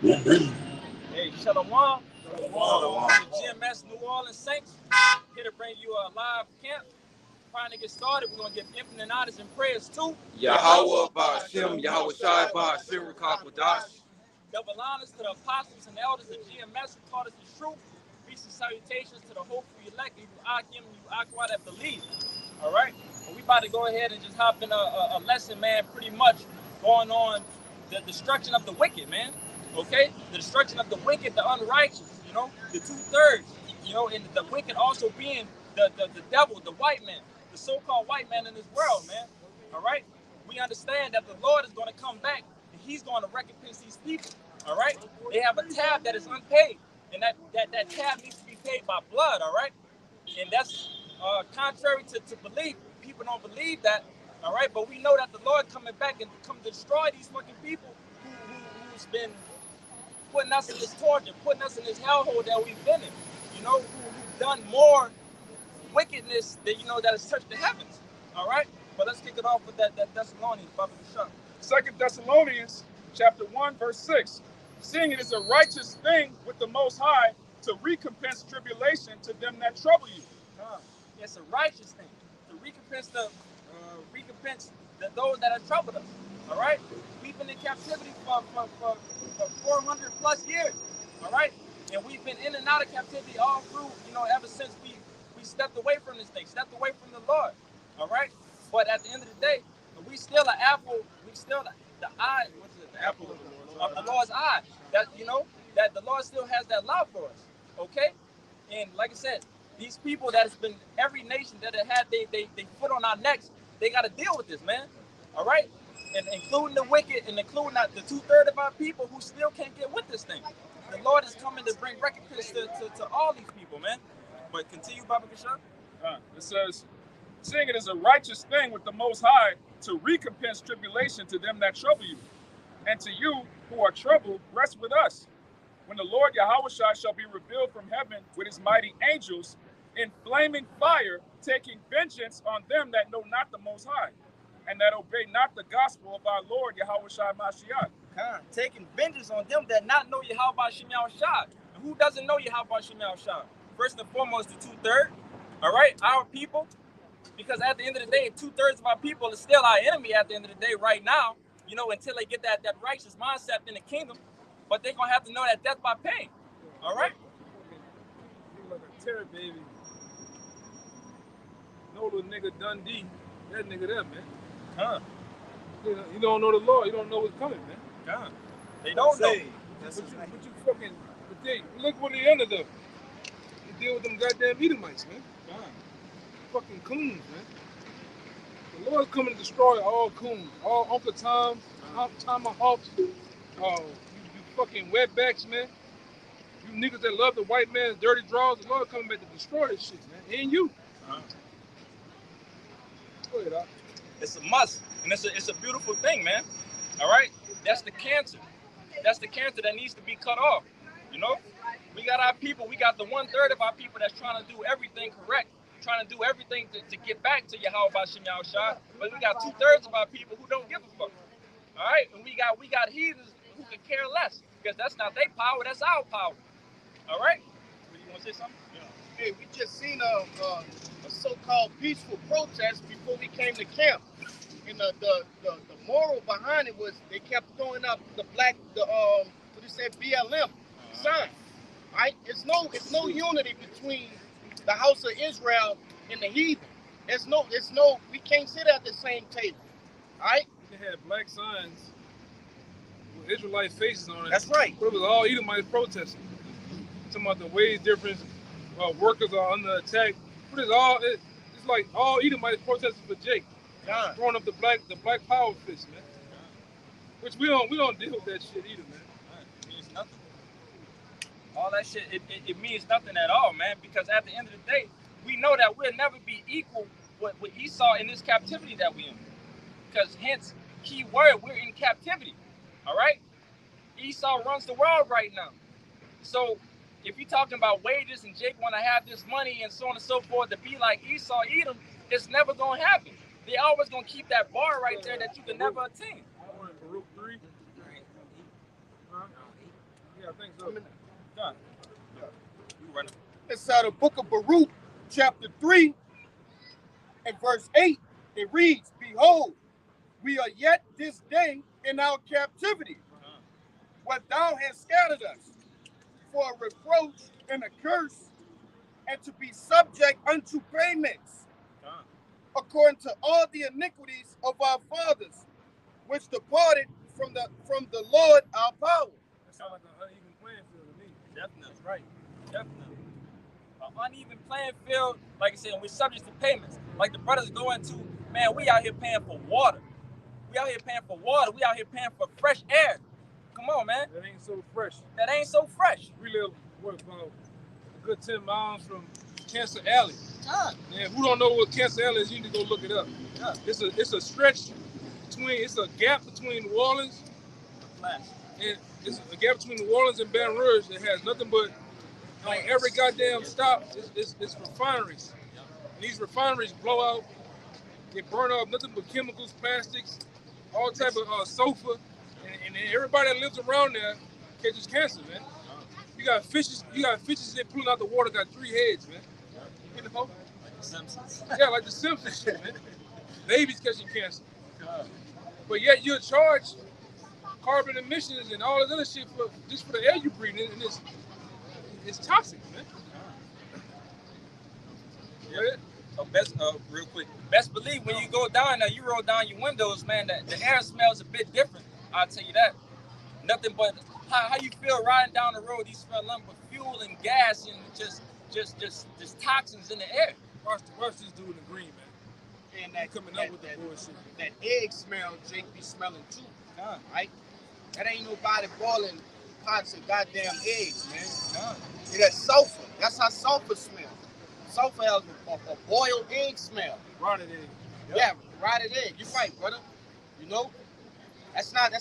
Hey, Shalom. Shalom. The GMS New Orleans Saints here to bring you a live camp. Trying to get started. We're going to give infinite honors and prayers to Yahweh Ba'ashem, Yahweh Shai Ba'ashem Rakakwadash. double honors to the apostles and elders of GMS who taught us the truth. Peace and salutations to the hopeful elect, you Akim, you Aqua that believe. All right? Well, we about to go ahead and just hop in a lesson, man, pretty much going on the destruction of the wicked, man. Okay? The destruction of the wicked, the unrighteous, the two-thirds, and the wicked also being the devil, the white man, the so-called white man in this world, man. All right? We understand that the Lord is going to come back and he's going to recompense these people. All right? They have a tab that is unpaid, and that tab needs to be paid by blood, all right? And that's contrary to belief. People don't believe that, all right? But we know that the Lord coming back and come to destroy these fucking people who's been putting us in this torture, putting us in this hellhole that we've been in, who've done more wickedness that, that has touched the heavens, all right? But let's kick it off with that Thessalonians, Baba Bishop. 2 Thessalonians chapter 1, verse 6. Seeing it is a righteous thing with the Most High to recompense tribulation to them that trouble you. It's a righteous thing to recompense those that have troubled us. All right, we've been in captivity for 400 plus years. All right, and we've been in and out of captivity all through, ever since we stepped away from this thing, stepped away from the Lord. All right, but at the end of the day, we still an apple. We still the eye. What's it? The apple of the Lord's eye. That that the Lord still has that love for us. Okay, and like I said, these people that has been every nation that have had they foot on our necks, they got to deal with this, man. All right, and including the wicked and including the two-thirds of our people who still can't get with this thing. The Lord is coming to bring recompense to all these people, man. But continue, Baba Kishar. It says, seeing it is a righteous thing with the Most High to recompense tribulation to them that trouble you. And to you who are troubled, rest with us. When the Lord Yahushua shall be revealed from heaven with his mighty angels in flaming fire, taking vengeance on them that know not the Most High, and that obey not the gospel of our Lord Yahushua Mashiach. Taking vengeance on them that not know Yahweh Shem Yahushua. And who doesn't know Yahweh Shem Yahushua? First and foremost, the two-thirds, all right, our people. Because at the end of the day, two-thirds of our people is still our enemy at the end of the day right now, until they get that righteous mindset in the kingdom. But they're going to have to know that death by pain. All right? Like a terror baby. No little nigga Dundee. That nigga there, man. You don't know the law. You don't know what's coming, man. They don't know. But you fucking... But they, look what the end of them. You deal with them goddamn Edomites, man. Fucking coons, man. The Lord's coming to destroy all coons. All Uncle Toms, Tomahawks, you fucking wetbacks, man. You niggas that love the white man's dirty draws, the Lord coming back to destroy this shit, man. And you. Go ahead, Doc. It's a must. And it's a beautiful thing, man. All right? That's the cancer. That's the cancer that needs to be cut off. We got our people. We got the 1/3 of our people that's trying to do everything correct, trying to do everything to get back to Yahweh Shem Yahushua. But we got 2/3 of our people who don't give a fuck. All right? And we got heathens who could care less, because that's not their power, that's our power. All right? You want to say something? Yeah. Hey, we just seen a so-called peaceful protest before we came to camp. And the moral behind it was they kept throwing up the black, what they said, BLM sign. Right? It's no unity between the house of Israel and the heathen. It's no, we can't sit at the same table. All right? They had black signs with Israelite faces on it. That's right. But it was all Edomites protesting. Talking about the wage difference, workers are under attack. But it's like all Edomites protesting for Jake. Throwing up the black power fist, man. Which we don't deal with that shit either, man. It means nothing. All that shit, it means nothing at all, man. Because at the end of the day, we know that we'll never be equal with Esau in this captivity that we're in. Because hence, key word, we're in captivity. All right? Esau runs the world right now. So if you're talking about wages and Jake want to have this money and so on and so forth to be like Esau, Edom, it's never going to happen. They always going to keep that bar right there that you can never attain. Yeah, I think so. Done. You running. It's out of the book of Baruch, chapter 3, and verse 8. It reads, "Behold, we are yet this day in our captivity, where thou hast scattered us, for a reproach and a curse, and to be subject unto payments, according to all the iniquities of our fathers, which departed from the Lord our power." That sounds like an uneven playing field to me. Definitely. Right. Definitely. An uneven playing field, like I said, we're subject to payments. Like the brothers go into, man, we out here paying for water. We out here paying for water. We out here paying for fresh air. Come on, man. That ain't so fresh. That ain't so fresh. We live, what, about a good 10 miles from Cancer Alley. And who don't know what Cancer Alley is, you need to go look it up. It's a stretch between, it's a gap between New Orleans and it's a gap between New Orleans and Baton Rouge that has nothing but on every goddamn stop is refineries. And these refineries blow out, they burn off nothing but chemicals, plastics, all type of sulfur, and everybody that lives around there catches cancer, man. You got fishes that pulling out the water got 3 heads, man. You know? Like the Simpsons. Yeah, like the Simpsons shit, man. Babies catching cancer. But yet you're charged carbon emissions and all this other shit just for the air you breathe in, and it's toxic, man. Yeah. So real quick, best believe when you go down there, you roll down your windows, man, the air smells a bit different. I'll tell you that. Nothing but how you feel riding down the road. You smell nothing but fuel and gas and just toxins in the air. Watch this dude in the green, man. And that coming up with the bullshit. That egg smell, Jake be smelling too, right? That ain't nobody boiling pots of goddamn eggs, man. That's sulfur. That's how sulfur smells. Sulfur has a boiled egg smell. Rotted egg. Yeah, rotted egg. You're right, brother. You know, that's not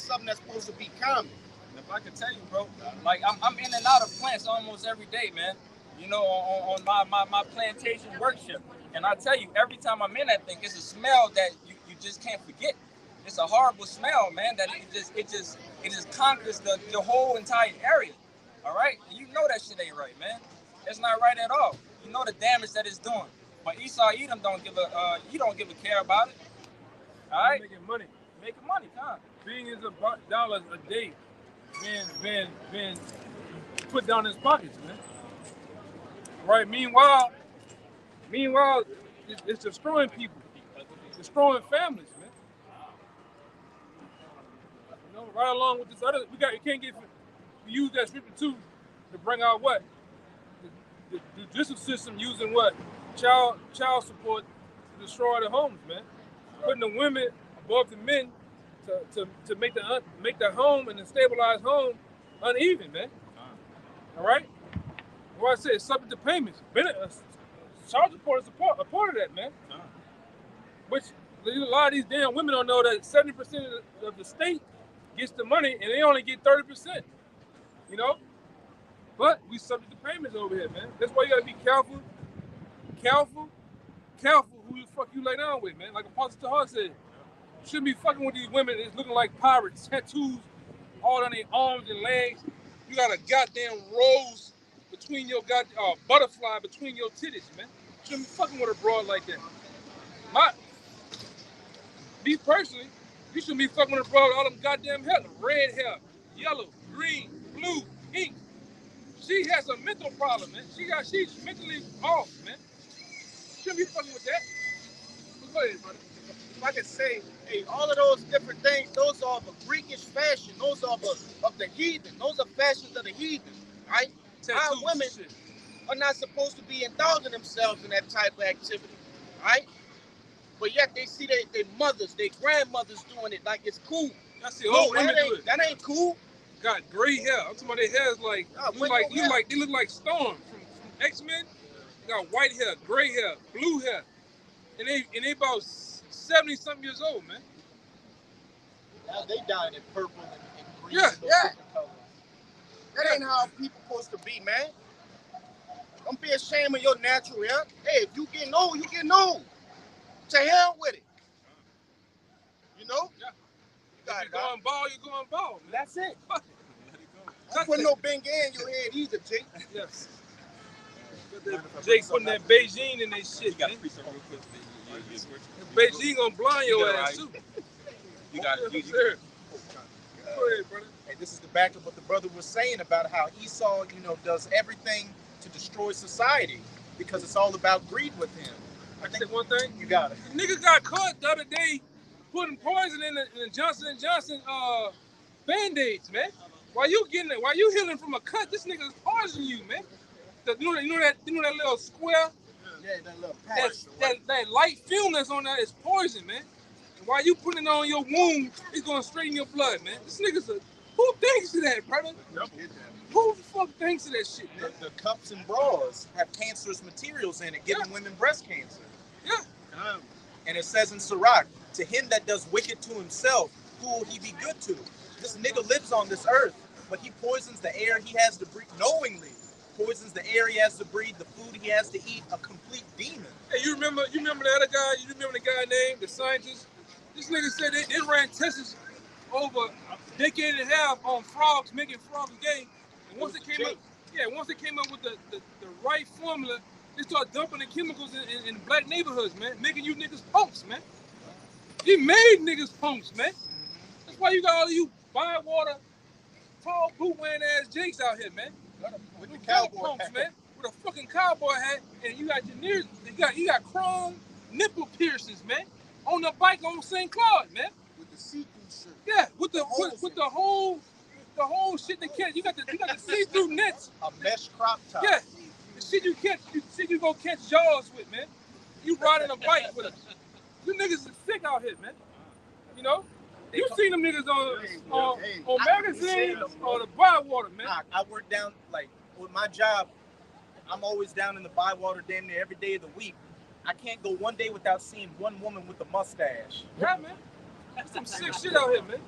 something that's supposed to be common. If I could tell you, bro, like I'm in and out of plants almost every day, man. You know, on my plantation workshop. And I tell you, every time I'm in that thing, it's a smell that you just can't forget. It's a horrible smell, man, that it just conquers the whole entire area. All right? And you know that shit ain't right, man. It's not right at all. You know the damage that it's doing. But Esau Edom don't give a care about it. All right? Making money. Making money, billions of dollars a day been put down in his pockets, man. Right? Meanwhile, it's destroying people, destroying families, man. You know, right along with this other, we use that scripture too to bring out what the judicial system using what child support to destroy the homes, man. Putting the women above the men to make the home and the stabilized home uneven, man. All right. What I said, subject to payments. Child support is a part of that, man. Which a lot of these damn women don't know that 70% of the state gets the money and they only get 30%. You know? But we subject to payments over here, man. That's why you gotta be careful who the fuck you lay down with, man. Like Apostle Tahar said, you shouldn't be fucking with these women that's looking like pirates, tattoos all on their arms and legs. You got a goddamn rose between your butterfly between your titties, man. You shouldn't be fucking with a broad like that. Me personally, you shouldn't be fucking with a broad with all them goddamn hair, red hair, yellow, green, blue, pink. She has a mental problem, man. She's mentally off, man. Shouldn't be fucking with that. Go ahead, brother. If I could say, hey, all of those different things, those are of a Greekish fashion. Those are of the heathen. Those are fashions of the heathen, right? Our women are not supposed to be indulging themselves in that type of activity, right? But yet they see their mothers, their grandmothers doing it like it's cool. That's the old women do it. That ain't cool. Got gray hair. I'm talking about their hair is like, they look like Storm from X-Men. They got white hair, gray hair, blue hair. And they about 70-something years old, man. Now they dying in purple and green. Yeah. Colors. That ain't how people supposed to be, man. Don't be ashamed of your natural hair. Hey, if you getting old, you getting old. To hell with it. You know? Yeah. If you're going bald, you're going bald, man. That's it. Don't put no Bengay in your head either, Jake. Yes. Jake putting that Beijing in their shit, man. Beijing gonna blind your ass too. You got it. Sir. Go ahead, brother. Hey, this is the back of what the brother was saying about how Esau, does everything to destroy society because it's all about greed with him. I think one thing. You got it. The nigga got caught the other day putting poison in the Johnson & Johnson Band-Aids, man. Why you healing from a cut? This nigga's poisoning you, man. You know that little square? Yeah, that little patch. That light film that's on that is poison, man. And while you putting it on your wound, it's gonna straighten your blood, man. This nigga's who thinks to that, brother? Who the fuck thinks of that shit, man? The cups and bras have cancerous materials in it, giving women breast cancer. Yeah. And it says in Sirach, to him that does wicked to himself, who will he be good to? This nigga lives on this earth, but he poisons the air he has to breathe knowingly. Poisons the air he has to breathe, the food he has to eat, a complete demon. Hey, you remember the other guy? You remember the guy named the scientist? This nigga said they ran tests over a decade and a half on frogs, making frogs gay. And once it came up with the right formula, they started dumping the chemicals in black neighborhoods, man, making you niggas punks, man. He made niggas punks, man. That's why you got all of you Bywater, tall boot wearing ass Jakes out here, man. With the cowboy punks, hat. man. With a fucking cowboy hat, and you got you got chrome nipple piercings, man. On the bike on St. Claude, man. With the see-through shirt. Yeah, with the whole shit that catch. You got the see-through nets. A mesh crop top. Yeah, the shit you go catch jaws with, man. You riding a bike with us. You niggas is sick out here, man. You know, you seen them niggas on magazines or the Bywater, man. I work down, like, with my job, I'm always down in the Bywater damn near every day of the week. I can't go one day without seeing one woman with a mustache. Yeah, man. That's some sick shit out here, man.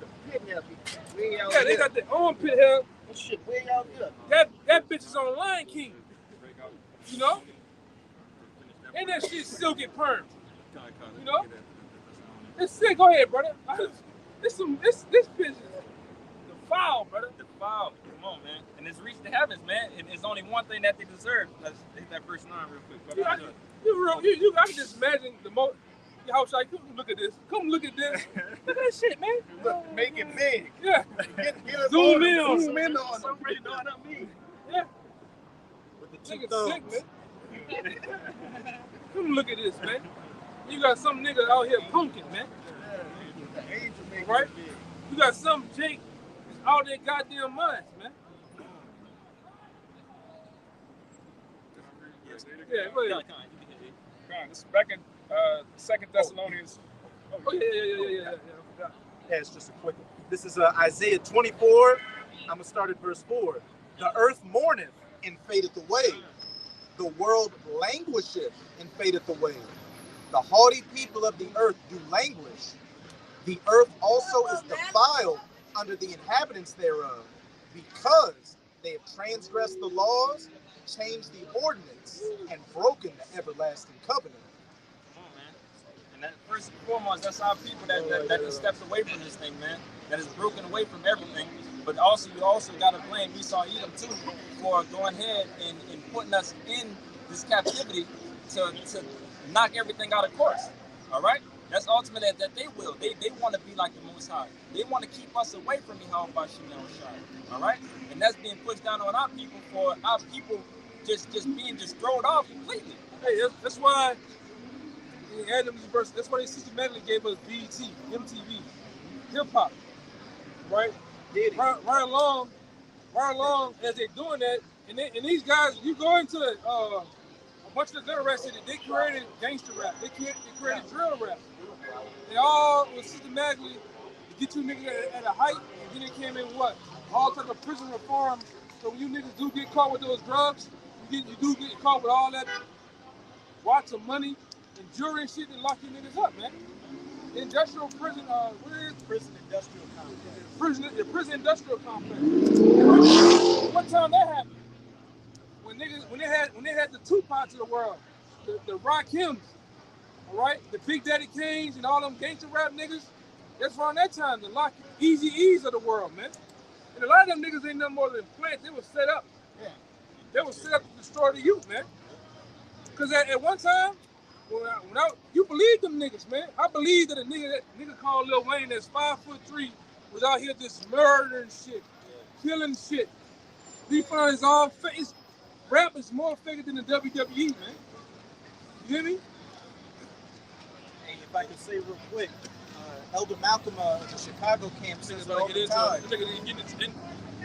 Yeah, They got the armpit hair. That shit way out here. That bitch is on Lion King. You know? And that shit still get permed. You know? It's sick. Go ahead, brother. This bitch is the foul, brother. The foul. Come on, man. And it's reached the heavens, man. And it's only one thing that they deserve. Let's hit that first 9 real quick. I can just imagine the most. How should I come look at this? Come look at this. Look at that shit, man. Look, make it big. Yeah. Get Zoom in on Zoom in on them. Yeah. With the two Nigga thumbs. sick, man. Come look at this, man. You got some nigga out here punking, man. Right? You got some Jake out there goddamn minds, man. Yeah, go ahead. This is back in 2 Thessalonians. Oh, yeah. I forgot. Yeah, it's just a quick one. This is Isaiah 24. I'm going to start at verse 4. The earth mourneth and fadeth away. The world languisheth and fadeth away. The haughty people of the earth do languish. The earth also is defiled under the inhabitants thereof, because they have transgressed the laws, changed the ordinance, and broken the everlasting covenant. Come on, man. And that first and foremost, that's our people that has stepped away from this thing, man. That has broken away from everything. But also, you also got to blame Esau Edom too for going ahead and putting us in this captivity to knock everything out of course. All right? That's ultimately that they will. They want to be like the Most High. They want to keep us away from Yahweh Bashim Yahushua. All right? And that's being pushed down on our people for our people just being thrown off completely. Hey, that's why that's why they systematically gave us BET, MTV, hip hop, right? Right along as they're doing that, and these guys, you go into a bunch of the little rap they created gangster rap, they created drill rap. They all was systematically to get you niggas at a height, and then they came in what? All type of prison reform. So when you niggas do get caught with those drugs, you do get caught with all that lots of money and jury and shit and lock you niggas up, man. Industrial prison, where is Prison industrial complex. the prison industrial complex. What time that happened? When they had the Tupacs of the world, the Rakims, all right, the Big Daddy Kanes and all them gangster rap niggas. That's around that time, the Easy E's of the world, man. And a lot of them niggas ain't nothing more than plants. They were set up. Yeah. They were set up to destroy the youth, man. Because at one time, you believe them niggas, man. I believe that a nigga called Lil Wayne that's 5'3" was out here just murdering shit, killing shit. These funds all fake. Rap is more fake than the WWE, man. You hear me? Hey, if I could say real quick, Elder Malcolm of the Chicago camp says all the time.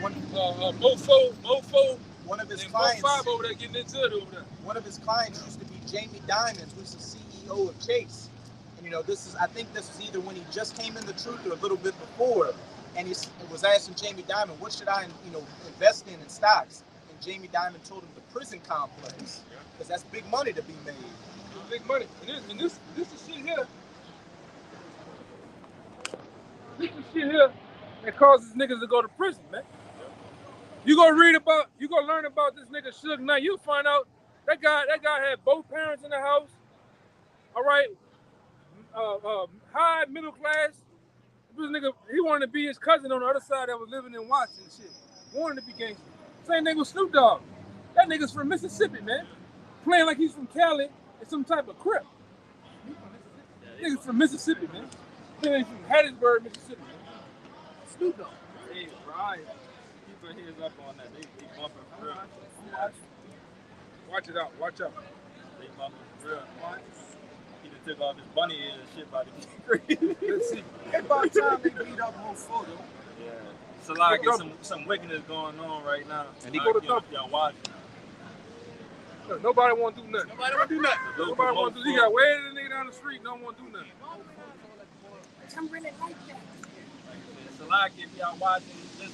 Mofo. One of his and clients, 5 over there getting into it over there. one of his clients used to be Jamie Dimon, who's the CEO of Chase. And you know, I think this is either when he just came in the truth or a little bit before. And he was asking Jamie Dimon, what should I, invest in stocks? And Jamie Dimon told him the prison complex, because that's big money to be made. Big money. And this is shit here. This is shit here that causes niggas to go to prison, man. You gonna learn about this nigga Suge Knight. You'll find out that guy had both parents in the house. All right, high middle class. This nigga, he wanted to be his cousin on the other side that was living in Watson and shit. Wanted to be gangster. Same thing with Snoop Dogg. That nigga's from Mississippi, man. Playing like he's from Cali and some type of crip. Niggas from Mississippi, man. Playing from Hattiesburg, Mississippi. Snoop Dogg. Hey, Brian, keep your heads up on that. They bumping for real. Watch it out. Watch out. They bumping for real. He done took off his bunny ears and shit by the Let's see. It's about time they beat up Mofo, though. Yeah. It's a lot of some wickedness going on right now. And he go to Thumper. Y'all watch. Look, nobody want to do nothing. Nobody want to do nothing. Nobody want to do. He got way the nigga down the street. Don't want to do nothing. I'm really like that. It's a lot of kids y'all watching. There's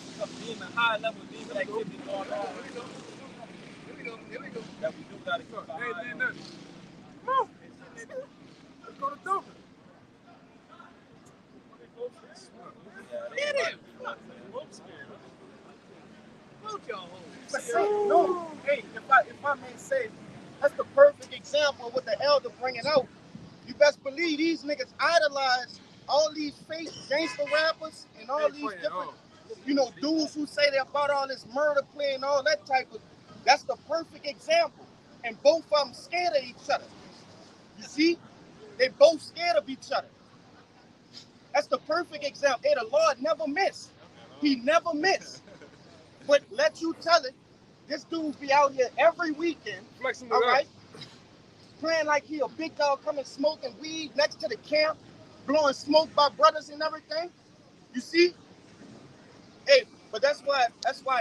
some high level demon activity going on. Here we go. That we do gotta keep They our ain't eye did on. nothing. Come on. Let's go to Thumper. Get him. But see, no, hey, if I may say, that's the perfect example of what the elder bringing out. You best believe these niggas idolize all these fake gangster rappers and all these different, dudes who say they about all this murder play and all that type of. That's the perfect example. And both of them scared of each other. You see, they both scared of each other. That's the perfect example. Hey, the Lord never miss. He never miss. But let you tell it, this dude be out here every weekend, Flexing all with right? Playing like he a big dog coming smoking weed next to the camp, blowing smoke by brothers and everything. You see? Hey, but that's why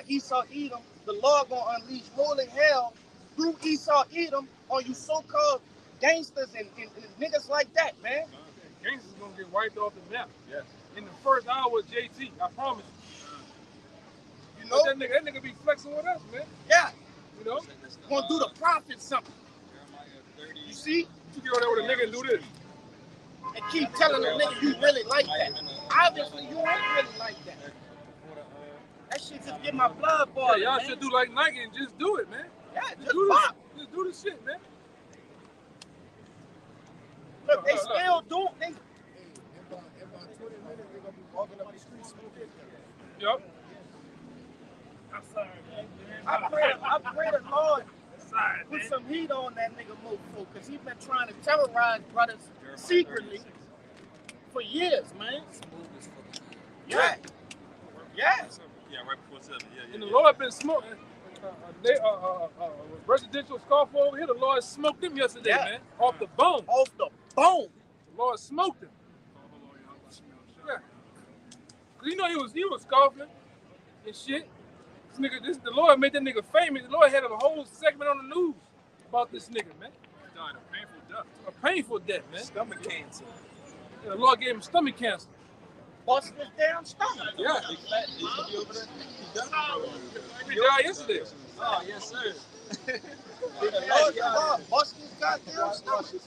Esau Edom, the Lord gonna unleash holy hell through Esau Edom on you so-called gangsters and niggas like that, man. Gangsters gonna get wiped off the map. Yes. In the first hour of JT, I promise you. You know? But that nigga be flexing with us, man. Yeah. You know? Gonna do the prophet something. You see? You get over there with a nigga and do this. And keep telling the nigga you really like that. Obviously, you ain't really like that. That shit just get my blood boiling. Y'all man. should do like Nike and just do it, man. Yeah, Just just do pop. this. Just do the shit, man. Look, they still doing. Yup. I'm sorry, man. I pray the Lord Sorry, put man. some heat on that nigga Mofo, because he's been trying to terrorize brothers secretly for years, man. Yeah. Yeah. Yeah, right before 7. Yeah. And the Lord been smoking. Residential scarf over here, the Lord smoked him yesterday, Yeah. man. Off the bone. Off the bone. The Lord smoked him. Yeah. 'Cause you know he was scoffing and shit. The Lord made that nigga famous. The Lord had a whole segment on the news about this nigga, man. He died a painful death. A painful death, man. Stomach cancer. Yeah, the Lord gave him stomach cancer. Bust his damn stomach. Yeah. Big fat dude be over there. He done. He died yesterday. Oh, yes, sir. Lord, God, bust his goddamn stomach. Is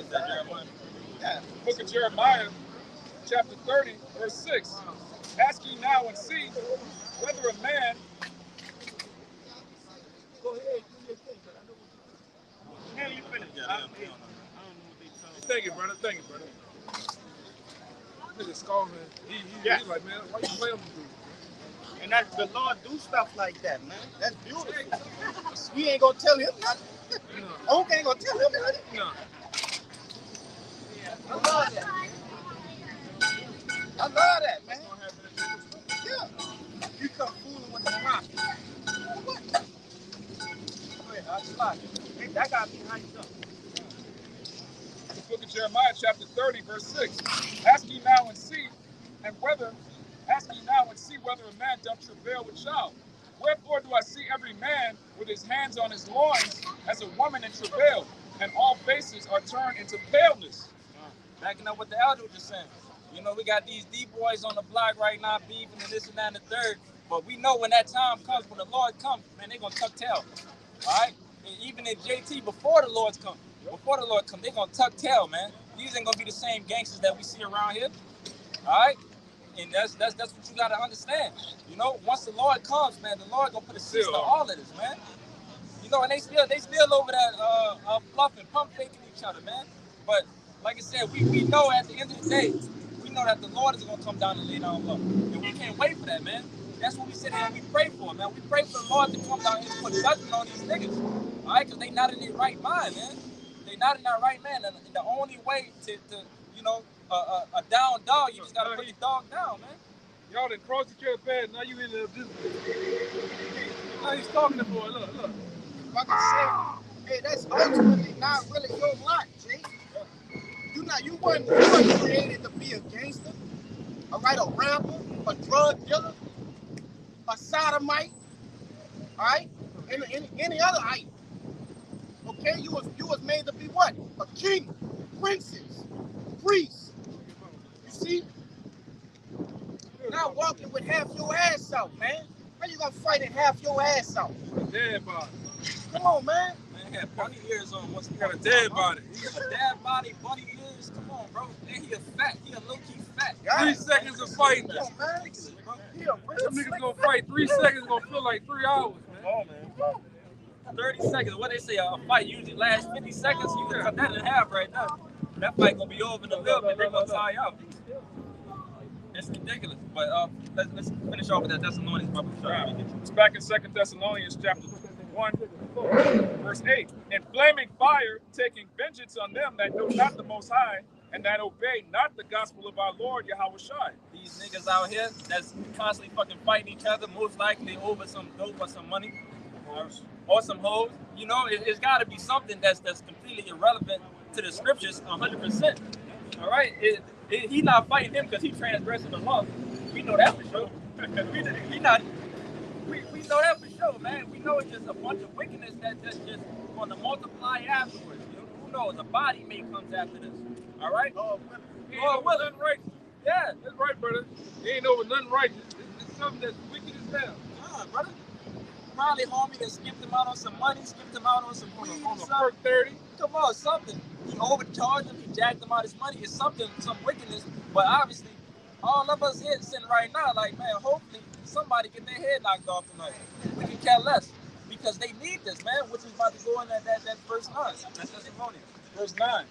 that Jeremiah? Yeah. Book of Jeremiah, chapter 30, verse 6. Ask ye now and see whether a man. Go ahead, do your thing, but I know what you're doing. Yeah, I don't know what they Thank you, brother. Thank you, brother. Nigga scolding. Yeah. He's like, man, why you playing with me? And that the Lord do stuff like that, man. That's beautiful. We ain't gonna tell him nothing. No. Oak ain't gonna tell him nothing. No. I love that. I love that, man. Yeah. You come fooling with the prophet. What? Go ahead, I'll slide. Hey, that got me hyped up. The book of Jeremiah, chapter 30, verse 6. Ask ye now and see whether a man doth travail with child. Wherefore do I see every man with his hands on his loins as a woman in travail, and all faces are turned into paleness. Backing up what the elder was just saying. You know, we got these D-boys on the block right now, beefing and this and that and the third. But we know when that time comes, when the Lord comes, man, they're going to tuck tail. All right? And even in JT, before the Lord comes, they're going to tuck tail, man. These ain't going to be the same gangsters that we see around here. All right? And that's what you got to understand. You know, once the Lord comes, man, the Lord going to put a cease to all of this, man. You know, and they still over that fluffing, pump faking each other, man. But like I said, we know at the end of the day, we know that the Lord is going to come down and lay down low. And we can't wait for that, man. That's what we sit here and we pray for, man. We pray for the Lord to come down and put judgment on these niggas, all right? Because they not in their right mind, man. They not in their right mind. And the only way to you know, a down dog, you just got to put the dog down, man. Y'all done crossed each other path. Now you in the business. Now he's talking to boy. Look. Like I said, hey, that's ultimately not really your lot, Jay. You weren't created to be a gangster, all right, a rapper, a drug dealer, a sodomite, all right, and any other item. Okay, you was made to be what? A king, princess, priest. You see? Not walking with half your ass out, man. How you gonna fight it half your ass out? Dead body. Come on, man. Man, he had bunny ears on once. He got a dead body. He got a dead body, bunny ears. Come on, bro. And he a fat. He a low-key fat. 3 seconds of fighting. Come on, man. Ridiculous, bro. Some niggas gonna fight 3 seconds, gonna feel like 3 hours, man. Come on, man. 30 seconds. What they say, a fight usually lasts 50 seconds. You can cut that in half right now. That fight gonna be over in a little bit. They're gonna tie out. It's ridiculous. But let's finish off with that Thessalonians, brother. It's back in 2 Thessalonians chapter 1, verse 8. In flaming fire, taking vengeance on them that know not the Most High, and that obey not the gospel of our Lord Yahweh Shai. These niggas out here that's constantly fucking fighting each other, most likely over some dope or some money or some hoes. You know, it's got to be something that's completely irrelevant to the scriptures 100%. All right? He not fighting him because he transgressing the law. We know that for sure. We know that for sure, man. We know it's just a bunch of wickedness that's just going to multiply afterwards. You know, who knows? A body may come after this. All right? He ain't over nothing righteous. Yeah. That's right, brother. He ain't over nothing righteous. It's something that's wicked as hell. Nah, brother. Probably homie that skipped him out on some money, skipped him out on some weed On or a something. perk 30. Come on, something. He overcharged him, he jacked him out his money. It's something, some wickedness. But obviously, all of us here sitting right now, like, man, hopefully somebody get their head knocked off tonight. We can care less. Because they need this, man, which is about to go in that verse 9. That's Thessalonians. Verse 9.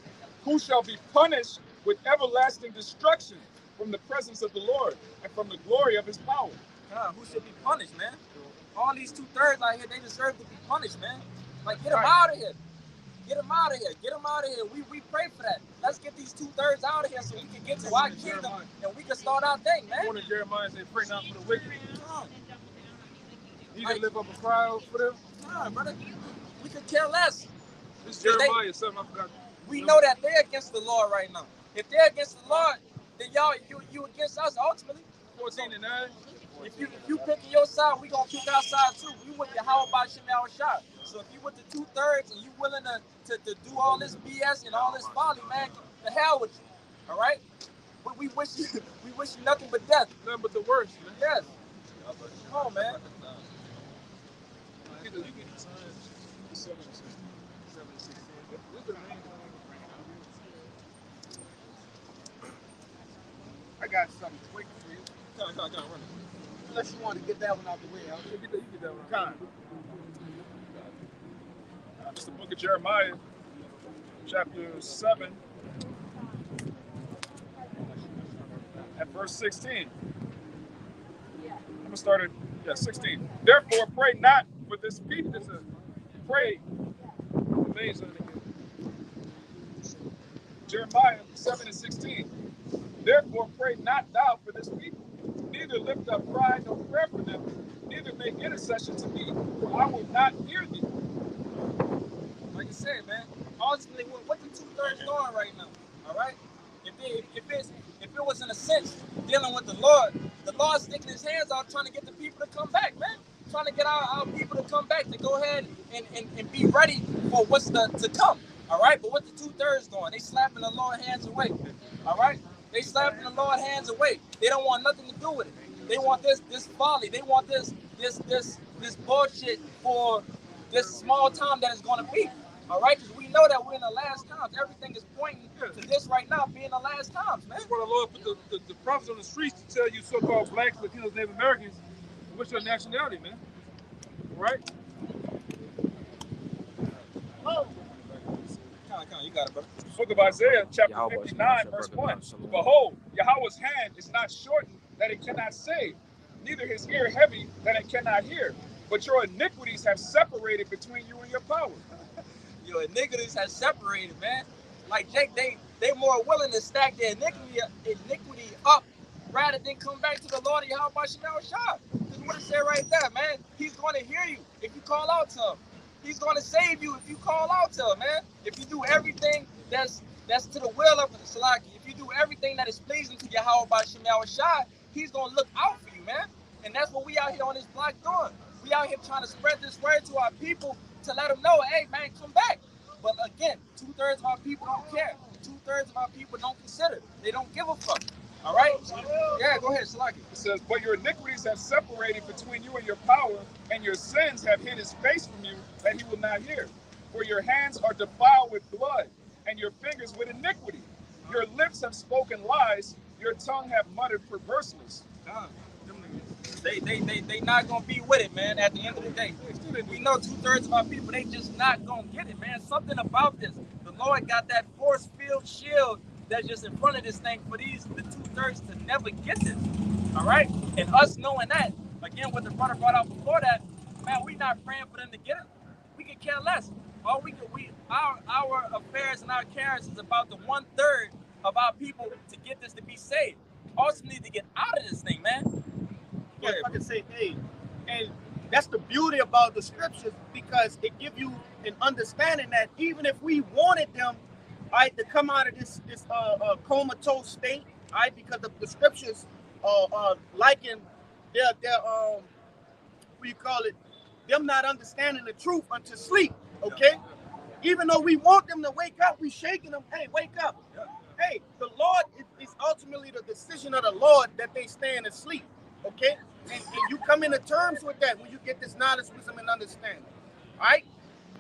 Who shall be punished with everlasting destruction from the presence of the Lord and from the glory of his power. God, who should be punished, man? All these 2/3 out here, they deserve to be punished, man. Like, get them out of here. Get them out of here. Get them out of here. We pray for that. Let's get these 2/3 out of here so we can get to our kingdom and we can start our thing, man. According to Jeremiah, say, pray not for the wicked. You can live up a cry for them. Nah, brother. We could care less. This Jeremiah 7, I forgot. We know that they're against the Lord right now. If they're against the Lord, then you against us ultimately. 14:9. If you picking your side, we gonna pick our side too. We with you. How about Shemal Shah? So if you with the 2/3 and you willing to do all this BS and all this folly, man, the hell with you. All right? But we wish you nothing but death. Nothing but the worst, man. Yes. Come on, man. You get the sign. 7:16. I got something quick for you. Come on, run it. Unless you want to get that one out the way. You get that one. Con. It's the book of Jeremiah, chapter 7. verse 16. I'm gonna start at 16. Therefore, pray not for this people. This is pray. Jeremiah 7:16. Therefore, pray not thou for this people, neither lift up cry nor prayer for them, neither make intercession to me, for I will not hear thee. Like I said, man, ultimately, what the 2/3 doing right now? All right, if it was in a sense dealing with the Lord sticking his hands out trying to get the people to come back, man, trying to get our people to come back to go ahead and be ready for what's to come. All right, but what the 2/3 doing? They slapping the Lord's hands away. All right, they slapping the Lord's hands away. They don't want nothing to do with it. They want this folly. They want this bullshit for this small time that is going to be. All right, because we know that we're in the last times. Everything is pointing to this right now being the last times, man. That's why the Lord put the prophets on the streets to tell you so-called blacks, Latinos, Native Americans, what's your nationality, man? Right? You got it, brother. Book of Isaiah, chapter 59, verse 1. Behold, Yahweh's hand is not shortened that it cannot save, neither his ear heavy that it cannot hear. But your iniquities have separated between you and your power. Your iniquities have separated, man. Like Jake, they more willing to stack their iniquity up rather than come back to the Lord of Yahweh Shemel Shah. Because what it said right there, man, he's going to hear you if you call out to him. He's going to save you if you call out to him, man. If you do everything that's to the will of the Salaki, if you do everything that is pleasing to Yahweh by Shemel Shah, he's going to look out for you, man. And that's what we out here on this block doing. We out here trying to spread this word to our people to let them know, hey, man, come back. But again, 2/3 of our people don't care. 2/3 of our people don't consider. They don't give a fuck. All right? Yeah, go ahead, Salaki. It says, but your iniquities have separated between you and your power, and your sins have hid his face from you, that he will not hear. For your hands are defiled with blood, and your fingers with iniquity. Your lips have spoken lies, your tongue have muttered perverseness. They not gonna be with it, man. At the end of the day, we know 2/3 of our people, they just not gonna get it, man. Something about this. The Lord got that force field shield that's just in front of this thing for the 2/3 to never get this. All right, and us knowing that, again, what the brother brought out before that, man, we not praying for them to get it. We could care less. All our affairs and our cares is about the 1/3 of our people to get this to be saved. Ultimately, to get out of this thing, man. Yeah, if I can say, hey, and that's the beauty about the scriptures, because it gives you an understanding that even if we wanted them, all right, to come out of this comatose state, all right, because the scriptures liken their what you call it, them not understanding the truth unto sleep. Okay, even though we want them to wake up, we shaking them. Hey, wake up. Hey, the Lord is ultimately the decision of the Lord that they stand asleep. Okay, and you come into terms with that when you get this knowledge, wisdom, and understanding. All right,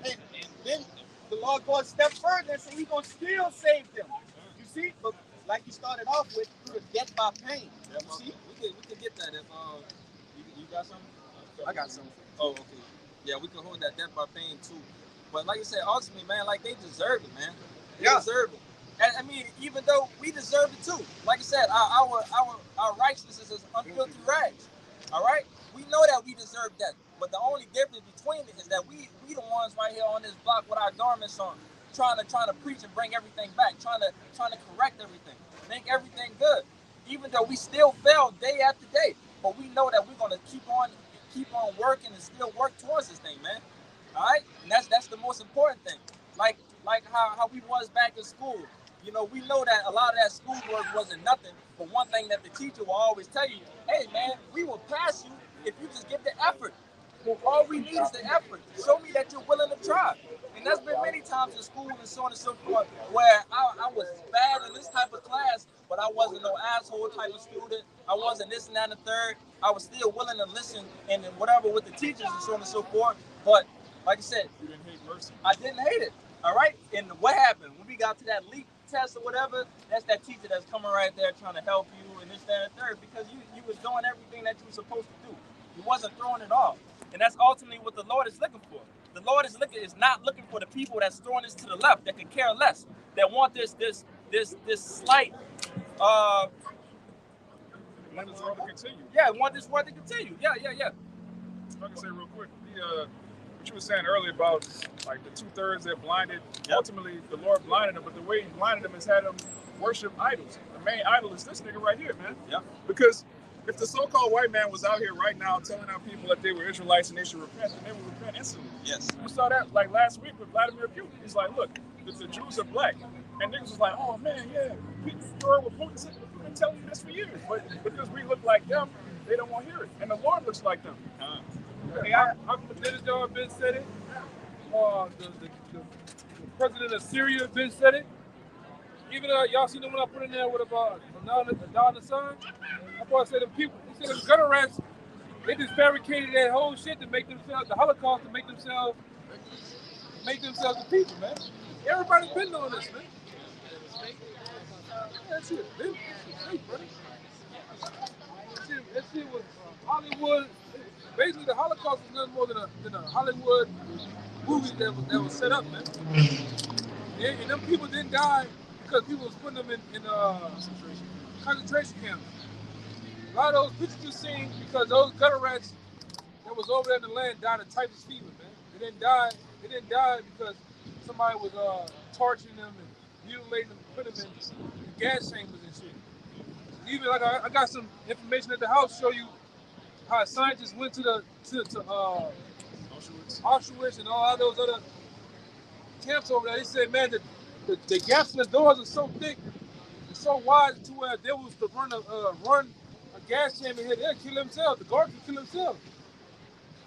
and then the Lord goes a step further and says He's gonna still save them. You see, but like He started off with, through the death by pain. Yeah, you see, we could get that if you got something. I got something. Oh, okay. Yeah, we can hold that death by pain too. But like you said, ultimately, man, like they deserve it, man. They deserve it. And I mean, even though we deserve it too. Like I said, our righteousness is unfilthy rags. All right? We know that we deserve that. But the only difference between it is that we the ones right here on this block with our garments on, trying to preach and bring everything back, trying to correct everything, make everything good. Even though we still fail day after day. But we know that we're gonna keep on working and still work towards this thing, man. All right? And that's the most important thing. Like how we was back in school. You know, we know that a lot of that schoolwork wasn't nothing, but one thing that the teacher will always tell you, hey man, we will pass you if you just give the effort. Well, all we need is the effort. Show me that you're willing to try. And that's been many times in school and so on and so forth, where I was bad in this type of class, but I wasn't no asshole type of student. I wasn't this and that and the third. I was still willing to listen and whatever with the teachers and so on and so forth. But like I said, You didn't hate mercy. I didn't hate it. All right? And what happened? When we got to that leap test or whatever, that's that teacher that's coming right there trying to help you and this, that, and the third, because you was doing everything that you were supposed to do. You wasn't throwing it off. And that's ultimately what the Lord is looking for. The Lord is not looking for the people that's throwing this to the left, that can care less, that want this slight want this world to continue. Yeah, want this world to continue. Yeah. If I can say real quick, what you were saying earlier about like the 2/3 that blinded. Yep. Ultimately, the Lord blinded them, but the way He blinded them is had them worship idols. The main idol is this nigga right here, man. Yep. Because if the so-called white man was out here right now telling our people that they were Israelites and they should repent, then they would repent instantly. Yes. We saw that like last week with Vladimir Putin. He's like, look, the Jews are black. And niggas was like, oh man, yeah, you heard what Putin said. We've been telling you this for years. But because we look like them, they don't want to hear it. And the Lord looks like them. Hey, Ahmadinejad been said it. The president of Syria been said it. Even y'all seen the one I put in there with about Adnan Hassan? I thought I said them people, he said them gutter rats, they just fabricated that whole shit to make themselves, the Holocaust to make themselves the people, man. Everybody's been doing this, man. That shit been fake, brother. That shit was Hollywood. Basically, the Holocaust was nothing more than a Hollywood movie that was set up, man. And them people didn't die because people was putting them in concentration camps. A lot of those pictures you seen because those gutter rats that was over there in the land died of typhus fever, man. They didn't die because somebody was torturing them and mutilating them, putting them in gas chambers and shit. Even like I got some information at the house show you how scientists went to Auschwitz and all those other camps over there. They said, man, the gaps in the doors are so thick and so wide to where they was to run a gas chamber here, they'll kill themselves. The guards will kill themselves.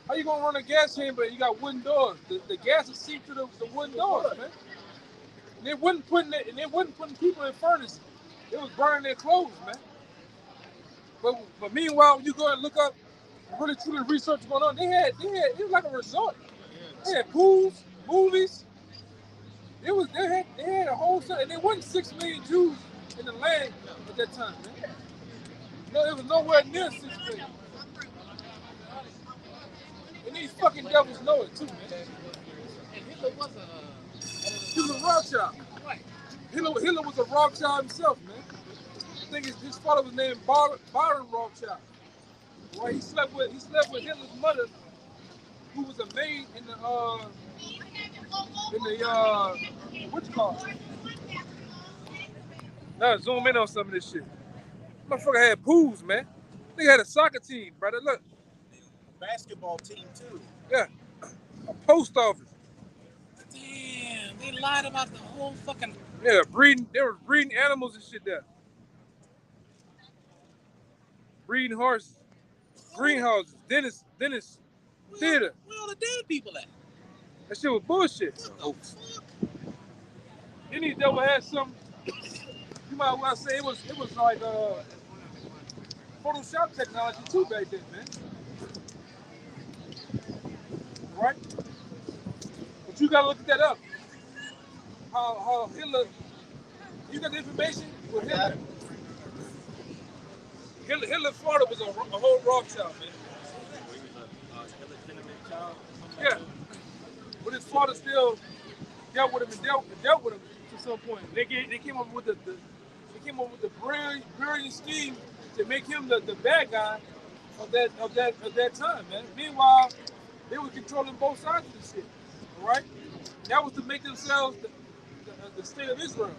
How you gonna run a gas chamber and you got wooden doors? The gas will seep through the wooden doors, man. And they wasn't putting people in furnaces. They was burning their clothes, man. But meanwhile, when you go and look up and really truly research what's going on, it was like a resort. They had pools, movies. They had a whole set, and there wasn't 6 million Jews in the land at that time, man. No, it was nowhere near 6 million. And these fucking devils know it too, man. And Hitler was He was a Rothschild. Hitler was a Rothschild himself, man. I think his father was named Baron Rothschild. Well, he slept with Hitler's mother, who was a maid in the what's it called? Now zoom in on some of this shit. Motherfucker had pools, man. Nigga had a soccer team, brother. Look. Basketball team too. Yeah. A post office. Damn, they lied about the whole fucking. Yeah, they were breeding animals and shit there. Breeding horses. Greenhouses. Dentist. Theater. Where all the dead people at? That shit was bullshit. Any devil had some. You might well say it was like Photoshop technology too back then, man. Right? But you gotta look that up. How Hitler, you got the information with Hitler. Hitler's father was a whole Rothschild, man. Yeah. But his father still dealt with him and dealt with him to some point. They came up with the brilliant scheme to make him the bad guy of that time, man. Meanwhile, they were controlling both sides of the shit. All right? That was to make themselves the state of Israel.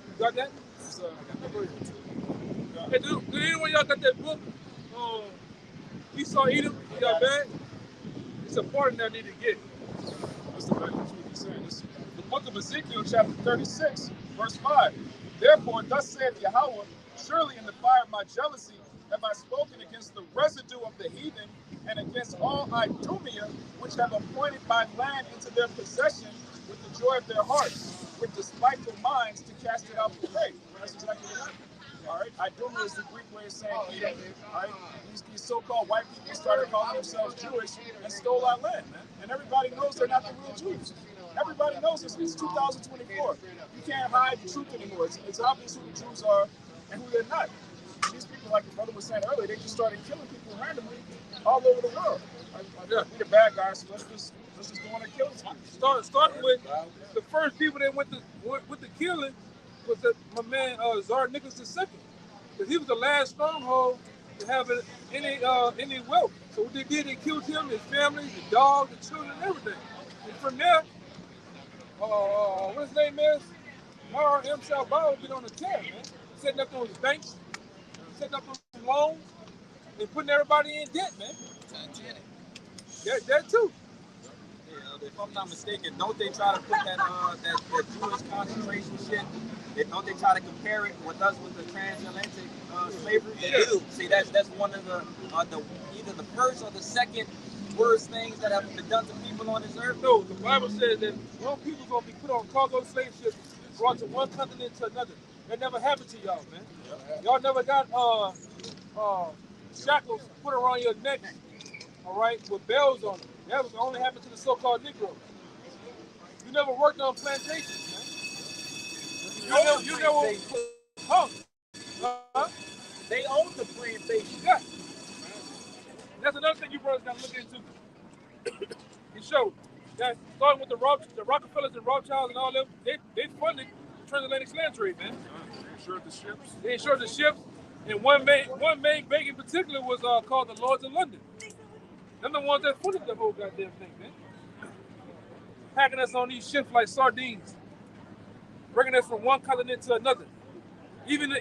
You got that? Hey, do anyone y'all got that book? Esau Edom? You got bad? It's a part that I need to get. That's what he's saying. This, the book of Ezekiel, chapter 36, verse 5. Therefore, thus saith Yahweh, surely in the fire of my jealousy have I spoken against the residue of the heathen and against all Idumea, which have appointed my land into their possession with the joy of their hearts, with despiteful minds to cast it out for prey. That's exactly what happened. All right, Idumea is the Greek way of saying Edom. All right, these so-called white people started calling themselves Jewish and stole our land, man. And everybody knows they're not the real Jews. Everybody knows this. It's 2024. You can't hide the truth anymore. It's obvious who the Jews are and who they're not. And these people, like the brother was saying earlier, they just started killing people randomly all over the world. We're the bad guys, so let's just go on and kill them. Starting with the first people that went to killing was my man Tsar Nicholas II. Because he was the last stronghold to have any wealth. So what they did, they killed him, his family, the dog, the children, and everything. And from there, what his name is? Mar M. Shalbao been on the tear, man. Setting up those banks, setting up those loans, and putting everybody in debt, man. That too. Yeah, if I'm not mistaken, don't they try to put that Jewish concentration shit? Don't they try to compare it with us with the transatlantic slavery? They do. See, that's one of the either the first or the second worst things that have been done to people on this earth. No, the Bible says that one people's gonna be put on cargo slave ships, brought to one continent to another. That never happened to y'all, man. Y'all never got shackles put around your neck, all right, with bells on them. That was only happened to the so-called Negroes. You never worked on plantations, man. You never They own the plantation. Yeah. That's another thing you brothers got to look into. It showed that starting with the Rockefellers and Rothschilds and all them, they funded the transatlantic slave trade, man. Insured the ships. They insured the ships, and one main bank in particular was called the Lloyd's of London. They're the ones that funded the whole goddamn thing, man. Packing us on these ships like sardines, bringing us from one continent to another. Even the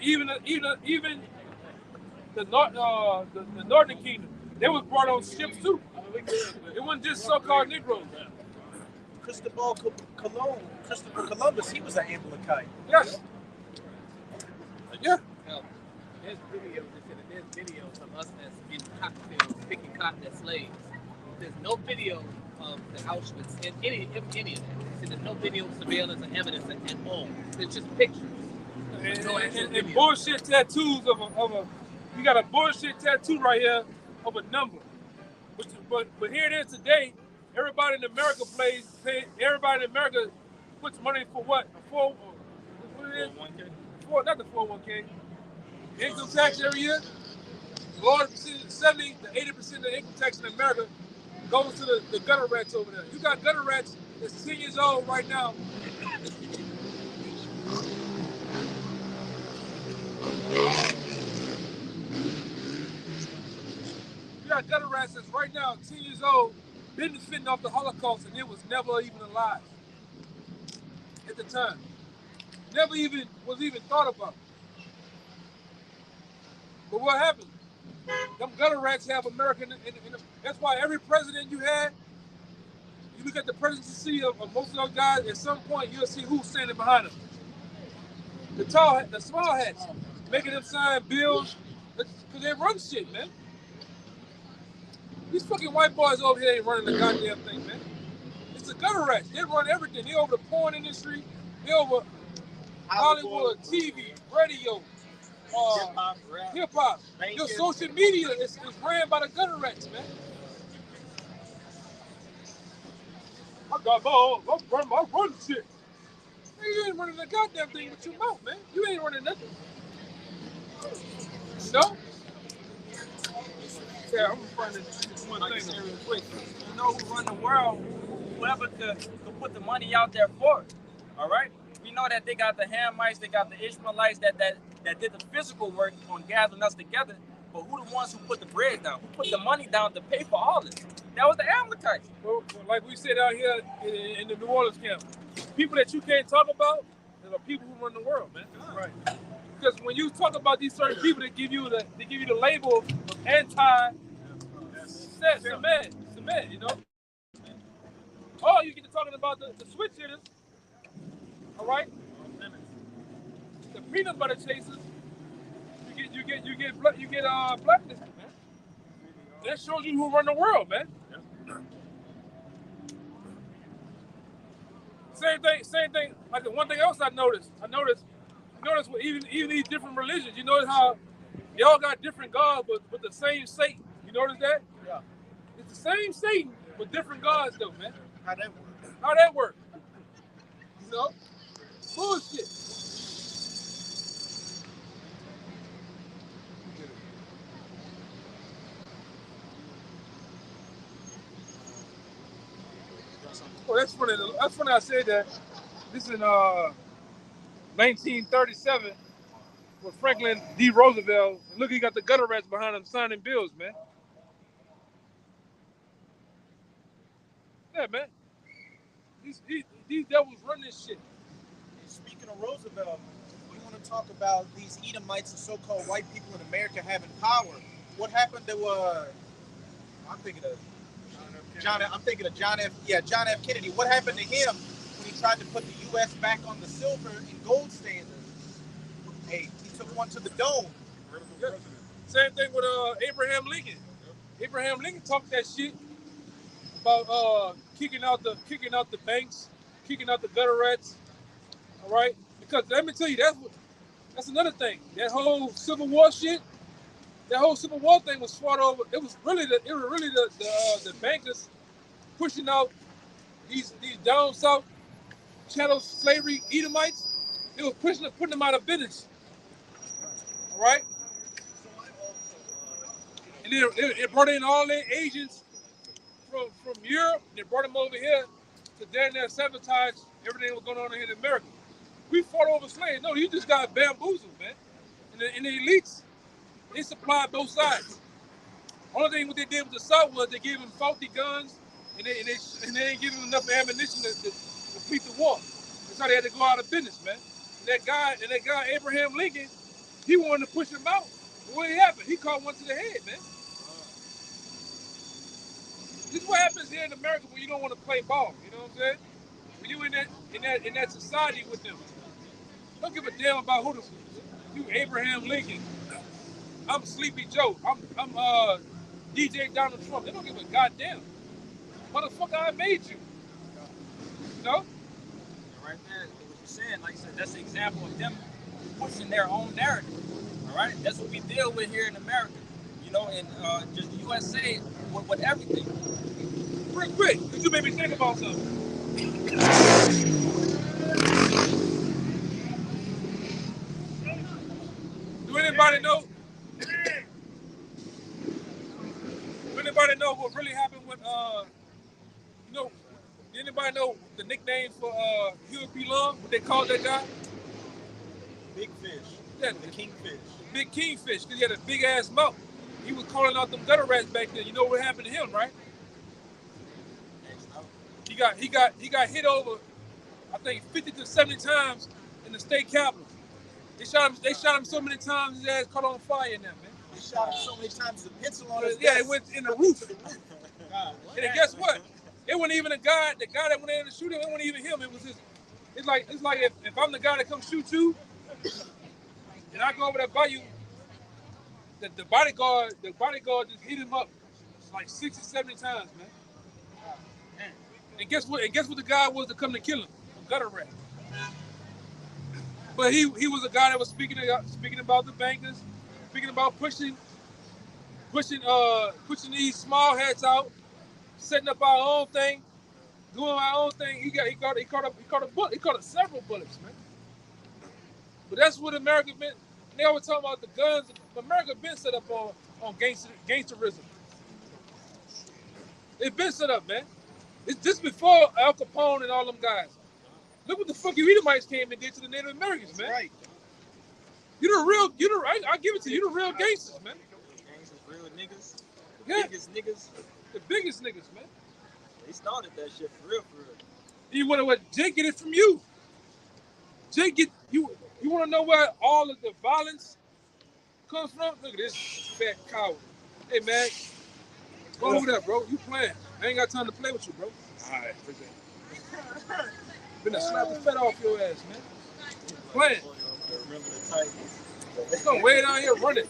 Northern Kingdom, they was brought on ships too. It wasn't just so-called Negroes. Christopher Columbus, he was an Amalekite. Yes. Yeah. There's videos of us that's in cocktails picking cotton as slaves. There's no video of the Auschwitz in any of that. There's no video surveillance or evidence at all. There's just pictures. And bullshit tattoos of a you got a bullshit tattoo right here of a number. But here it is today. Everybody in America everybody in America puts money for what? What it is? 401k. Not the 401k. Income tax every year. 70 to 80% of the income tax in America goes to the gutter rats over there. You got gutter rats that's 10 years old right now. You got gutter rats that's right now 10 years old, benefiting off the Holocaust, and it was never even alive at the time. Never even was thought about. But what happened? Them gutter rats have America that's why every president you had, you look at the presidency of most of those guys, at some point you'll see who's standing behind them. The small hats, making them sign bills, because they run shit, man. These fucking white boys over here ain't running the goddamn thing, man. It's the gutter rats. They run everything. They over the porn industry. They over Hollywood, TV, radio, hip hop. Your social media is ran by the gutter rats, man. I run shit. Man, you ain't running the goddamn thing with your mouth, man. You ain't running nothing. No? Yeah, I'm gonna find this one thing real quick. You know who run the world? Whoever could put the money out there for it. All right? We know that they got the Hamites, they got the Ishmaelites that did the physical work on gathering us together. But who the ones who put the bread down? Who put the money down to pay for all this? That was the Amalekites. Well, like we said out here in the New Orleans camp, people that you can't talk about are the people who run the world, man. Right. Because when you talk about these certain people that give you the label of cement, you know. Oh, you get to talking about the switch hitters, all right? The peanut butter chasers. You get blacklisted, man. That shows you who run the world, man. Same thing. Like the one thing else I noticed with even these different religions, you notice how they all got different gods, but the same Satan. You notice that? Yeah. It's the same Satan with different gods, though, man. How that work? How that work? You know? Bullshit. Oh, that's funny. That's funny. I said that. This in 1937 for Franklin D. Roosevelt. And look, he got the gutter rats behind him signing bills, man. Yeah, man. These devils run this shit. Speaking of Roosevelt, we want to talk about these Edomites and so-called white people in America having power. What happened to I'm thinking of John F. Kennedy. What happened to him when he tried to put the U.S. back on the silver and gold standard? Hey, he took one to the dome. Yeah. Same thing with Abraham Lincoln. Abraham Lincoln talked that shit about kicking out the banks, kicking out the gutter rats. All right, because let me tell you, that's another thing. That whole Civil War shit, that whole Civil War thing was fought over. It was really the bankers pushing out these down south chattel slavery Edomites. It was putting them out of business. All right, and then it brought in all the Asians from Europe. They brought them over here to down there sabotage everything that was going on here in America. We fought over slaves. No, you just got bamboozled, man. And the elites, they supplied both sides. Only thing what they did with the South was they gave them faulty guns, and they didn't give them enough ammunition to complete the war. That's how they had to go out of business, man. And that guy Abraham Lincoln, he wanted to push him out. But what happened? He caught one to the head, man. This is what happens here in America when you don't want to play ball. You know what I'm saying? When you in that society with them, don't give a damn about you Abraham Lincoln. I'm Sleepy Joe. I'm DJ Donald Trump. They don't give a goddamn. Motherfucker, I made you. You know? Right there, what you're saying, like I said, that's an example of them pushing their own narrative. All right, that's what we deal with here in America. You know, and just the USA with everything. Real quick, because you made me think about something. Do anybody know? Do anybody know what really happened with you know? Did anybody know the nickname for Huey P. Long? What they called that guy? Big fish. Yeah, The kingfish. Big kingfish, because he had a big ass mouth. He was calling out them gutter rats back then. You know what happened to him, right? He got hit over, I think 50 to 70 times in the state capitol. They shot him so many times his ass caught on fire in there, man. They shot him so many times the pencil on his Yeah, desk. it went in the roof. And then guess what? It wasn't even the guy that went in to shoot him, it wasn't even him. It was his. It's like if I'm the guy that comes shoot you, and I go over there by you, the bodyguard just hit him up like 60, 70 times, man. And guess what? The guy was to come to kill him? A gutter rat. But he was a guy that was speaking about the bankers, speaking about pushing these small hats out, setting up our own thing, doing our own thing. He caught several bullets, man. But that's what America been. They always talking about the guns. America been set up on gangsterism. It's been set up, man. It's just before Al Capone and all them guys. Look what the fuck you Edomites came and did to the Native Americans, man. Right. I give it to you. You the real gangsters, man. Gangsters, real niggas. Yeah. Biggest niggas. The biggest niggas, man. They started that shit for real. You want to what? Jake get it from you. Jake get you. You want to know where all of the violence comes from? Look at this fat coward. Hey man, go over there, bro. You playing? I ain't got time to play with you, bro. All right, appreciate it. Finna slap the fat off your ass, man. Playing. Remember the Titans. Come way down here running.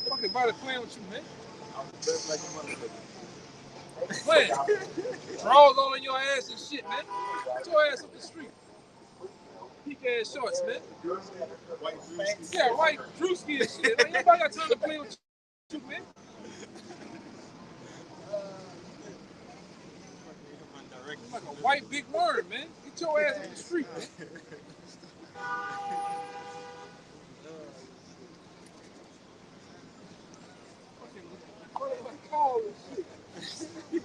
Fucking body playing with you, man. I'm built like a motherfucker. Playing. Draws all in your ass and shit, man. Get your ass up the street. Peak ass shorts, man. White Drewski. Yeah, white Drewski and shit. Like, nobody got time to play with you, man. Like a white big worm, man. Get your ass up the street, man.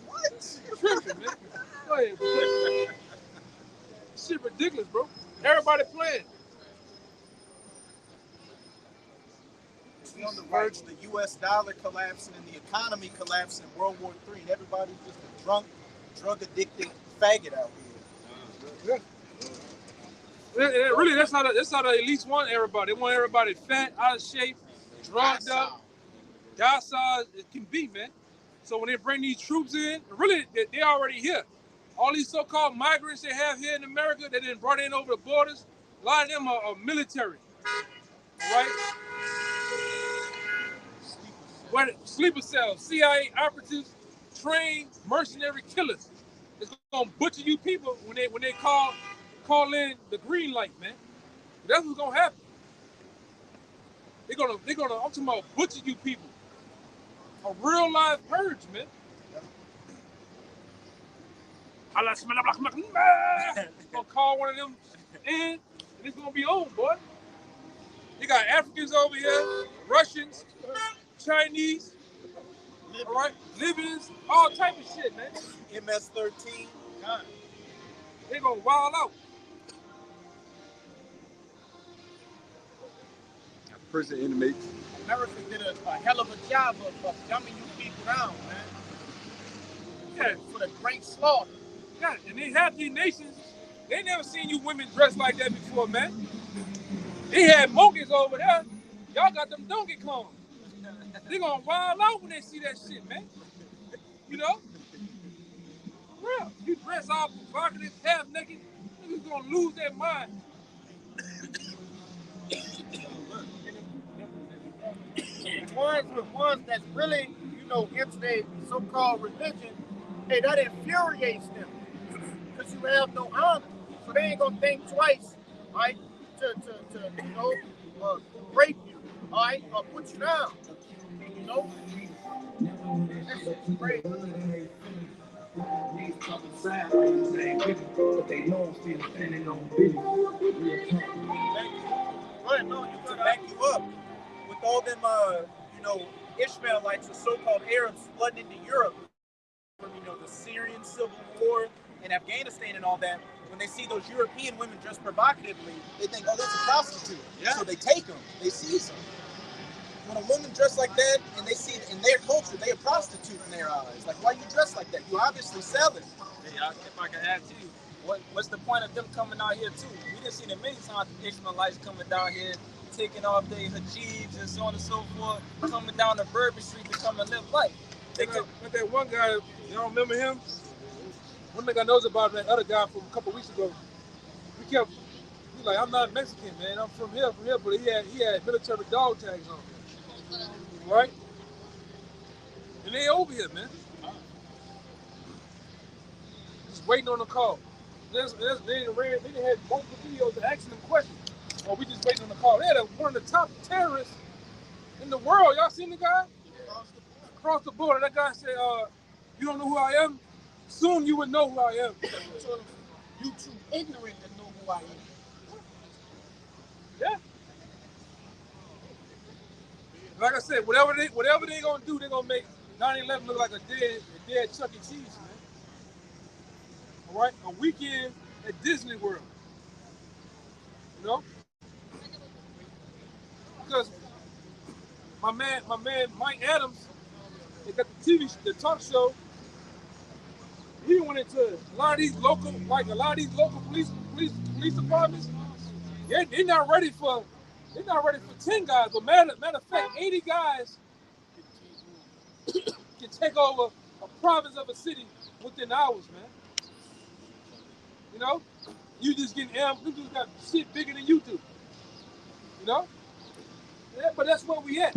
What? Tripping, man. Go ahead, bro. Shit ridiculous, bro. Everybody playing. We on the verge of the U.S. dollar collapsing and the economy collapsing in World War III, and everybody's just a drunk, drug-addicted faggot out here. Really, that's how the elites want everybody. They want everybody fat, out of shape, drugged up, docile as it can be, man. So when they bring these troops in, really, they already here. All these so-called migrants they have here in America, they done brought in over the borders. A lot of them are military, right? Sleeper cells, CIA operatives, trained mercenary killers. It's gonna butcher you people when they call in the green light, man. That's what's gonna happen. They're gonna. I'm talking about butcher you people. A real live purge, man. Gonna call one of them in, and it's gonna be on, boy. You got Africans over here, Russians, Chinese, all right, Libyans, all type of shit, man. MS-13. They gonna wild out. Prison inmates. America did a hell of a job of dumbing you people down, man. Yeah. For the great slaughter. Yeah, and they have these nations, they never seen you women dressed like that before, man. They had monkeys over there. Y'all got them donkey clones. They gonna wild out when they see that shit, man. You know? Real. You dress all provocative, half naked, niggas gonna lose their mind. The ones that's really, into their so-called religion, hey, that infuriates them. Because you have no honor. So they ain't gonna think twice, all right, to rape you, all right, or put you down. You know? That's crazy. To back you up, with all them, Ishmaelites or so-called Arabs flooding into Europe from, the Syrian civil war and Afghanistan and all that, when they see those European women dressed provocatively, they think, oh, that's a prostitute. Yeah. So they take them, they seize them. When a woman dressed like that and they see in their culture, they a prostitute in their eyes. Like, why you dressed like that? You obviously selling. Hey, if I can ask you, what's the point of them coming out here too? We didn't see them many times, the Ishmaelites coming down here, taking off their hijabs and so on and so forth, coming down the Bourbon Street to come and live life. But that one guy, y'all remember him? One thing I knows about that other guy from a couple weeks ago, he's like, I'm not Mexican, man. I'm from here, but he had military dog tags on. Right? And they over here, man. Just waiting on the call. They had multiple videos asking them questions. Or we just waiting on the call. They had one of the top terrorists in the world. Y'all seen the guy? Across the border. That guy said, you don't know who I am? Soon you would know who I am. You too ignorant to know who I am. Yeah. Like I said, whatever they gonna do, they're gonna make 9/11 look like a dead Chuck E. Cheese, man. All right, a weekend at Disney World. You know, because my man Mike Adams, they got the talk show. He went into a lot of these local police departments. They're not ready for 10 guys, but matter of fact, 80 guys can take over a province of a city within hours, man. You know, you just getting you just got shit bigger than you do. You know, yeah, but that's where we at.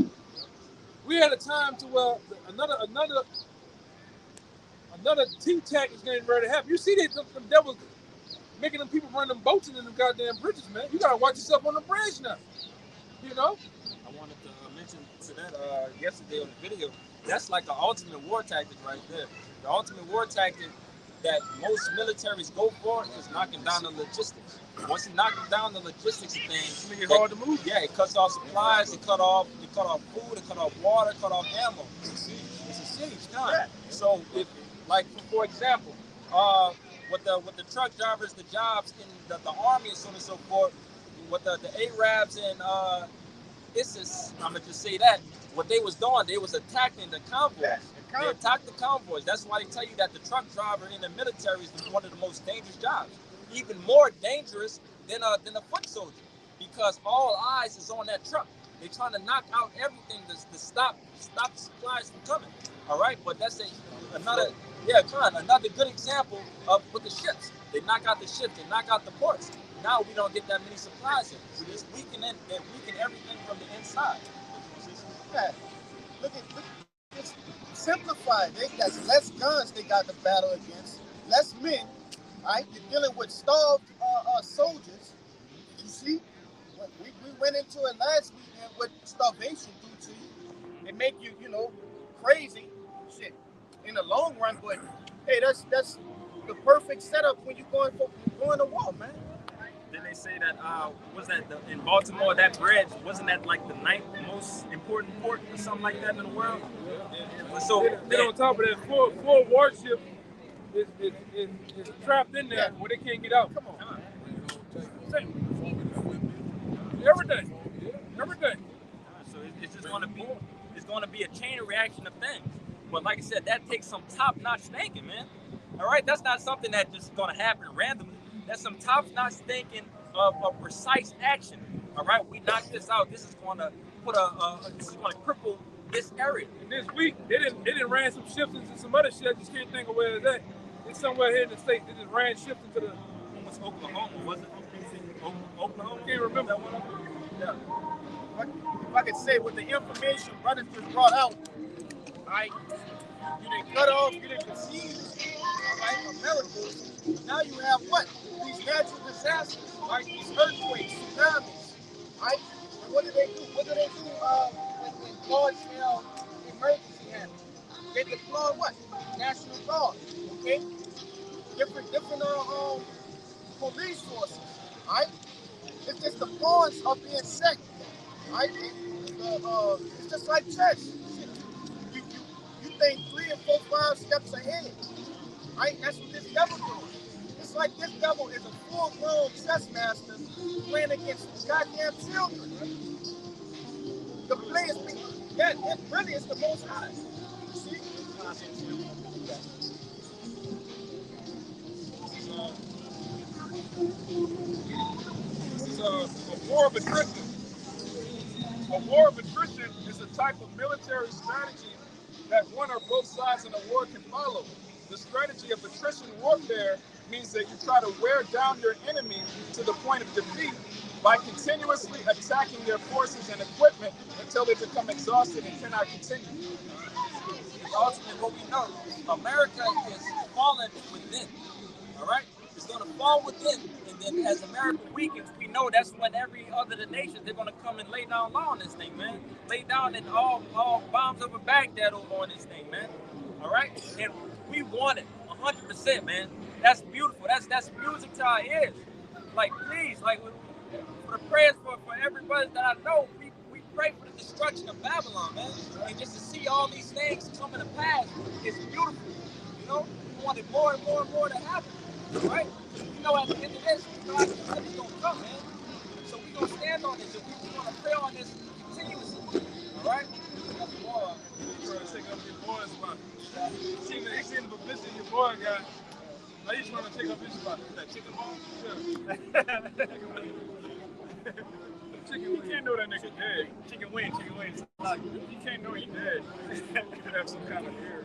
We at a time to where another think tank is getting ready to happen. You see them devils making them people run them boats into them goddamn bridges, man. You gotta watch yourself on the bridge now. You know? I wanted to mention to that yesterday on the video. That's like an ultimate war tactic right there. The ultimate war tactic that most militaries go for is knocking down the logistics. Once you knock down the logistics of things, it's hard to move. Yeah, it cuts off supplies, it cut off food, it cut off water, it cut off ammo. It's a siege time. Yeah. So if, like for example, with the truck drivers, the jobs in the army and so on and so forth, with the Arabs and I'm gonna just say that what they was doing, they was attacking the convoys. They attacked the convoys. That's why they tell you that the truck driver in the military is one of the most dangerous jobs, even more dangerous than a foot soldier, because all eyes is on that truck. They're trying to knock out everything to stop the supplies from coming. All right, but that's another good example of with the ships. They knock out the ships, they knock out the ports. Now we don't get that many supplies in. So this weaken everything from the inside. Yeah. Look at this. Simplify. They got less guns they got to battle against, less men. Right? You're dealing with starved soldiers. You see, we went into it last weekend what starvation do to you. It make you, crazy. Shit. In the long run, but hey, that's the perfect setup when you're going to war, man. Then they say that in Baltimore, that bridge wasn't that like the 9th most important port or something like that in the world. So then on top of that, four warships is trapped in there where they can't get out. Come on. Everything. So it's just going to be a chain reaction of things. But like I said, that takes some top-notch thinking, man. All right, that's not something that's just going to happen randomly. That's some top-notch thinking of a precise action. All right, we knock this out. This is going to cripple this area. And this week, they didn't ran some ships into some other shit. I just can't think of where it's at. It's somewhere here in the States. They just ran ships into the... Almost Oklahoma, was it? Oklahoma? Can't remember. Yeah. If I could say with the information brothers just brought out, right? You didn't cut off, you didn't concede, right? America. Now you have what? These natural disasters, right? These earthquakes, tsunamis, right? And what do they do? When large-scale emergency happens? They deploy what? National Guard, okay? Different police forces, right? It's just the pawns are being set, right? It's just like chess. You think 3 and 4, 5 steps ahead, right? That's what this devil doing. It's like this devil is a full-grown chess master playing against goddamn children. Right? The players, it really is the Most High. You see? It's a war of attrition. A war of attrition is a type of military strategy that one or both sides in a war can follow. The strategy of attrition warfare means that you try to wear down your enemy to the point of defeat by continuously attacking their forces and equipment until they become exhausted and cannot continue. Ultimately, what we know, America is falling within. All right? It's going to fall within. And then as America weakens, we know that's when every other nation, they're going to come and lay down law on this thing, man. Lay down and all bombs over Baghdad over on this thing, man. All right? And we want it 100%, man. That's beautiful. That's music to our ears. Like, please, like, for the prayers for everybody that I know, we pray for the destruction of Babylon, man. And just to see all these things coming to pass is beautiful. You know, we want it more and more and more to happen, right? You know, at the end of this, God is going to come, man. So we're going to stand on this, and we're going to pray on this continuously, all right? That's more. You're trying to take up your boy's spot. You seen the publicity your boy got. Now you trying to take up his spot. That chicken bone? Yeah. You can't know that nigga dead. Chicken wing. You can't know he dead. You could have some kind of hair.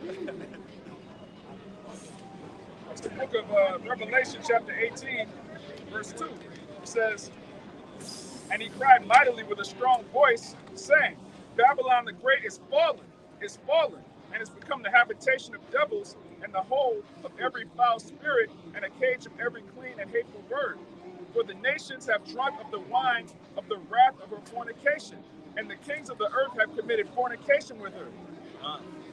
It's the book of Revelation, chapter 18, verse 2. It says, "And he cried mightily with a strong voice, saying, Babylon the Great is fallen, and has become the habitation of devils, and the hold of every foul spirit, and a cage of every clean and hateful bird. For the nations have drunk of the wine of the wrath of her fornication, and the kings of the earth have committed fornication with her."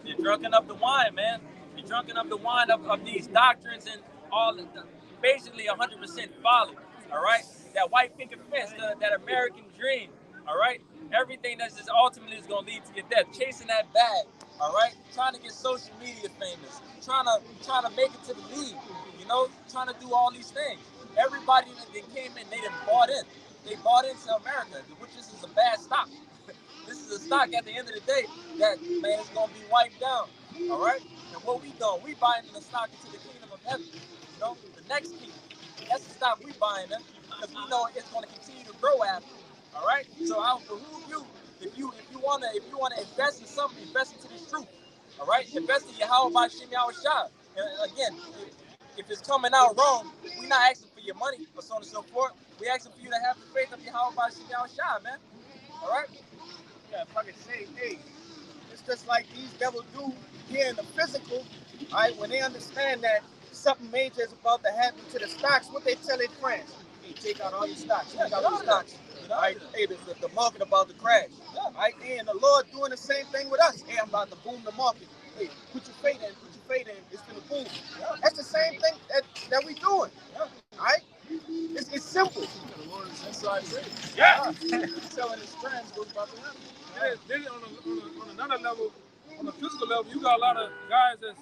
You're drunken of the wine, man. You're drunken of the wine of these doctrines and all of the, basically 100% folly, all right? That white picket fence, that American dream, all right? Everything that's just ultimately is going to lead to your death. Chasing that bag, all right? Trying to get social media famous. Trying to make it to the league, you know? Trying to do all these things. Everybody that came in, they done bought in. They bought into America, which is a bad stock. a stock at the end of the day that, man, it's going to be wiped down. All right? And what we doing? We buying the stock into the kingdom of heaven. You know, the next kingdom. That's the stock we buying in because we know it's going to continue to grow after. All right? So I would behoove you, if you want to invest in something, invest into this truth. All right? Invest in Yahweh by Shem Yahushua. And again, if it's coming out wrong, we're not asking for your money or so on and so forth. We're asking for you to have the faith of Yahweh by Shem Yahushua, man. All right? Yeah, if I could say, hey, it's just like these devils do here in the physical, all right? When they understand that something major is about to happen to the stocks, what they tell their friends? Hey, take out all your stocks. Take out all your stocks. All right? Hey, the market about to crash. All right? And the Lord doing the same thing with us. Hey, I'm about to boom the market. Hey, put your faith in. It's going to boom. That's the same thing that we doing. All right? It's simple. Yeah. Selling his friends what's about to happen. Then on another level, on the physical level, you got a lot of guys that's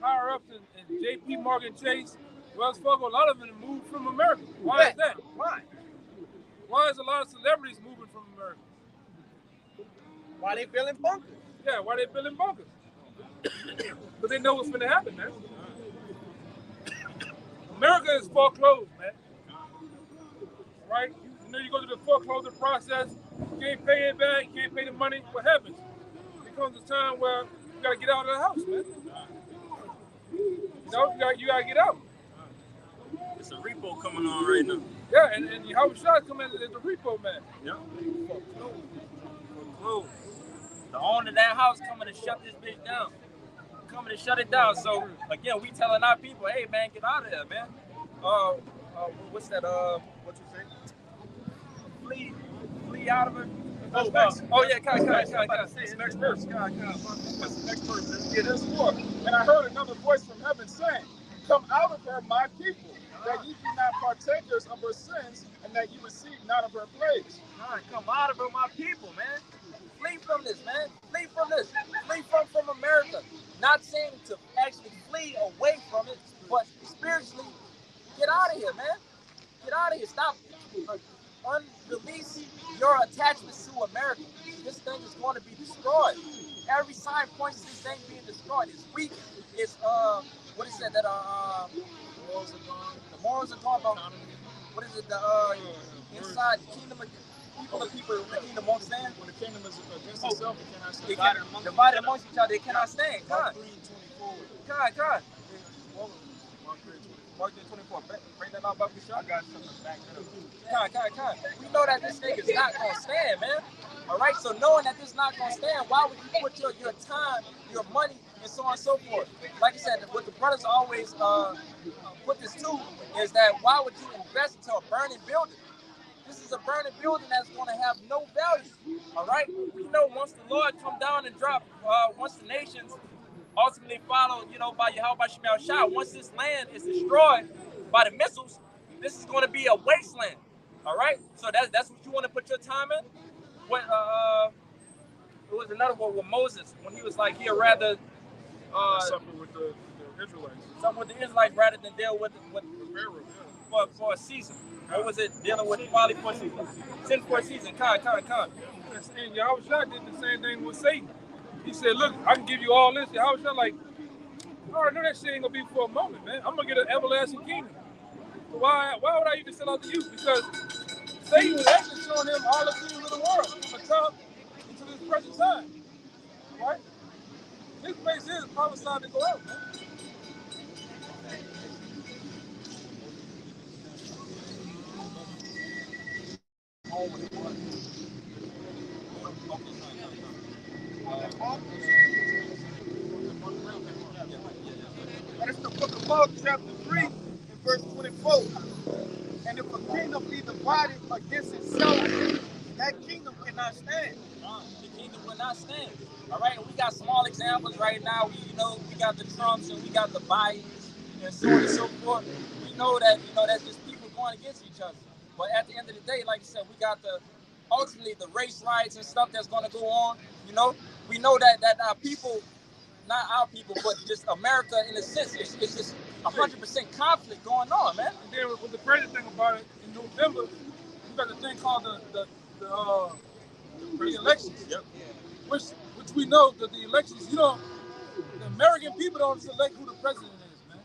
higher up in J.P. Morgan Chase, Wells Fargo. A lot of them moved from America. Why is that? Why is a lot of celebrities moving from America? Why they building bunkers? Yeah, why they building bunkers? Because they know what's going to happen, man. America is foreclosed, man. Right? You know, you go through the foreclosure process, you can't pay it back, you can't pay the money. What happens? There comes a time where you got to get out of the house, man. You know, you got to get out. It's a repo coming on right now. Yeah, and Yahushua coming as the repo man. Yeah. Foreclosed. The owner of that house coming to shut this bitch down. Coming to shut it down. So again, we telling our people, hey man, get out of there, man. What's that? What you say? Flee out of it. Oh yeah, come. Next verse. Next verse. It is war. And I heard another voice from heaven saying, "Come out of her, my people, that ye be not partakers of her sins, and that ye receive not of her plagues." Come out of her, my people, man. Flee from this, man. Flee from this. Flee from America. Not saying to actually flee away from it, but spiritually, get out of here, man. Get out of here. Stop. Unrelease your attachments to America. This thing is going to be destroyed. Every sign points to this thing being destroyed. It's weak. It's what is that? That morals are gone. The morals are gone. What is it? The inside the kingdom of people in the kingdom won't stand. When the kingdom is against itself, it cannot stand. Divided amongst each other, they cannot stand. God. Mark 24. Bring that out, Bucky. I got something back there. We know that this thing is not going to stand, man. All right? So knowing that this is not going to stand, why would you put your time, your money, and so on and so forth? Like I said, what the brothers always put this to is that why would you invest into a burning building? This is a burning building that's going to have no value. All right? We know once the Lord come down and drop, once the nations ultimately followed, by Yahweh by Shem Yahushua, once this land is destroyed by the missiles, this is going to be a wasteland. All right? So that's what you want to put your time in? What it was another one with Moses when he was like he'd rather something with the Israelites. Something with the Israelites rather than deal with Pharaoh for a season. What was it dealing with probably for a season? 10 for a season. Con. And Yahushua did the same thing with Satan. He said, look, I can give you all this. Yahushua like, I already know that shit ain't gonna be for a moment, man. I'm gonna get an everlasting kingdom. Why would I even sell out to you? Because Satan was actually showing him all the things of the world from the top into this present time. Right? This place is prophesied to go out, man. That's the book of Mark, chapter 3, and verse 24. And if a kingdom be divided against itself, that kingdom cannot stand. The kingdom will not stand. All right, and we got small examples right now. We got the Trumps and we got the Bidens and so on and so forth. We know that that's just people going against each other. But at the end of the day, like I said, we got ultimately the race riots and stuff that's going to go on. We know that our people, not our people, but just America in a sense, it's just 100% conflict going on, man. And then with the crazy thing about it, in November, we got the thing called the pre-elections. Yep. which we know that the elections, the American people don't select who the president is, man.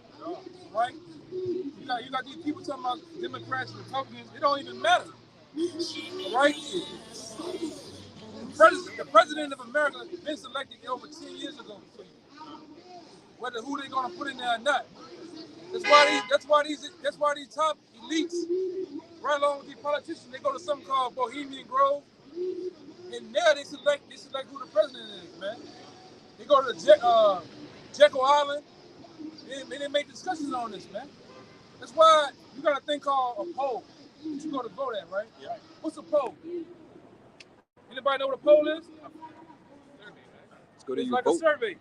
Right? You got these people talking about Democrats, Republicans. It don't even matter. Right? The president of America been selected over 10 years ago. Whether who they're gonna put in there or not. That's why these top elites, right along with these politicians, they go to something called Bohemian Grove, and there they select who the president is, man. They go to Jekyll Island, and they make discussions on this, man. That's why you got a thing called a poll that you go to vote at, right? Yeah. What's a poll? Anybody know what a poll is? Let's go to It's you like vote. a survey.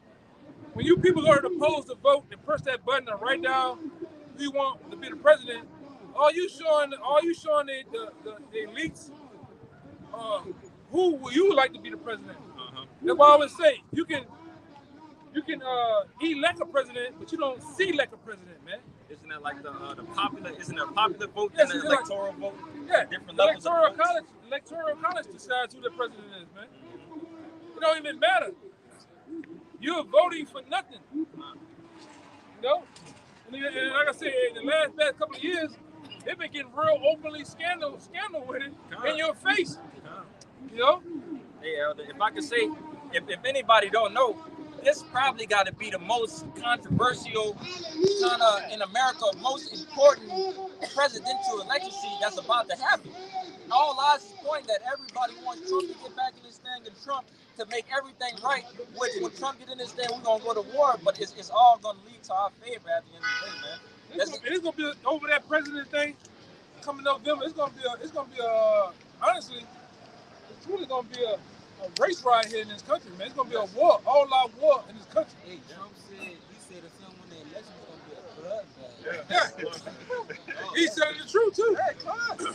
When you people go to the polls to vote and press that button and write down who you want to be the president, all you showing the elites who would you like to be the president. That's why I always say you can elect a president, but you don't select a president, man. Isn't that like the popular? Isn't it a popular vote Yes, and an it's like- electoral vote? Yeah, Different levels of votes? electoral college decides who the president is, man. It don't even matter. You're voting for nothing. And like I said, in the last couple of years, they've been getting real openly scandal with it in your face. Hey, Elder, if I could say, if anybody don't know, this probably got to be the most controversial, kind of in America, most important presidential election that's about to happen. All eyes is pointing that everybody wants Trump to get back in this thing and Trump to make everything right. Which when Trump get in this thing, we're gonna go to war, but it's all gonna lead to our favor at the end of the day, man. It's gonna be over that president thing coming November. It's gonna be honestly, it's really gonna be a race ride here in this country, man. It's gonna be a war, all-out war in this country. Hey, Trump said if someone won the election, it's gonna be a bloodbath. Yeah. He's telling the truth too. Hey, come on.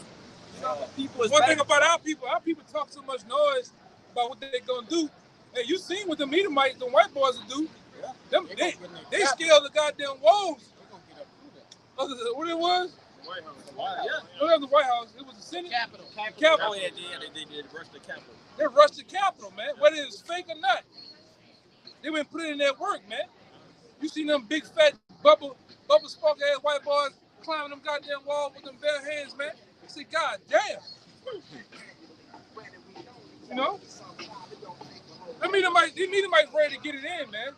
One thing about our people talk so much noise about what they're gonna do. Hey, you seen what the Edomites, the white boys will do? Yeah. They scaled the goddamn walls. What it was? White House. Yeah. It was the White House. It was the Senate. Capitol. Oh yeah, they did rush the Capitol. They rushed the Capitol, man. Whether it's fake or not, they been putting in that work, man. You seen them big fat bubble spark ass white boys climbing them goddamn walls with them bare hands, man. I said, God damn. These Edomites ready to get it in, man.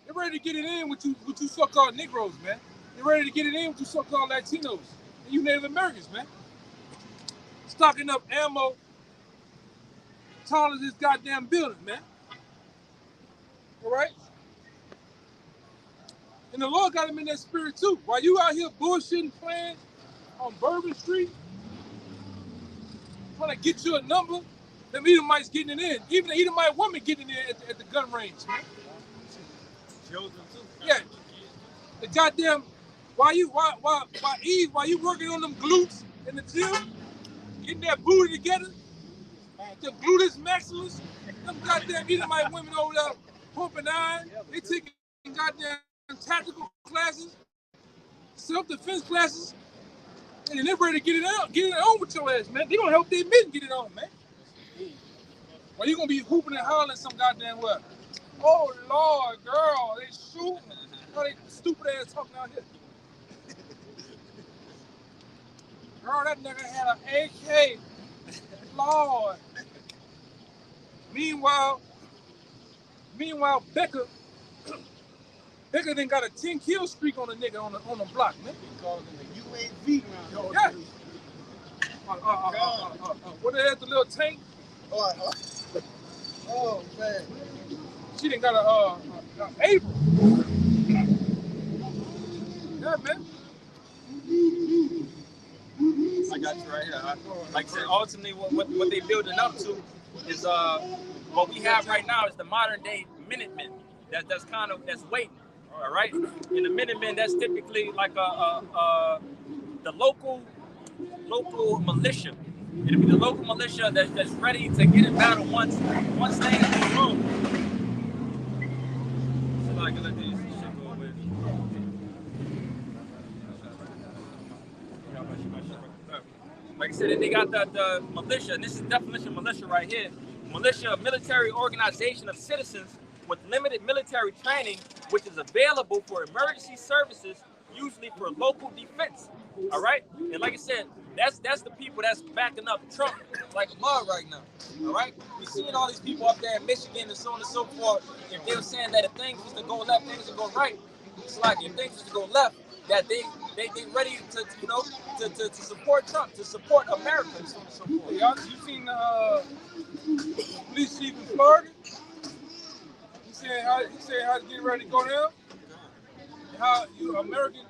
They're ready to get it in with you so-called Negroes, man. They're ready to get it in with you so-called Latinos and you Native Americans, man. Stocking up ammo tall as this goddamn building, man. All right? And the Lord got him in that spirit too. While you out here bullshitting playing on Bourbon Street, trying to get you a number, them Edomites getting it in. Even the Edomite woman getting it in at the gun range, man. Children too. Yeah. The goddamn, while you working on them glutes in the gym, getting that booty together, the gluteus maximus, them goddamn Edomite women over there pumping iron, they taking goddamn tactical classes, self-defense classes, and they're ready to get it on with your ass, man. They gonna help their men get it on, man. Well, you gonna be hooping and hollering some goddamn well. Oh Lord, girl, they shooting. Oh, they stupid ass talking out here. Girl, that nigga had an AK. Lord. Meanwhile, Becca done got a 10-kill streak on a nigga on the block, man. He called him a UAV round. Yeah. What the hell, the little tank? Oh man. She done got a April. Yeah, man. I got you right here. Like I said, ultimately, what they building up to is what we have right now is the modern day Minutemen. That's waiting. All right. In the Minutemen, that's typically like the local militia. It'll be the local militia that's ready to get in battle once they in the room. So like let this shit go away. Like I said, they got the militia, and this is definition of militia right here. militia, a military organization of citizens with limited military training, which is available for emergency services, usually for local defense. All right, and like I said, that's the people that's backing up Trump like a mug right now. All right, we seeing all these people up there in Michigan and so on and so forth. If they were saying that if things was to go left, things would go right. It's like if things was to go left, that they ready to to support Trump, to support America and so on and so forth. Y'all, you seen the police chief in Florida? He said how it's getting ready to go down. How you American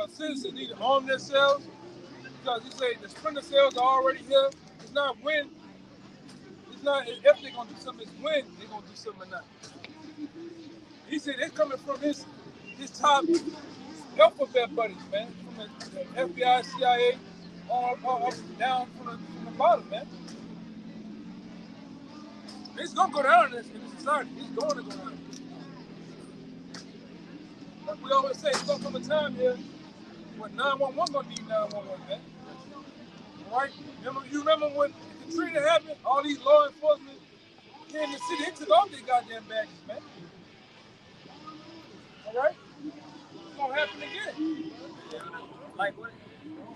citizens need to arm themselves, because he said the splinter cells are already here. It's not when, it's not if they're gonna do something, it's when they're gonna do something or not. He said they're coming from his top alphabet buddies, man, from the FBI, CIA, all up down from the bottom, man. It's gonna go down in this society. It's going to go down. Like we always say, it's gonna come a time here when 911 gonna need 911, man. All right? You remember when Katrina happened? All these law enforcement came in the city, they took off their goddamn badges, man. All right? It's gonna happen again. Like what?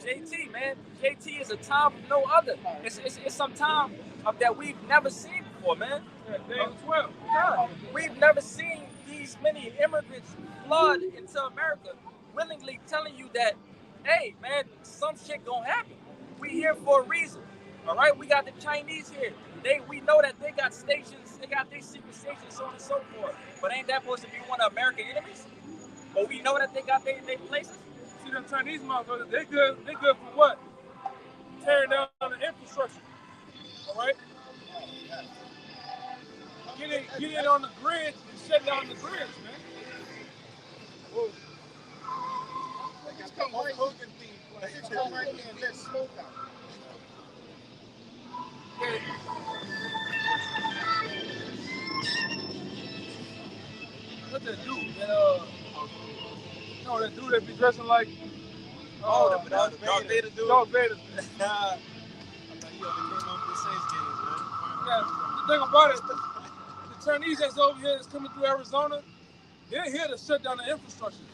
JT, man. JT is a time of no other. It's some time of that we've never seen before, man. Yeah, day 12. Yeah. We've never seen these many immigrants flood into America, willingly telling you that, hey, man, some shit gonna happen. We here for a reason. All right, we got the Chinese here. We know that they got stations, they got their secret stations, so on and so forth. But ain't that supposed to be one of American enemies? But we know that they got their places. See them Chinese motherfuckers, they good for what? Tearing down the infrastructure. All right? Get in on the grid and shut down the grids, man. Whoa. Just come right here and let smoke out. What's that dude? That dude that be dressing like Darth Vader dude. Darth Vader. I thought he only came on for the Saints games, man. Yeah, the thing about it, the Chinese that's over here that's coming through Arizona, they're here to shut down the infrastructure.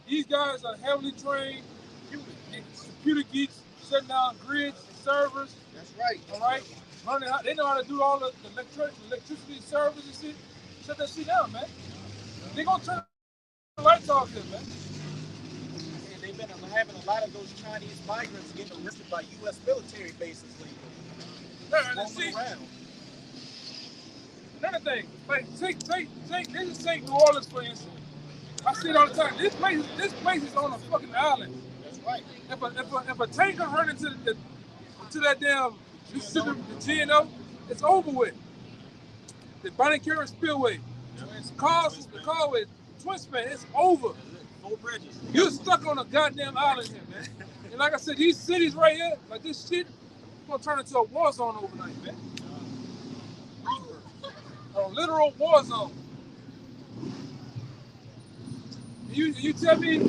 These guys are heavily trained computer geeks, shutting down grids, servers. That's right. All right? They know how to do all the electricity servers and shit. Shut that shit down, man. They're going to turn the lights off here, man. And they've been having a lot of those Chinese migrants getting arrested by U.S. military bases lately. Another thing, like take New Orleans for instance. I see it all the time. This place is on a fucking island. That's right. If a tanker run into that damn Mississippi, the GNO, it's over with. The Bonnie Carey Spillway, the Causeway, Twin Span, it's over. 4 bridges. You're stuck on a goddamn island here, man. And like I said, these cities right here, like this shit, it's gonna turn into a war zone overnight, man. A literal war zone. You tell me you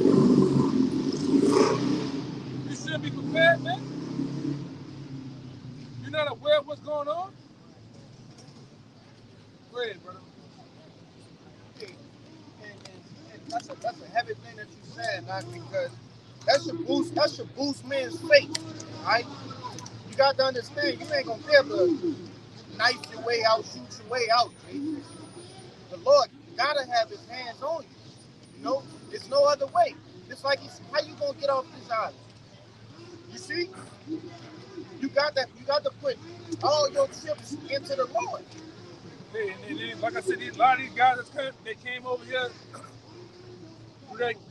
shouldn't be prepared, man? You're not aware of what's going on? Go ahead, brother. And that's a heavy thing that you said, not because that should boost men's faith, right? You got to understand, you ain't gonna be able to knife your way out, shoot your way out, man. The Lord gotta have his hands on you. You know, there's no other way. It's like, how you gonna get off this island? You see? You got to put all your chips into the Lord. And like I said, a lot of these guys that came over here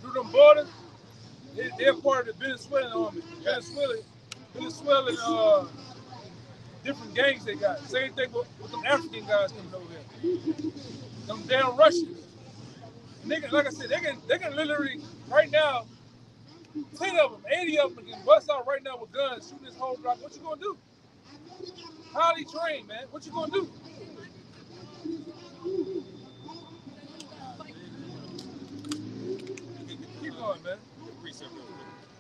through them borders, they're part of the Venezuelan army. Venezuelan different gangs they got. Same thing with them African guys coming over here. Them damn Russians. And they can, like I said, they can literally right now, 10 of them, 80 of them can bust out right now with guns, shooting this whole block. What you gonna do? Highly trained, man. What you gonna do? Keep going, man.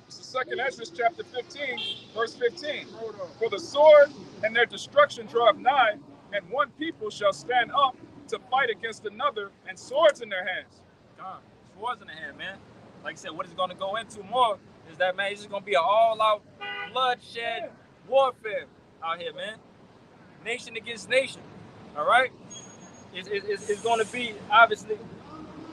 It's the second Ezra, chapter 15, verse 15. For the sword and their destruction draweth nigh, and one people shall stand up to fight against another, and swords in their hands. God, swords in the hand, man. Like I said, what it's going to go into more is that, man, it's just going to be an all-out bloodshed warfare out here, man. Nation against nation, all right? It's going to be, obviously,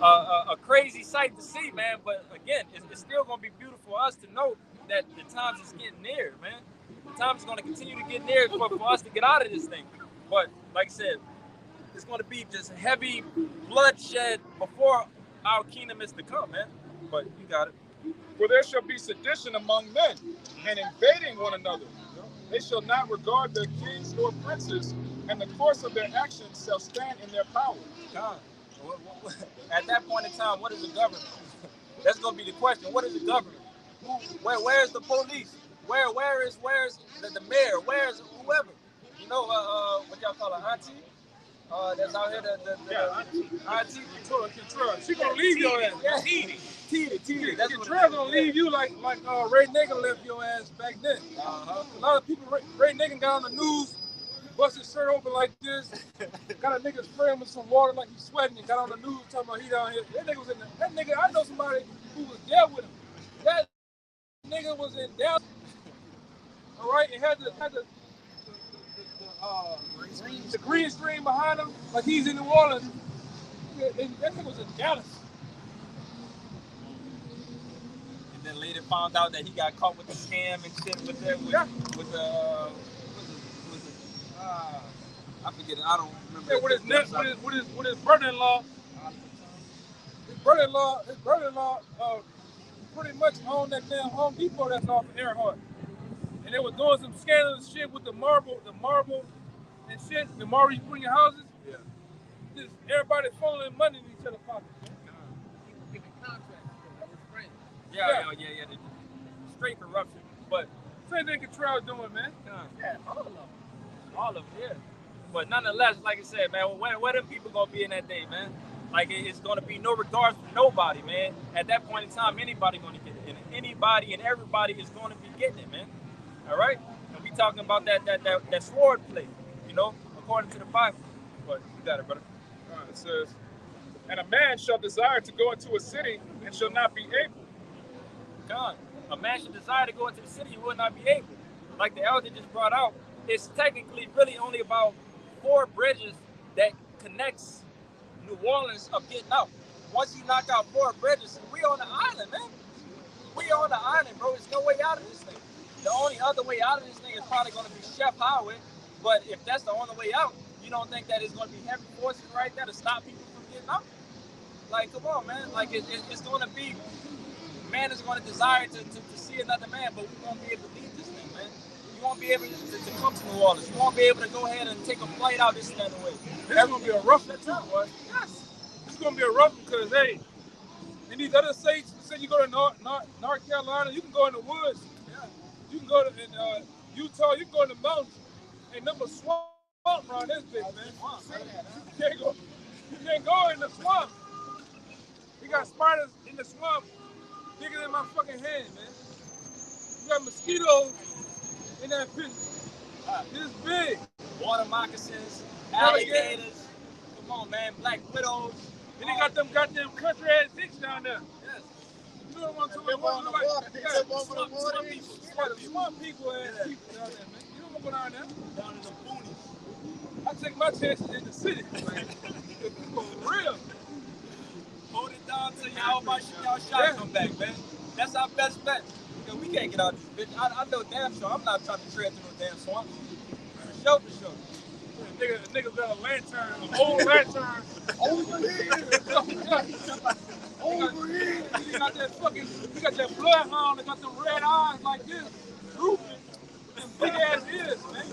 a crazy sight to see, man. But, again, it's still going to be beautiful for us to know that the times is getting near, man. The times is going to continue to get near for us to get out of this thing. But, like I said, it's going to be just heavy bloodshed before our kingdom is to come, man. But you got it. For there shall be sedition among men, and invading one another. They shall not regard their kings nor princes, and the course of their actions shall stand in their power. God, at that point in time, what is the government? That's going to be the question. What is the government? Where's the police? Where is the mayor? Where's whoever? You know, what y'all call her, auntie? That's out here. Auntie Control. She gonna leave your ass. Yeah. T. That's what Control gonna leave you like Ray Nagin left your ass back then. A lot of people, Ray Nagin got on the news, bust his shirt open like this, got a nigga spraying with some water like he's sweating, and got on the news talking about he down here. That nigga was in there. That nigga, I know somebody who was there with him. That nigga was in Dallas, all right, and had the green screen behind him, like he's in New Orleans. And that nigga was in Dallas. And then later found out that he got caught with the scam and shit with the I forget it. I don't remember. Yeah, with his brother-in-law. His brother-in-law pretty much owned that damn Home Depot that's off of Earhart. And they were doing some scandalous shit with the marble and shit, the marble you put in your houses. Yeah. Just everybody funneling money in each other's pockets. Giving contracts to his friends. Yeah. Straight corruption. But Same thing Control doing, man. yeah, all of them, yeah. But nonetheless, like I said, man, where them people gonna be in that day, man? Like it's gonna be no regards for nobody, man. At that point in time, anybody gonna get it. And anybody and everybody is gonna be getting it, man. All right? And we talking about that sword play, you know, according to the Bible. But you got it, brother. It says, and a man shall desire to go into a city and shall not be able. God, a man should desire to go into the city, he will not be able. Like the elder just brought out, it's technically really only about 4 bridges that connects New Orleans of getting out. Once you knock out 4 bridges, we on the island, man. We on the island, bro. There's no way out of this thing. The only other way out of this thing is probably going to be Chef Highway. But if that's the only way out, you don't think that it's going to be heavy forces right there to stop people from getting out? Like, come on, man. Like, it's going to be, man is going to desire to see another man, but we won't be able to leave this thing, man. You won't be able to come to New Orleans. You won't be able to go ahead and take a flight out this and that way. It's going to be a rough one, too, boy. Yes. It's going to be a rough one because, hey, in these other states, say you go to North Carolina, you can go in the woods. Yeah. You can go to Utah, you can go in the mountains. Ain't nothing but swamp around this bitch, man. You can't go in the swamp. You got spiders in the swamp bigger than my fucking hand, man. You got mosquitoes in that bitch. This big. Water moccasins, alligators. Come on, man. Black widows. And they got them goddamn country ass dicks down there. Yes. You know what I'm talking about? Swamp people ass people down there, man. You don't go down there. Down in the boonies. I take my chances in the city, man. For real. Hold it down till y'all shot come back, man. That's our best bet. Because we can't get out this bitch. I know damn sure I'm not trying to tread through no damn swamp. For sure. Niggas got a lantern, an old lantern. Over here. Over here. You got that bloodhound that got them red eyes like this. Drooping. Them big ass ears, man.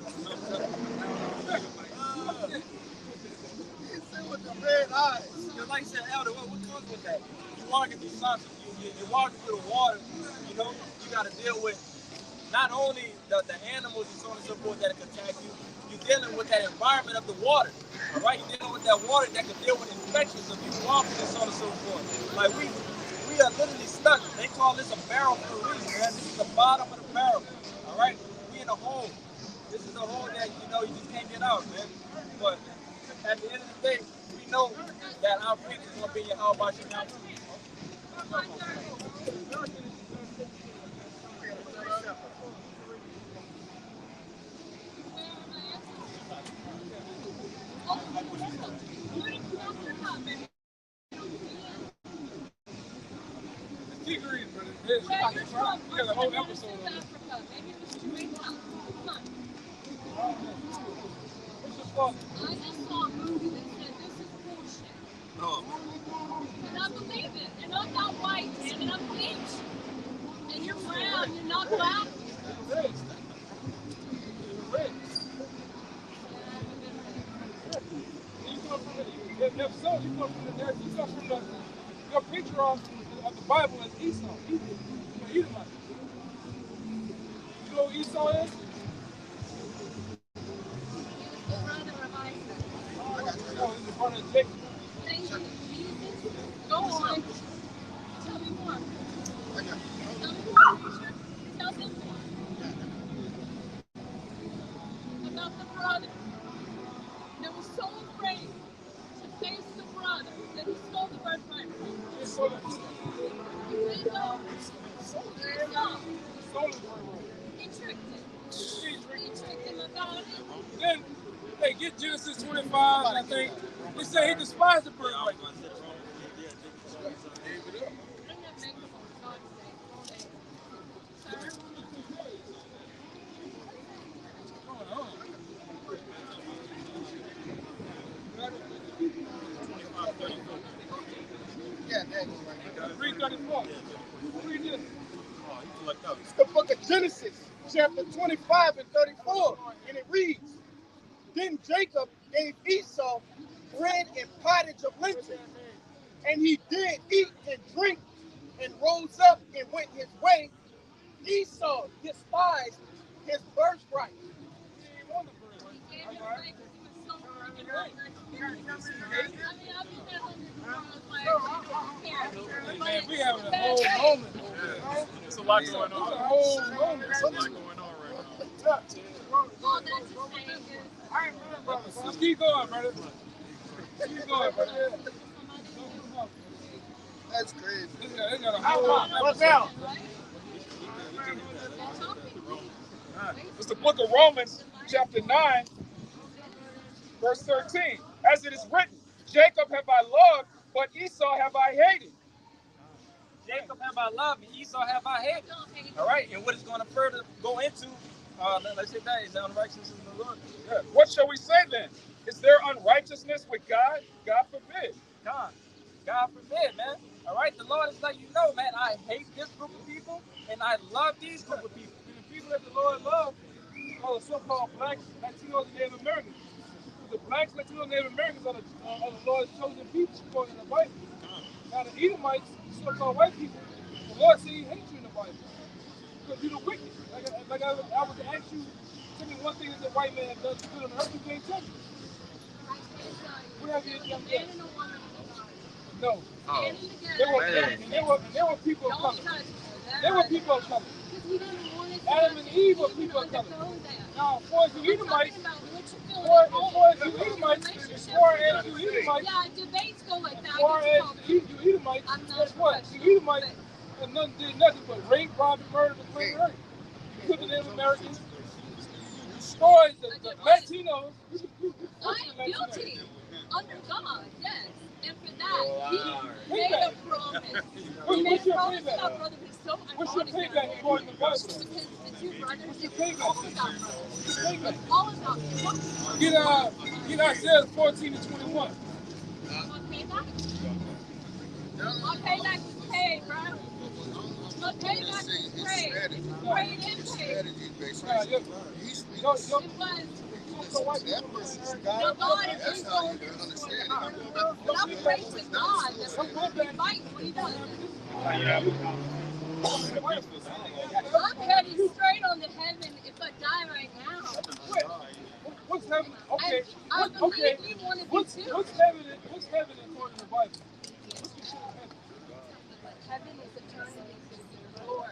With the red eyes. Like I said, Elder, what comes with that? You're walking through something, you're walking through the water, you know, you got to deal with not only the animals and so on and so forth that can attack you, you're dealing with that environment of the water, all right? You're dealing with that water that can deal with infections of you walking and so on and so forth. Like, we are literally stuck. They call this a barrel for a reason, man. This is the bottom of the barrel, all right? We in a hole. This is a hole that you just can't get out, man. But at the end of the day, we know that our future is gonna be in Al Bashir now too. Keep reading, brother. We got a whole episode on it. What's your fault? I just saw a movie that said this is bullshit. No. And I believe it. And I'm not white, and I'm bleached. And you're brown, you're not black. Red. Red. You come from your picture of the Bible is Esau. Edomite. You know who Esau is? The brother of Isaac. No, he's the brother of Jacob. Thank you, Jesus. Go on. Tell me more. Tell me more, preacher. Tell me more. About the brother that was so afraid to face the brother that he stole the birthright from. He tricked him about it. Then they get Genesis 25, I think. They say he despised the birthright. Yeah, that's 334. Read this. It's the book of Genesis, chapter 25 and 34, and it reads, Then Jacob gave Esau bread and pottage of lentils, and he did eat and drink, and rose up and went his way. Esau despised his birthright. Man, we having a whole moment. It's a lot going on. A whole moment. There's a lot going on right now. All that's to say is, Just keep going, brother. Keep going, brother. That's crazy. They got a whole What's out? It's the book of Romans, chapter 9, verse 13. As it is written, Jacob have I loved, but Esau have I hated. Jacob have I loved, and Esau have I hated. All right, and what is going to further go into, let's say that is the unrighteousness of the Lord. Yeah. What shall we say then? Is there unrighteousness with God? God forbid. God forbid, man. All right, the Lord is letting you know, man, I hate this group of people, and I love these group of people. And the people that the Lord loves are the so-called blacks, Latinos, and Native Americans. The blacks, Latinos, and Native Americans are the Lord's chosen people according to the Bible. Now the Edomites, so-called white people, the Lord said he hates you in the Bible because you're the wicked. Like I was to ask you, tell me one thing that the white man does good on earth, you can't tell me. What have you done? No. Oh, They were people of color. They were people of color. Adam and Eve were people of color. Now, for as you Edomites, yeah, debates go like that. you Edomites, guess what? You Edomites did nothing but rape, rob, and murder the planet Earth. You killed the Native Americans. You destroyed the Latinos. I'm guilty under God, yes. And for that, he made a promise. He made a promise to my brother. He's so What's your ironic. payback according to the Bible? Because the two brothers, What's your it's all payback? about brothers. It's all about what? Get Isaiah 14 to 21. My payback? My payback is paid, bro. My payback is paid. It's paid and paid. It was. The God is going to destroy the earth. But I'm praising God that we fight what he does. I'm heading straight on to heaven if I die right now. What's heaven? Okay. I believe he wanted me What's too. heaven according to the Bible? What's the shit of heaven? Heaven is eternity with the Lord,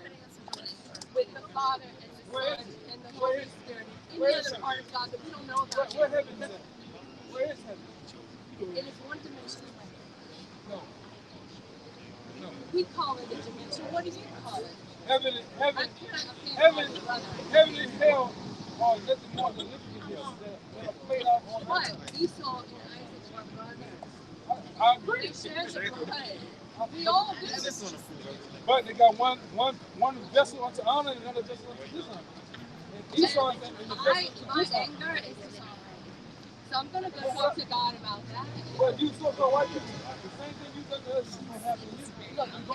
with the Father and the Son and the Holy Spirit. any other part of God that we don't know about. Where heaven is at? Where is heaven? It is one dimensional way. No. No. We call it a dimension. What do you call it? Heaven and I can't call it brother. heaven and hell are nothing more than literally that are played out on But Esau and Isaac were brothers. I agree. They shared the blood. We all do. But they got one vessel unto honor and another vessel unto dishonor. And Esau is in the vessel My unto dishonor. anger is dishonoring. So I'm going to go talk to God about that. But you so-called white people, the same thing you done to us is going to happen to you.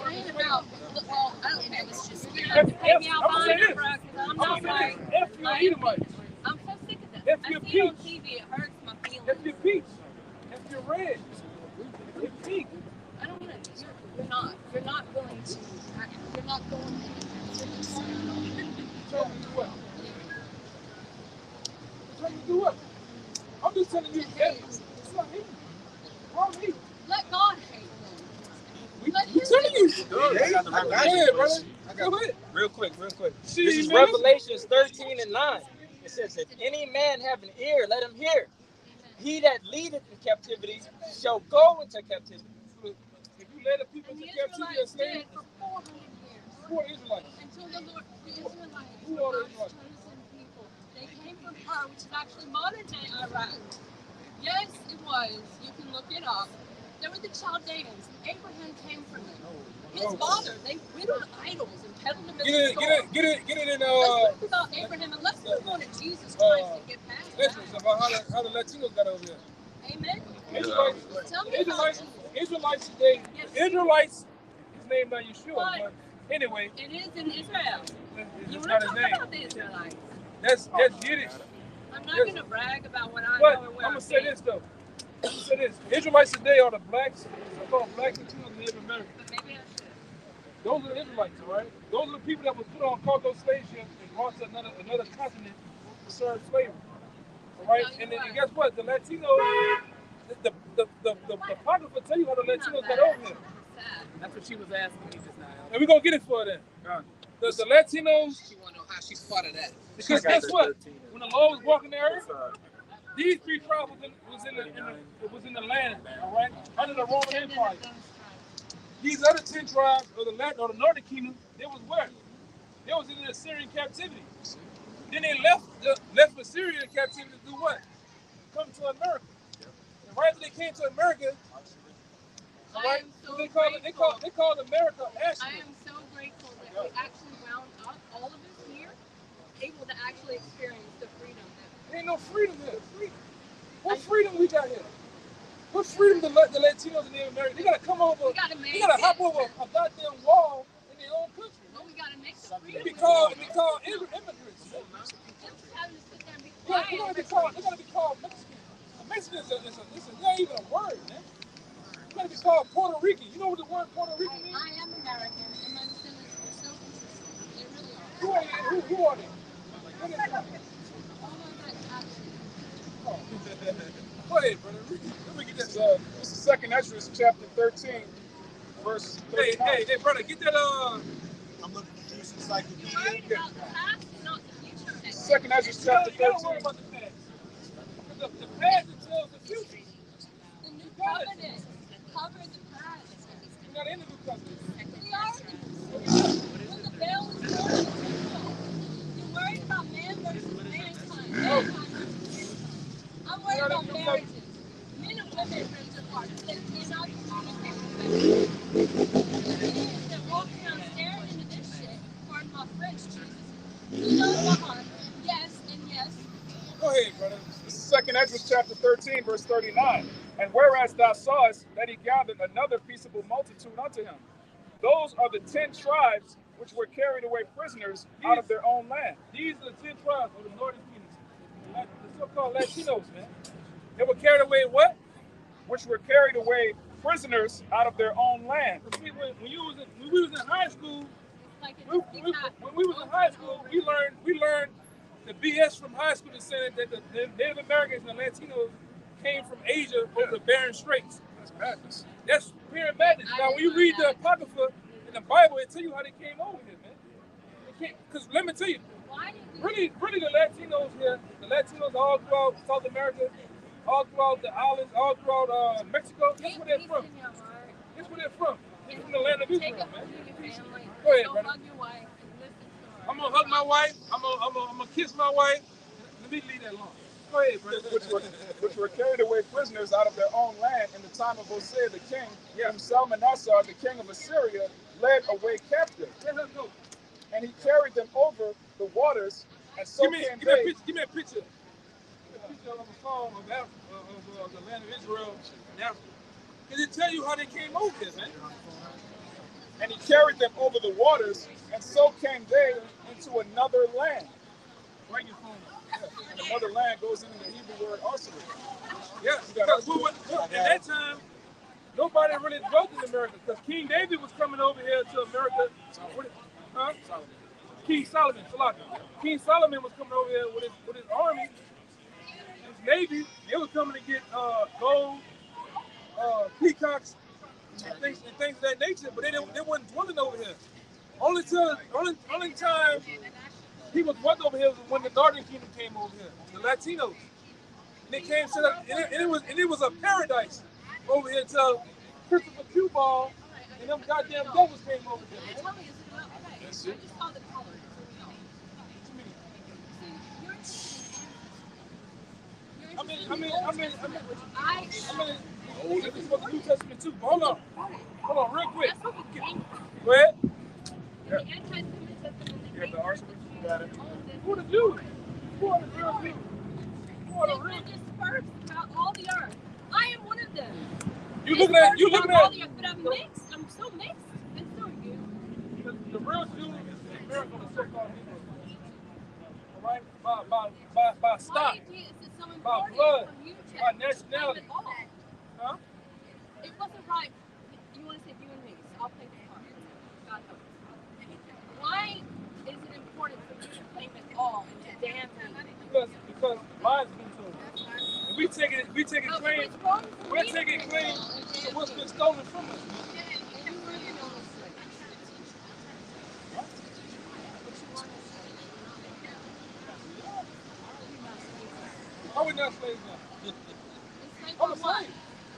It ain't about, well, I don't care. It's just, you're If- going to take me if- out I'm gonna say behind this. the truck because I'm I'm not gonna say right. this. If you're Edomite, I'm so sick of this. If I you're see it on peach. TV. It hurts my feelings. if you're peach, if you're red, if you're pink, I don't want to. You're not. You're not willing to. You're not going to. show me do what? Show me do what? I'm just telling you, that it's not me. Wrong me. Let God hate them. Let I'm him telling you. I got the Go revelation. ahead, brother. Go ahead. Real quick. See, This is man. Revelations 13:9. It says, if any man have an ear, let him hear. He that leadeth in captivity shall go into captivity. If you led the people And the into captivity as Israelites did slaves, for 400 years. who are Israelites? Until the Lord, the Israelites Who were are the God's chosen people. They came from Ur, which is actually modern day Iraq. Yes, it was. You can look it up. They were the Chaldeans. Abraham came from them. His father, they widowed idols and peddled them in the store. Get it in Let's talk about Abraham and let's move on to Jesus Christ and get past that. lessons about how the Latinos got over here. Amen. Israelites, Tell me about Jesus. Israelites today, Yes. Israelites, his name not Yeshua, But but anyway, it is in Israel. You it's want not to his talk name. about the Israelites? That's Yiddish. I'm not Yes. going to brag about what I But know or I'm where gonna I've say been. this though. I'm gonna say this. Israelites today are the blacks, so-called black Latinos in Native America. But maybe I should. Those are the Israelites, all right? Those are the people that were put on cargo slave ships and brought to another continent to serve slavery. All right? And then and guess what? The Latinos, the Apocrypha will tell you how the Latinos got over here. Sad. That's what she was asking me just now. And we're gonna get it for them. The Latinos, She want to know how she's part of that. because guess what? When the Lord was walking the earth, these three tribes was in the land, all right, under the Roman Empire. These other 10 tribes of the Northern Kingdom, they was where? They was in the Assyrian captivity. Then they left Assyrian captivity to do what? Come to America. And right after they came to America, all right, So they called America I Ashland. am so grateful that we actually wound up, all of us here, able to actually experience the freedom that There ain't no freedom here. What freedom we got here? What freedom the Latinos in America? They gotta come over. we got to make They gotta hop over a goddamn wall in their own country. But we got to make the They freedom. be called immigrants. Just having to sit there and be They gotta be quiet. called Mexican. A Mexican is not even a word, man. You gotta be called Puerto Rican. You know what the word Puerto Rican means? I am American, and my descendants are so consistent. They really are. Who are they? Who are they? Where they from? All of that actually. Go ahead, brother. Let me get This that. is 2nd Ezra chapter 13, verse 39. Hey, brother, get that. I'm looking at the use encyclopedia. You're worried about the past and not the future. 2nd Ezra chapter You don't worry 13. about the past. Because the past it tells the future. The new covenant covered the past. You're not in the new covenant. We are. When the veil was torn in the temple, you're worried about man versus mankind. I'm worried about marriages. Men and women ripped apart. They cannot communicate effectively. They're walking around staring into this shit. Pardon my French, Jesus. You know the heart. Yes and yes. Go ahead, brother. This is 2nd Ezra chapter 13, verse 39. And whereas thou sawest that he gathered another peaceable multitude unto him, those are the 10 tribes which were carried away prisoners out of their own land. These are the 10 tribes of the Northern Kingdom. The so-called Latinos, man. They were carried away what? Which were carried away prisoners out of their own land. See, when we was in high school, Like it's when we was in high school, we learned the BS from high school that said that the Native Americans and the Latinos came from Asia over the Bering Straits. That's madness. That's pure madness. I Now, when you didn't read know the Apocrypha in the Bible, it tell you how they came over here, man. Because let me tell you, Really, the Latinos here, the Latinos all throughout South America, all throughout the islands, all throughout Mexico. Guess where they're from? Guess where they're from? They're from the land of Israel, man. Go ahead, brother. I'm gonna hug my wife. I'm gonna kiss my wife. Let me leave that alone. Go ahead, brother. which were carried away prisoners out of their own land in the time of Hosea the king, whom Salmanassar, the king of Assyria, led away captive. Let her go. And he carried them over the waters, and so Give me a picture. Give me a picture. A picture of a song of Africa, of the land of Israel and Africa. Does it tell you how they came over here, man? And he carried them over the waters, and so came they into another land. Right in your phone. And another land goes into the Hebrew word Arsalu. Yes, because at that time, nobody really dwelt in America, because King David was coming over here to America. Huh? King Solomon, King Solomon was coming over here with his army, his navy. They were coming to get gold, peacocks, and things of that nature. But they weren't dwelling over here. Only time people dwelt over here was when the Northern Kingdom came over here, the Latinos. And they came to it was a paradise over here until Christopher Q Ball and them goddamn devils came over here. Man. I mean, this is what the New Testament too. Hold on, real quick. Go ahead. You have the arsenal? You got it. Who are the Jews? Who are the real Jews? Who are the real? They're dispersed throughout all the earth. I am one of them. You looking at? But I'm mixed. I'm so mixed. And so are you. The real Jew is the miracle of so-called Hebrews. All right, by stock, by blood, by nationality. Huh? It wasn't right. You want to say you and me, so I'll play the part. God help us. Why is it important for you to claim it all and to damn me? Because lies have been told. And we take it claim. We're taking claim to what's been stolen from us. Are we not slaves now? I'm a slave.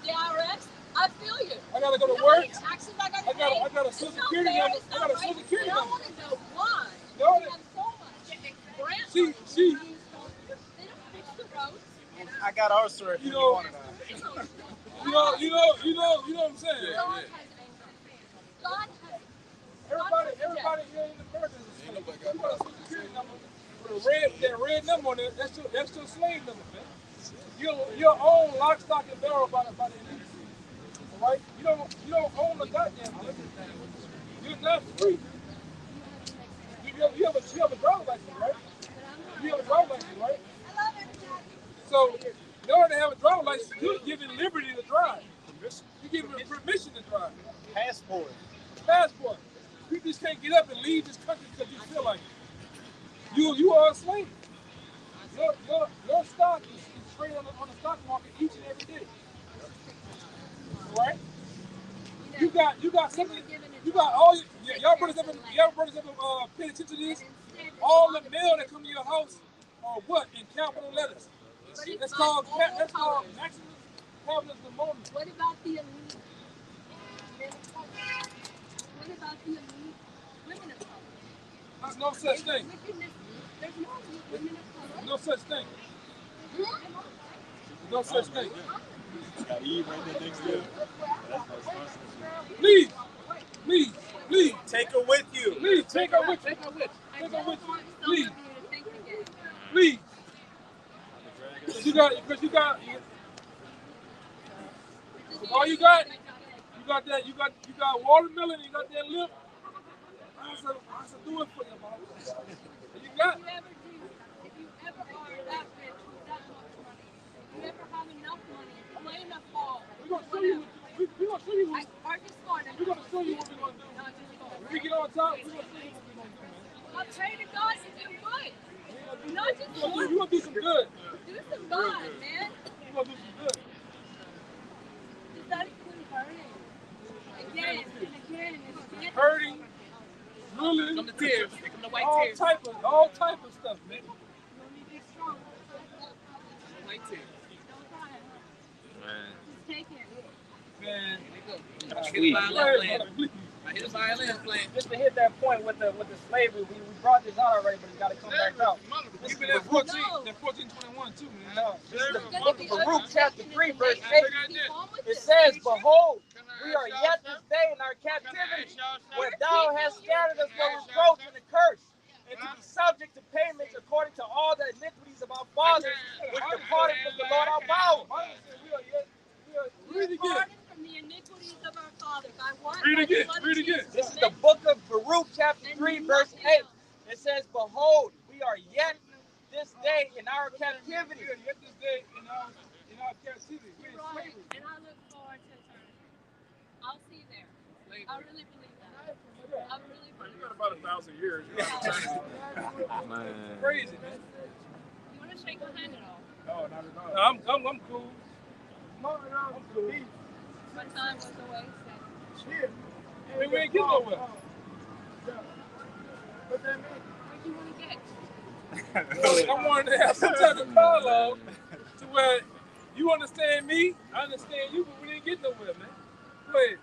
The IRS, I feel you. I gotta go to work. Taxes I gotta pay. I got a social security number. I got a social security I number. want to know why. No, We have so much. Grant she. they don't fix the roads. I got our story. You know what I'm saying? God has Everybody here in America is a slave. You got a social security number with that red number on it. That's your slave number, man. You're own lock, stock, and barrel by the elite. All right? You don't own the goddamn thing. You're not free. You have a driver's license, right? You have a driver's license, right? So, in order to have a driver's license, you're given liberty to drive. You're given permission to drive. Passport. You just can't get up and leave this country because you feel like it. You are a slave. Your stock is traded on the stock market each and every day. Right? You got something. You got all y'all brothers ever paid attention to this? All the mail that come to your house are what in capital letters. That's called maximum capitalism moment. What about the elite? What about the elite women of color? There's no such thing. There's no elite women of color. No such thing. No such thing. Got Eve right there next to it. Please. Take her with you. Please, take her with you. Please. Please. Because you got all you got watermelon, you got that lip. I said, do it for you, Mom. You got If you ever are that rich with that much money, if you ever have enough money, play enough ball. We're gonna show you what we're gonna show you what we're gonna do. When we get on top, we're gonna show you what we're gonna do, man. I'll pray to God to do good. Not just You're gonna do some good. Do some good, man. You're gonna do some good. Does that include hurting? Again and again and again. Hurting, really, Come to tears. Come to white all tears. type of Okay. Don't try it. Man. Just take it. Man. Sweet. I hear the violin playing. Just to hit that point with the slavery, we brought this out already, but it's got to come back out. You've been at 14, that 1421 too, man. No, this is the Because book if of you Baruch, chapter 3, verse 8. be home with It this says, preacher, "Behold, we are yet this day in our captivity, where thou hast scattered us for reproach and a curse, and to be subject to payments according to all the iniquities of our fathers, which departed from the Lord our power." Read it again. pardon from the iniquities of our fathers. I want Read by the again. blood of Read again. Jesus. This is the book of Baruch, chapter 3, verse 8. It says, "Behold, we are yet this day in our captivity." We are yet this day in our captivity. We're in Right. slavery. And I look forward to eternity. I'll see you there. I really believe that. I really You believe got that. about 1,000 years. Man. Crazy, man. You want to shake my hand at all? No, not at all. I'm cool. I'm cool. My time was a waste. I mean, we ain't getting nowhere. Where do you want to get? I wanted to have some type of dialogue to where you understand me, I understand you, but we didn't get nowhere, man. Go ahead.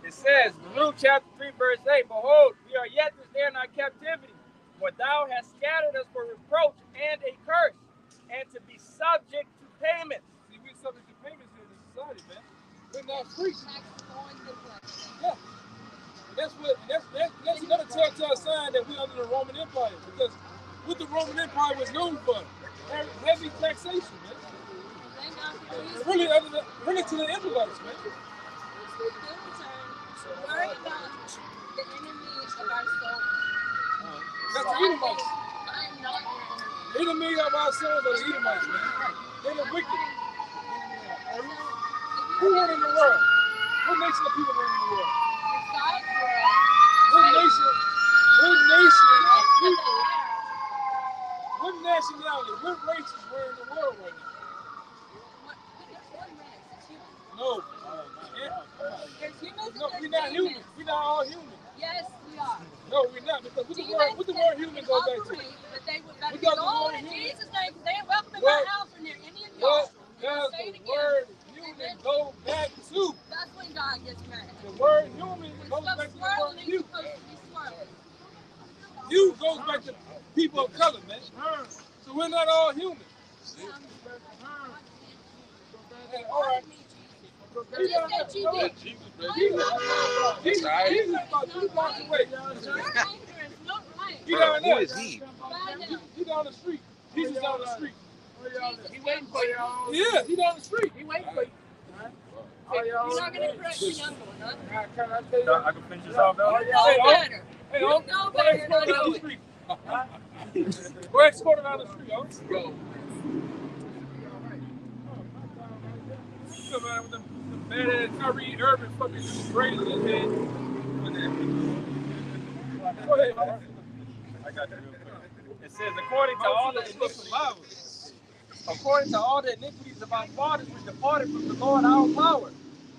It says, Baruch chapter 3, verse 8, "Behold, we are yet this day in our captivity, for thou hast scattered us for reproach and a curse, and to be subject to payment." See, we're subject to payments here in this society, man. We're not free. Taxes going to place. Yeah. That's another telltale sign that we're under the Roman Empire, because what the Roman Empire was known for, heavy taxation, man. Thank God for Jesus. Really to the Israelites, man. Still return. Worry about the enemies of our soul. That's the Edomites. I am not your enemy. The enemy of our souls are the Edomites, man. They're the wicked. Who run in the world? What nation of people run in the world? It's God's world. What nation of people, what nationality, what races were in the world right now? It's one race. It's human. No. There's humans No, and we're there's not demons. human. We're not all human. Yes, we are. No, we're not, because what the word human go back to? But they would better What be does the going word in human- Jesus' name, because they ain't welcome in What- my house when they're Indian What y'all. does Say it the again. word human go back to? That's when God gets mad. The word human When goes stuff's back to the word swirling, you. it's supposed to be swirling. You goes back to people of color, man. So we're not all human. Hey, all right. He down there. Just No, that Jesus, Jesus about 2 blocks away. Your anger is not right. He down Who there. is he? Bow down. He down the street. Jesus down the street. Jesus He waiting for y'all. Yeah, he down the street. He waiting for you. You're not going to correct the younger one, huh? Can I tell you? I can finish this off now. You know Hey, better. Hey, You oh, know go better escort not him down do the it. street. Go escort him down the street, oh. Go. Come on with them badass Kyrie Irving fucking braids in his head. Go ahead, man. I got that real quick. It says, according to all the iniquities of our fathers which departed from the Lord our power,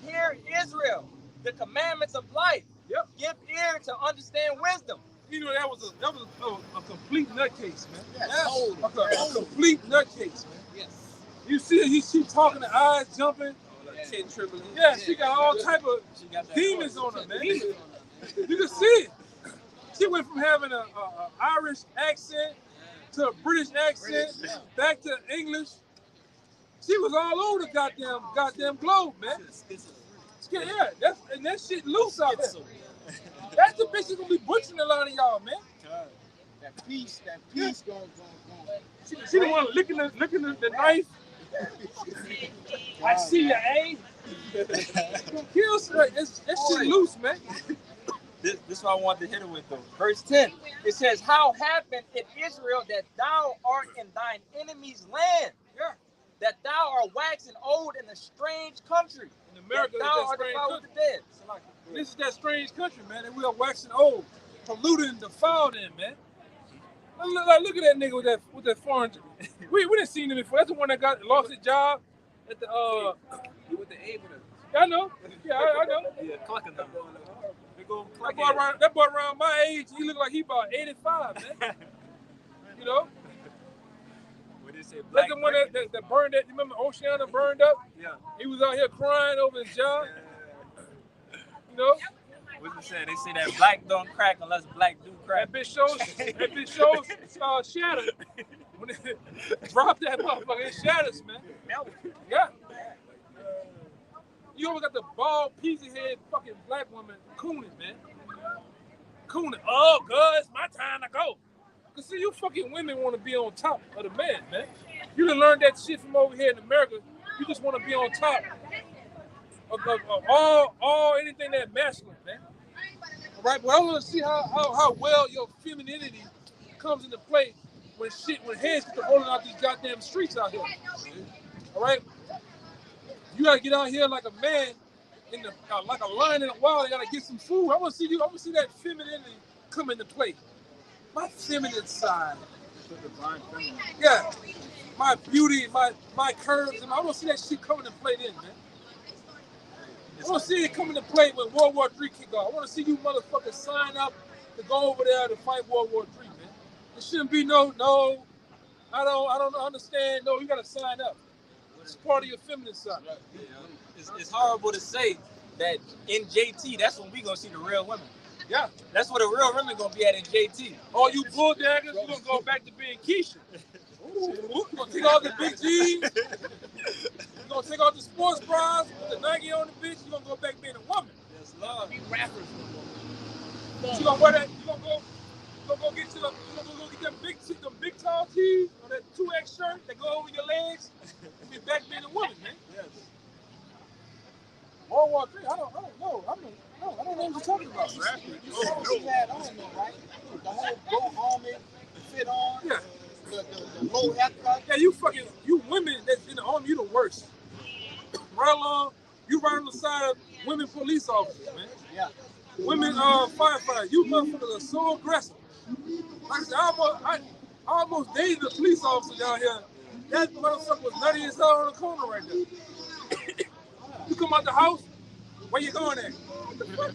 hear Israel, the commandments of life. Yep. Give ear to understand wisdom. You know that was a complete nutcase, man. Yes. A complete nutcase, man. Yes. You see, she talking, the eyes jumping. Chin trembling. Yeah, she got all type of demons on her, man. You can see it. She went from having a Irish accent to a British accent, back to English. She was all over the goddamn globe, man. Yeah, that shit loose out there. That's the bitch that's gonna be butchering a lot of y'all, man. That peace going. She the one licking the knife. I see your aim. Kill straight. That shit loose, man. This is what I wanted to hit it with, though. Verse 10, it says, how happened in Israel that thou art in thine enemy's land? Yeah. That thou art waxing old in a strange country. In America, that thou it's art that strange defiled country. with the dead. This is that strange country, man, and we are waxing old, polluted and defiled in, man. Look at that nigga with that foreign. We didn't see him before. That's the one that lost his job at the With the A with I know. Yeah, I know. Yeah, clocking them. That boy around my age, he look like he about 85, man. You know? They say That's black the one that burned that. You remember Oceana burned up? Yeah. He was out here crying over his job. You know? What's it say? They say that black don't crack unless black do crack. That bitch shows shattered. When it dropped that motherfucker, it shatters, man. Yeah. You always got the bald, peasy head fucking black woman cooning, man. Cooning. Oh, God, it's my time to go. Cause see, you fucking women want to be on top of the man, man. You done learned that shit from over here in America. You just want to be on top of all anything that masculine, man. All right, but I want to see how well your femininity comes into play when heads get to rolling out these goddamn streets out here. All right, you gotta get out here like a man in the like a lion in the wild. You gotta get some food. I want to see you. I want to see that femininity come into play. My feminine side. Yeah, my beauty, my curves. I want to see that shit coming to play then, man. I want to see it coming to play when World War III kick off. I want to see you motherfuckers sign up to go over there to fight World War III, man. There shouldn't be no, I don't understand. No, you got to sign up. It's part of your feminine side. It's horrible to say that in JT, that's when we going to see the real women. Yeah. That's where the real women going to be at in JT. All you bulldaggers, you're going to go back to being Keisha. You're going to take all the big G's. You're going to take out the sports bras with the Nike on the bitch. You're going to go back being a woman. Yes, love. Be rappers. You going to wear that? You going to go get them big tall tees or that 2X shirt that go over your legs and be back being a woman, man. Yes. World War III, I don't know. I don't know what you're talking about. You saw what she had on though, right? The whole goat helmet, the fit on, Yeah. the low haircut. Yeah, you women that's in the army, you the worst. Right along, you right on the side of women police officers, man. Yeah. Women firefighters, you motherfuckers are so aggressive. Like I said, I almost dated a police officer down here. That motherfucker was nutty as hell on the corner right there. You come out the house, where you going at? What the fuck?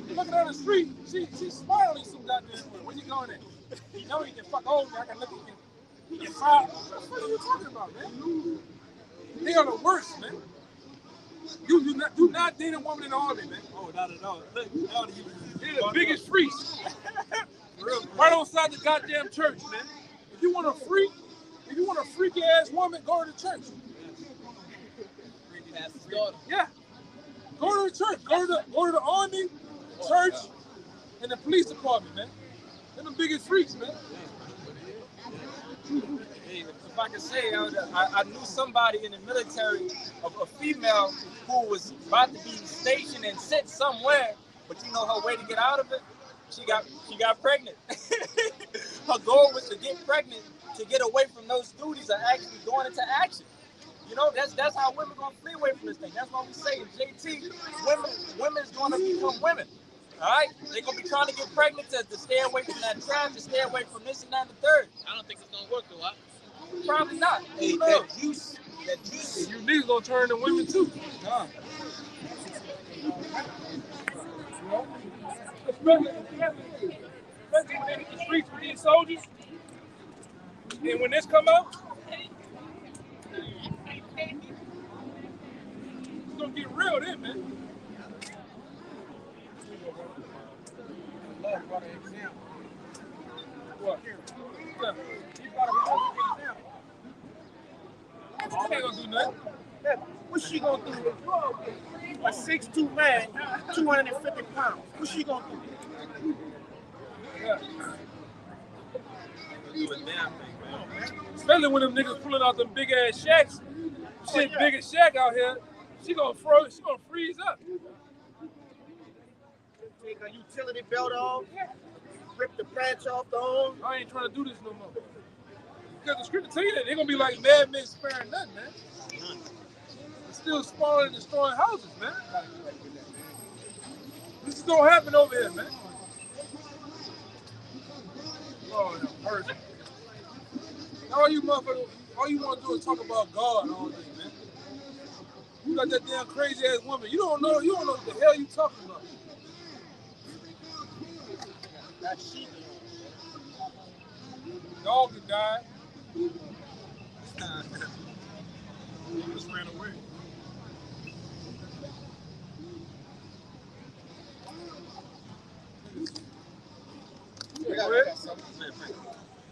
You looking down the street, she smiling some goddamn way. Where you going at? You know you can fuck over me, I can look at you. You fire. What the fuck are you talking about, man? They are the worst, man. You do not date a woman in the army, man. Oh, not at all. Look, they're the biggest freaks. Right outside the goddamn church, man. If you want a freaky ass woman, go to the church. Yeah. Go to the church. Go to the army, church, and the police department, man. They're the biggest freaks, man. Hey, if I can say, I knew somebody in the military, a female who was about to be stationed and sent somewhere, but you know her way to get out of it? She got pregnant. Her goal was to get pregnant to get away from those duties of actually going into action. You know, that's how women gonna flee away from this thing. That's why we say in JT, women's gonna become women. All right, they're gonna be trying to get pregnant to stay away from that trap, to stay away from this and that and the third. I don't think it's gonna work though. Huh? Probably not. Hey, that juice. You niggas gonna turn to women too. Especially when they hit the streets with these soldiers, and when this come out, it's gonna get real then, man. What? She ain't gonna do nothing. What's she gonna do? A 6'2" man, 250 pounds. What's she gonna do? Yeah. Do a damn thing, man. Especially when them niggas pulling out them big ass shacks. Shit, big as shack out here. She gonna freeze up. Take a utility belt off, rip the branch off the arm. I ain't trying to do this no more. Because the script tell you that they're gonna be like Mad Men sparing nothing, man. It's still spawning and destroying houses, man. This is gonna happen over here, man. Lord have mercy. All you motherfuckers, all you want to do is talk about God all day, man. You got that damn crazy ass woman. You don't know what the hell you talking about. That she. Dog that died. He just ran away.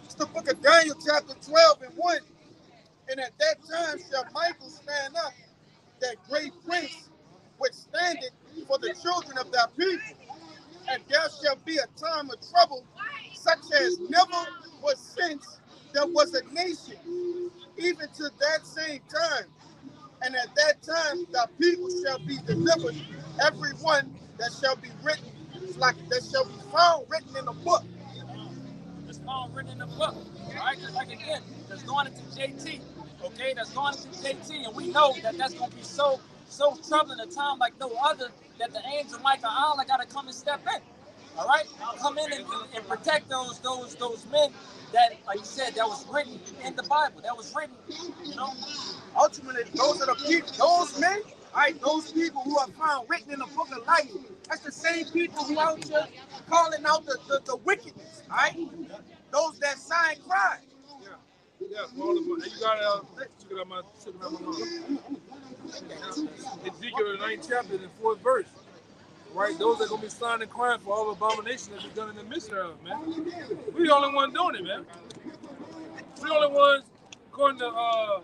It's the book of Daniel, chapter 12 and 1. And at that time shall Michael stand up, that great prince, which standeth for the children of thy people. And there shall be a time of trouble, such as never was since there was a nation, even to that same time. And at that time thy people shall be delivered, every one that shall be written, like that shall be found written in a book. It's found written in the book. All right, just like again, that's going into JT. Okay, that's going into JT, and we know that that's going to be so troubling a time like no other, that the angel Michael Allah got to come and step in. All right, come in and protect those men that, like you said, that was written in the Bible. That was written, you know. Ultimately, those are the people, those men, all right, those people who are found written in the book of life. That's the same people who out here calling out the wickedness, all right? Those that sign crime. Yeah, all of them. And you got check it out my Ezekiel, the 9th chapter, the 4th verse. Right, those that gonna be signing crime for all abominations that be done in the midst of, man. We the only one doing it, man. We the only ones, according to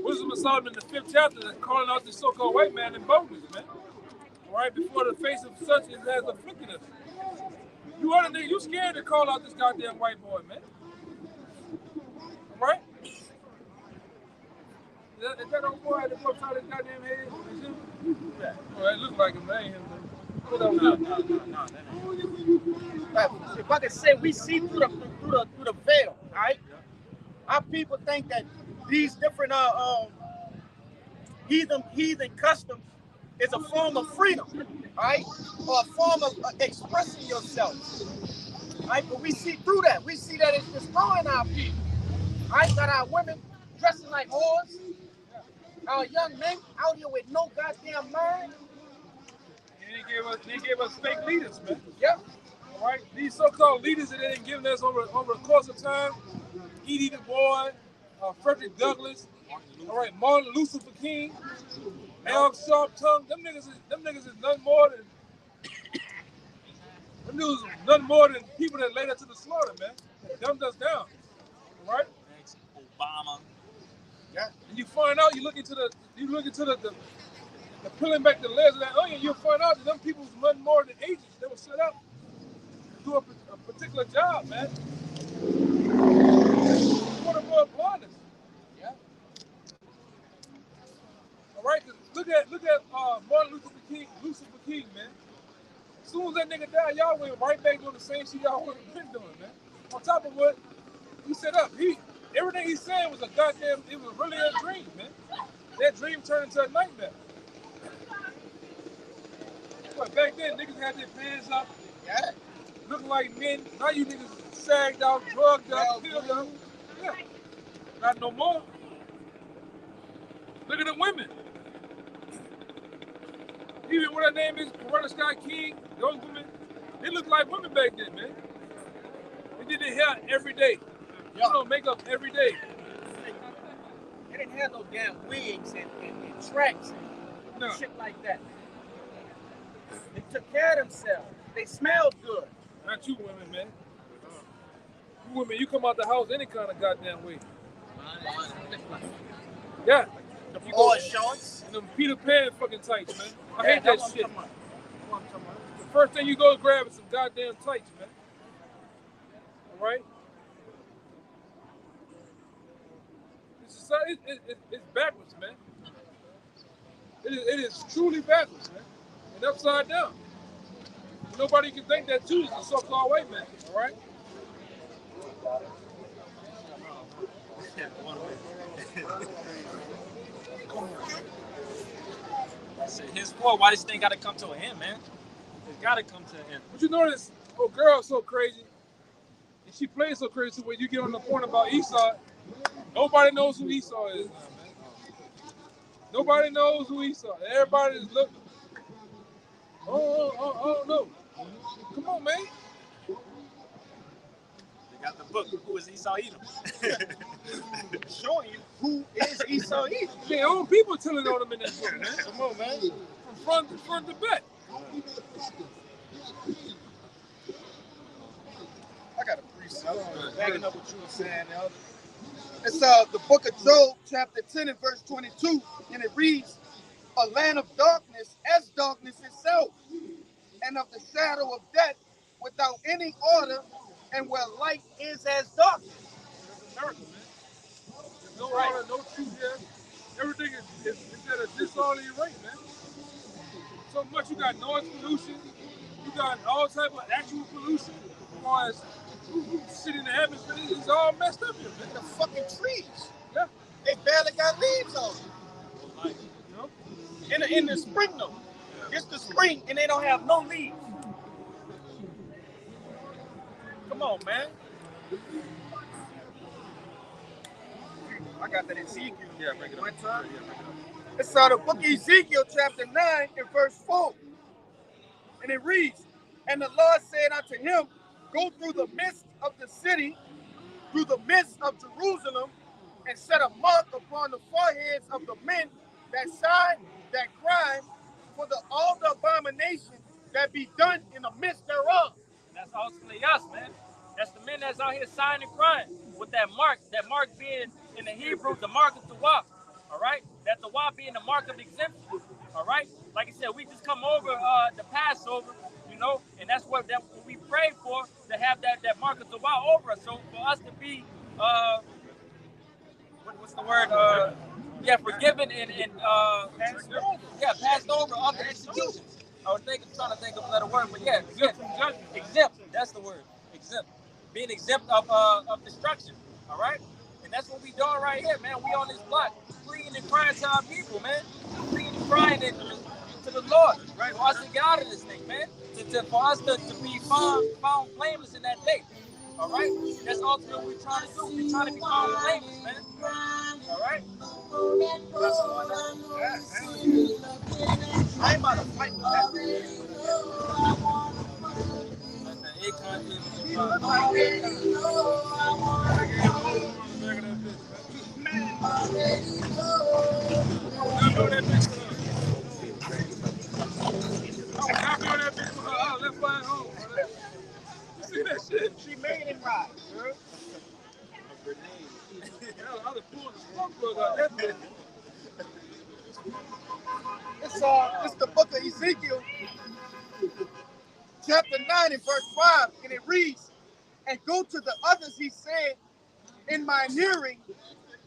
Wisdom of Solomon, the 5th chapter, that's calling out this so-called white man in boldness, man. All right, before the face of such as has afflicted us. You other nigga, you scared to call out this goddamn white boy, man. All right? Is that old boy at the top of his goddamn head? Yeah. Well, it looks like him, that ain't him, man. No. If I could say, we see through the veil, all right? Our people think that these different heathen customs is a form of freedom, all right? Or a form of expressing yourself, all right? But we see through that. We see that it's destroying our people, all right? Got our women dressing like whores, our young men out here with no goddamn mind. They gave us fake leaders, man. Yep. All right, these so-called leaders that they didn't give us over the course of time, E.D. Du Bois, Frederick Douglass, all right, Martin Luther King, Al Sharpton, them niggas is nothing more than people that laid us to the slaughter, man. That dumbed us down, all right? Obama. Yeah. And you find out, you look into the pulling back the layers of that onion, you'll find out that them people was nothing more than agents. They were set up to do a particular job, man. What about blindness? Yeah. All right, look at Martin Luther King, man. As soon as that nigga died, y'all went right back doing the same shit y'all would have been doing, man. On top of what he set up, everything he said was it was really a dream, man. That dream turned into a nightmare. But back then, niggas had their pants up, looking like men. Now you niggas sagged out, drugged up, killed up. Yeah. Not no more. Look at the women. Even what her name is, Coretta Scott King, those women, they look like women back then, man. They did their hair every day. You know, makeup every day. They didn't have no damn wigs and tracks and shit like that. They took care of themselves. They smelled good. Not you women, man. You women, you come out the house any kind of goddamn way. Yeah. The boy shorts. And them Peter Pan fucking tights, man. I hate that shit. The first thing you go grab is some goddamn tights, man. All right? It's backwards, man. It is truly backwards, man. And upside down. Nobody can think that too is a so-called white man, all right? His fault. Why this thing got to come to an end, man? It's got to come to an end. But you know this girl's so crazy, and she plays so crazy when you get on the point about Esau, nobody knows who Esau is now, man. Nobody knows who Esau is. Everybody is looking. Oh, no. Come on, man. Got the book. Who is Esau Edom? Showing you who is Esau Edom. Their own people telling on them in that book, man. Come on, man. From front to back. I got a precept. Backing up what you were saying, Elder. It's the book of Job, chapter 10 and verse 22, and it reads, "A land of darkness as darkness itself, and of the shadow of death, without any order, and where light is as darkness." It's America, man. There's no order, no truth here. Everything is at a disorderly rate, man. So much. You got noise pollution. You got all type of actual pollution. As far as shit in the atmosphere, it's all messed up here, man. The fucking trees. Yeah. They barely got leaves on them. You know? In the spring though. It's the spring and they don't have no leaves. Come on, man. I got that Ezekiel. Yeah, bring it up. One time. It's the book of Ezekiel, chapter 9 and verse 4. And it reads, "And the Lord said unto him, Go through the midst of the city, through the midst of Jerusalem, and set a mark upon the foreheads of the men that sign, that cry, for all the abominations that be done in the midst thereof." That's ultimately us, man. That's the men that's out here signing and crying with that mark being in the Hebrew, the mark of the Tawaf. All right? That Tawaf being the mark of exemption. All right? Like I said, we just come over the Passover, you know, and that's what we pray for, to have that mark of Tawaf over us. So for us to be, what's the word? Forgiven and passed over of the execution. I was trying to think of another word, but yeah, exempt. That's the word. Exempt. Being exempt of destruction. All right? And that's what we doing right here, man. We on this block, pleading and crying to our people, man. Pleading and crying to the Lord, right? For us to get out of this thing, man. For us to be found blameless in that day. All right? That's ultimately what we're trying to do. We're trying to be found blameless, man. All right? I ain't about to fight with that. She made him right. It's the book of Ezekiel, chapter 9 and verse 5, and it reads, "And go to the others, he said, in mine hearing,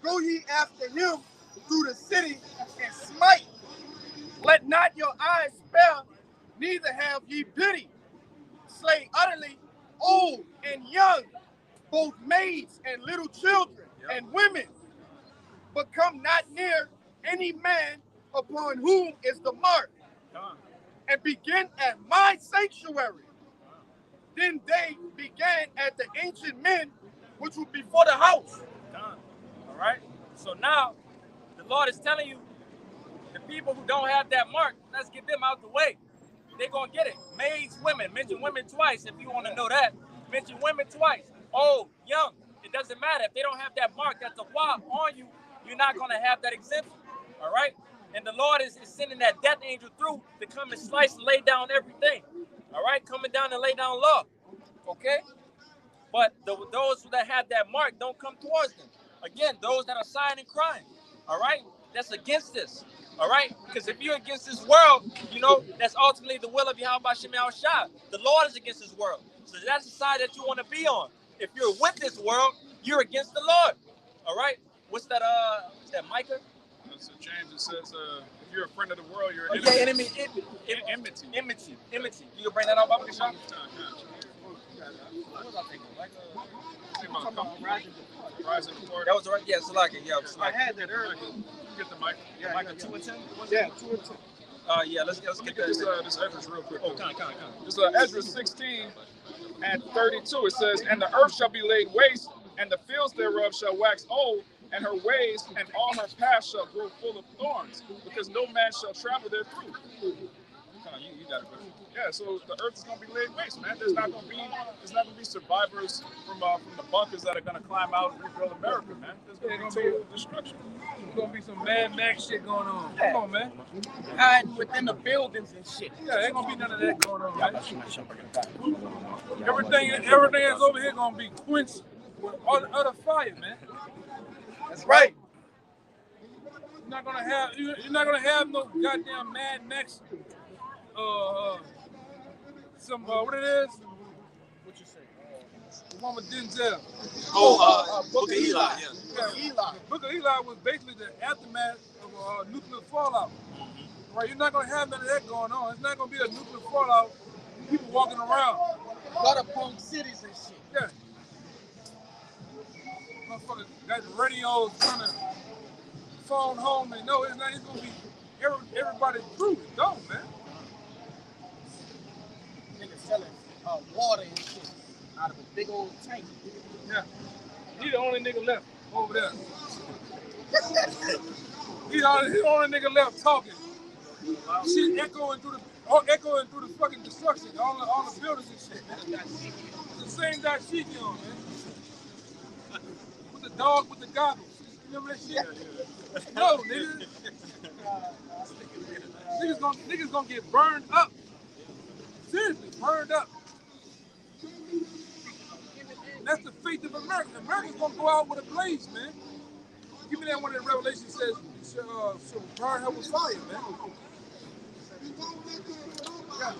go ye after him through the city and smite. Let not your eyes spare, neither have ye pity. Slay utterly old and young, both maids and little children and women, but come not near any man upon whom is the mark, and begin at my sanctuary." Then they began at the ancient men which were before the house. All right? So now, the Lord is telling you, the people who don't have that mark, let's get them out the way. They're going to get it. Maids, women. Mention women twice if you want to know that. Mention women twice. Old, young. It doesn't matter. If they don't have that mark, that's a Tawaf on you, you're not going to have that exemption. All right? And the Lord is sending that death angel through to come and slice and lay down everything. All right? Coming down and lay down law. Okay? But those that have that mark don't come towards them. Again, those that are sighing and crying. All right? That's against this. All right? Because if you're against this world, you know, that's ultimately the will of Yahweh Shem Shai. The Lord is against this world. So that's the side that you want to be on. If you're with this world, you're against the Lord. All right? What's that Micah? So James, it says, if you're a friend of the world, you're an enemy. Enmity. You can bring that up, Baba Shah? Rising Party. That was right. Yeah, Salaki. Yeah, I had that earlier. Get the mic. Yeah, Micah 2 and 10? Yeah, 2 and 10. Yeah, let's get this Ezra's real quick. Oh, kind of. This Ezra 16 and 32. It says, "And the earth shall be laid waste, and the fields thereof shall wax old, and her ways and all her paths shall grow full of thorns, because no man shall travel there through." You got it, bro. Yeah, so the earth is gonna be laid waste, man. There's not gonna be survivors from the bunkers that are gonna climb out and rebuild America, man. There's gonna be total destruction. There's gonna be some Mad Max shit going on. Come on, man. Hiding within the buildings and shit. Yeah, ain't gonna be none of that going on, man. Everything that's over here gonna be quenched with other fire, man. That's right. You're not gonna have no goddamn Mad Max. What it is? What you say? The one with Denzel. Book of Eli. Yeah. Book of Eli was basically the aftermath of nuclear fallout. Right? You're not gonna have none of that going on. It's not gonna be a nuclear fallout. People walking around. A lot of punk cities and shit. Yeah. Motherfuckers got the radios trying to phone home and no, it's not. It's gonna be everybody's truth. Don't, man. Niggas selling water and shit out of a big old tank. Yeah. He the only nigga left over there. He the only nigga left talking. Shit echoing through the fucking destruction, all the buildings and shit, man. It's the same dashiki on, man. With the dog with the goggles. You remember that shit? No, nigga. Niggas gonna get burned up. Seriously, burned up. And that's the fate of America. America's gonna go out with a blaze, man. Give me that one that Revelation says shall burn her with fire, man. Yeah.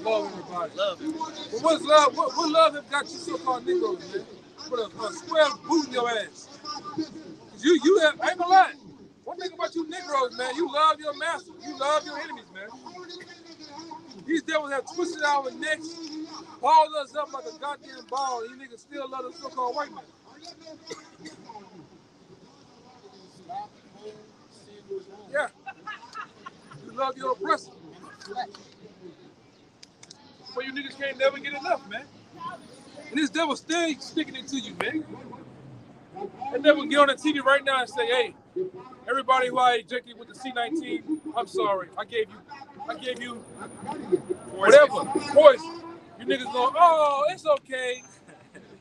Love everybody. Love everybody. But what's love? What love have got you so-called Negroes, man? Put a square boot in your ass. You have, I ain't gonna lie. One thing about you Negroes, man, you love your master. You love your enemies, man. These devils have twisted our necks, balled us up like a goddamn ball, and you niggas still love the so-called white man. Yeah. You love your oppressor. But you niggas can't never get enough, man. And this devil still sticking it to you, man. That devil get on the TV right now and say, hey, everybody who I ejected with the C-19, I'm sorry. I gave you whatever, poison. You niggas go, oh, it's okay.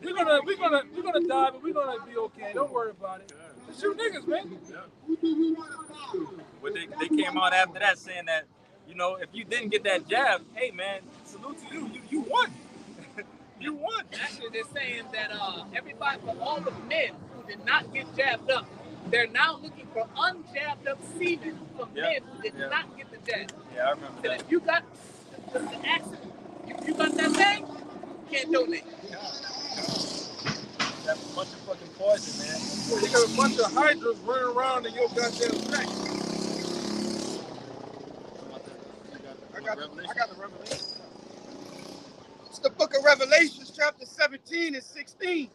We're gonna die, but we're gonna be okay. Don't worry about it. It's you niggas, man. But they came out after that saying that, you know, if you didn't get that jab, hey man, salute to you. You won. You won. Actually, they're saying that everybody, for all the men who did not get jabbed up, they're now looking for unjabbed up semen from men who did not get the jab. Yeah, I remember that. If you got the accident, if you got that thing, you can't donate. That's a bunch of fucking poison, man. You got a bunch of hydras running around in your goddamn track. I got the Revelation. It's the book of Revelations, chapter 17 and 16.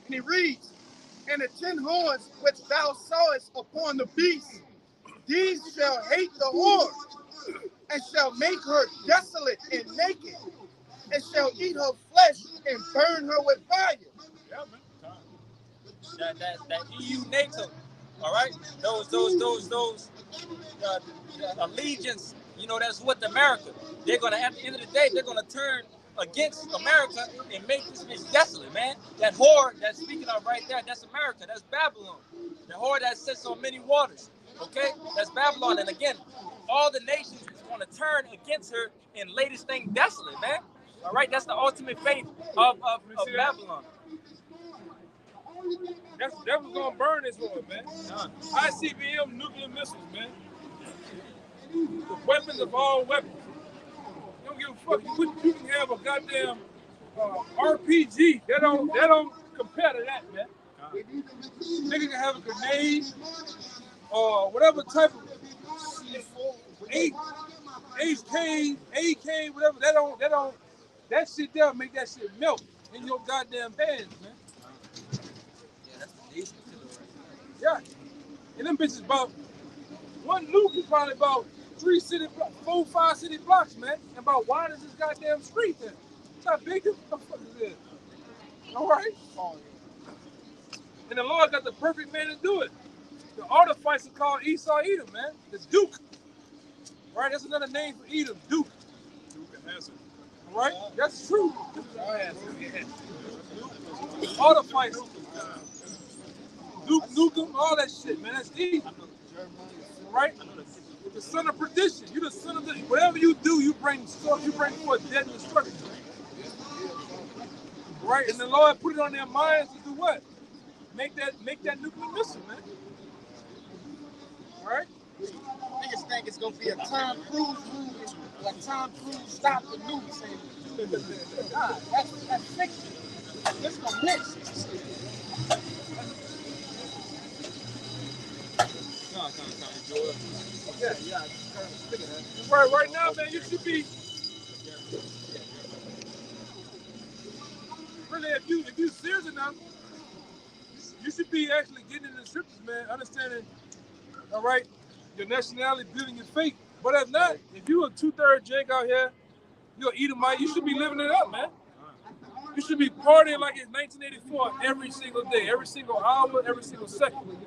And it reads, and the 10 horns which thou sawest upon the beast, these shall hate the whore, and shall make her desolate and naked, and shall eat her flesh and burn her with fire. Yeah, man. That EU NATO, all right? Those allegiance, you know, that's what America. They're gonna, at the end of the day, they're gonna turn against America and make this bitch desolate, man. That whore that's speaking of right there, that's America, that's Babylon. The whore that sits on many waters, okay? That's Babylon. And again, all the nations is gonna turn against her and lay this thing desolate, man. All right, that's the ultimate fate of Babylon. That was gonna burn this one, man. ICBM nuclear missiles, man. The weapons of all weapons. You don't give a fuck. You can have a goddamn RPG. That don't compare to that, man. Nigga can have a grenade or whatever type of AK, whatever. That shit there make that shit melt in your goddamn hands, man. Yeah, that's the nation killer right Yeah. And them bitches about, one nuke is probably about 4-5 city blocks, man. And about wide as this goddamn street then. That's how big this motherfucker is. All right? And the Lord got the perfect man to do it. The Artificer called Esau Edom, man. The Duke. Right? That's another name for Edom, Duke. All right? That's true. Artificer. Duke Nukem, all that shit, man. That's Edom. Right? The son of perdition. You the son of the. Whatever you do, you bring forth death and destruction. Right? And the Lord put it on their minds to do what? Make that nuclear missile, man. All right? Niggas think it's gonna be a Tom Cruise movie, like Tom Cruise stopped the news saying, God, that's fiction. This gonna miss. Yeah. Right now, man, you should be really if you serious enough, you should be actually getting in the scriptures, man, understanding, all right, your nationality, building your faith. But if not, if you a 2/3 Jake out here, you're an Edomite, you should be living it up, man. You should be partying like it's 1984 every single day, every single hour, every single second.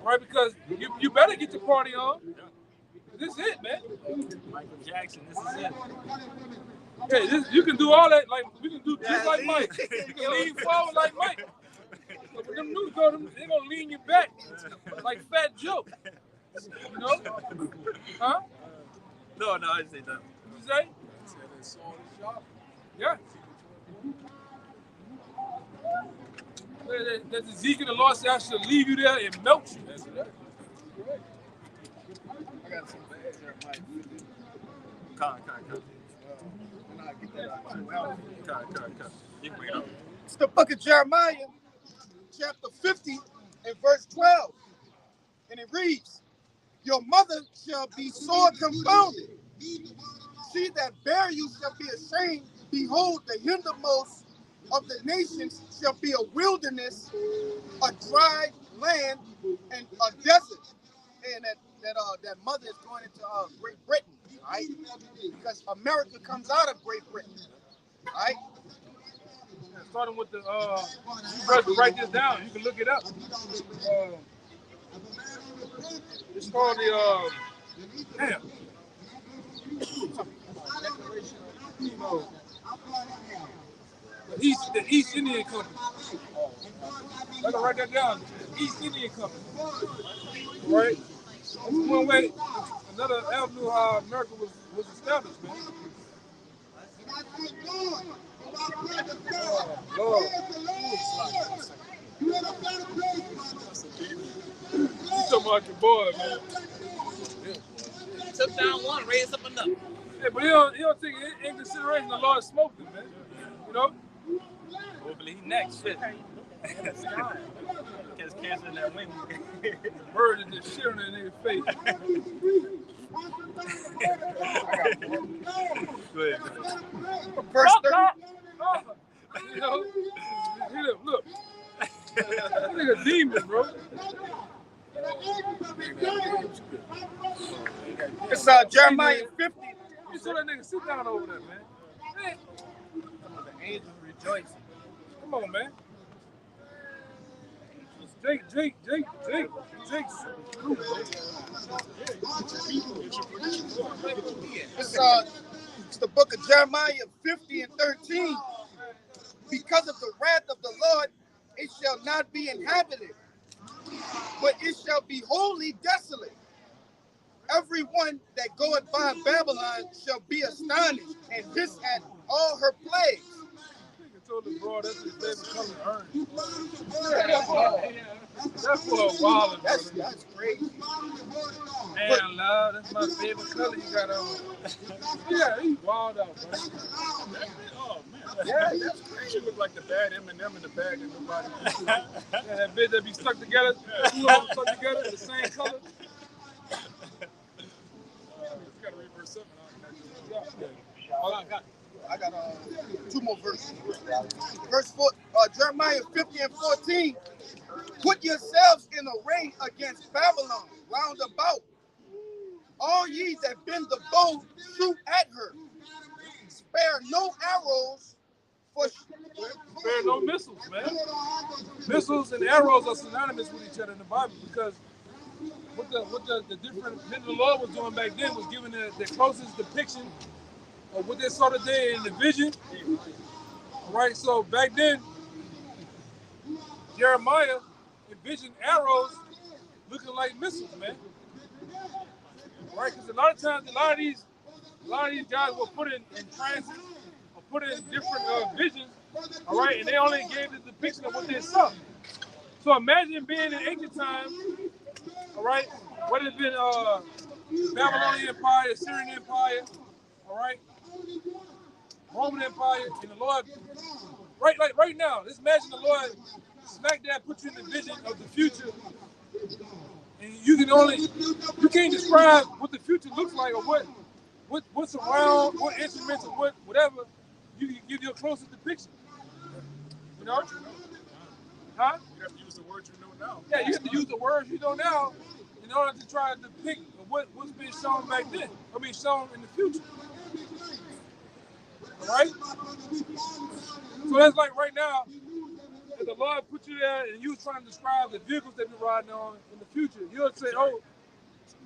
Right? Because you better get your party on. This is it, man. Michael Jackson, this is it. Hey, you can do all that, like we can do just like Mike. You can lean forward like Mike. But when them news go, they're gonna lean you back like Fat Joe. You know? Huh? No, I didn't say that. What you say? Yeah. That's Ezekiel, the Lord said, I shall leave you there and melt you. That's it. I got some bad Jeremiah. It's the book of Jeremiah, chapter 50 and verse 12. And it reads, your mother shall be sore confounded. She that bare you shall be ashamed. Behold, the hindermost of the nations shall be a wilderness, a dry land, and a desert. And that mother is going into Great Britain, right? Because America comes out of Great Britain, right? Starting with the, you better write this down. You can look it up. It's called the, the East Indian Company. I can write that down. The East Indian Company. Right? That's one way, another avenue how America was established, man. Oh, Lord. You talking about your boy, man. Yeah. Took down one, raised up another. Yeah, but he don't take in consideration the Lord smoked him, man. You know? Hopefully he next shit. Catch cancer in that wing. Bird is just shit on that nigga's face. Go ahead. Verse 30. You know? Look. That nigga demon, bro. It's Jeremiah 50. You saw that nigga sit down over there, man. The angels rejoicing. Come on, man. Jake. It's the book of Jeremiah 50 and 13. Because of the wrath of the Lord, it shall not be inhabited, but it shall be wholly desolate. Everyone that goeth by Babylon shall be astonished and hiss at all her plagues. Told the bro that's his favorite color, orange. That's for a while. That's crazy. Man, love, that's my favorite color you got on. Yeah, he's wild out, bro. Oh, man. Yeah, that's crazy. She look like the bad M&M in the bag and nobody. Yeah, that bitch that be stuck together, two of them stuck together, the same color. You got to read verse 7. I got two more verses. Verse 4, Jeremiah 50 and 14. Put yourselves in array against Babylon round about. All ye that bend the bow, shoot at her. Spare no arrows for spare no missiles, man. Missiles and arrows are synonymous with each other in the Bible because what the different the Lord was doing back then was giving the closest depiction of what they saw today in the vision. All right, so back then, Jeremiah envisioned arrows looking like missiles, man. Right, because a lot of times, a lot of these guys were put in transit or put in different visions. All right, and they only gave the depiction of what they saw. So imagine being in ancient times. All right, whether it's been Babylonian Empire, Syrian Empire, all right, Roman Empire, and the Lord, right now, let's imagine the Lord smack that, put you in the vision of the future, and you can't describe what the future looks like or what's around, what instruments or whatever. You can give your closest depiction. You know? Huh? You have to use the words you know now. Yeah, you have to use the words you know now in order to try to depict what's being shown back then, or being shown in the future. All right? So that's like right now, if the Lord put you there and you was trying to describe the vehicles that you're riding on in the future, you'll say, oh,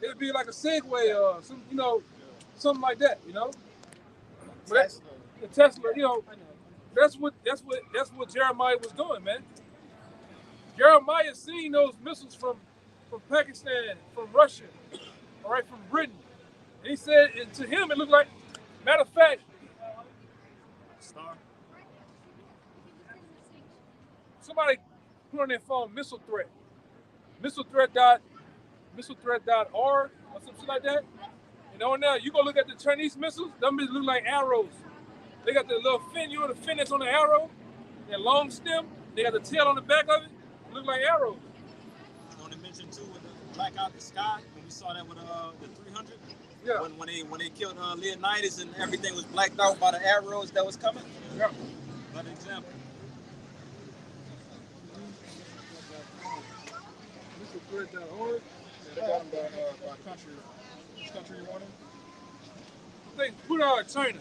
it'd be like a Segway or some, something like that, Tesla. The Tesla, that's what Jeremiah was doing, man. Jeremiah seen those missiles from Pakistan, from Russia, all right, from Britain. And he said, and to him, it looked like, matter of fact, somebody put on their phone missile threat. Missile-threat.org or some shit like that. And on there, you go look at the Chinese missiles, them look like arrows. They got the little fin, the fin that's on the arrow, that long stem, they got the tail on the back of it, look like arrows. I want to mention too, with the black out the sky, when we saw that with the 300, yeah. when they killed Leonidas and everything was blacked out by the arrows that was coming. Yeah. Another example. Missile-threat.org. They got them by country. Which country you want them? I think put China.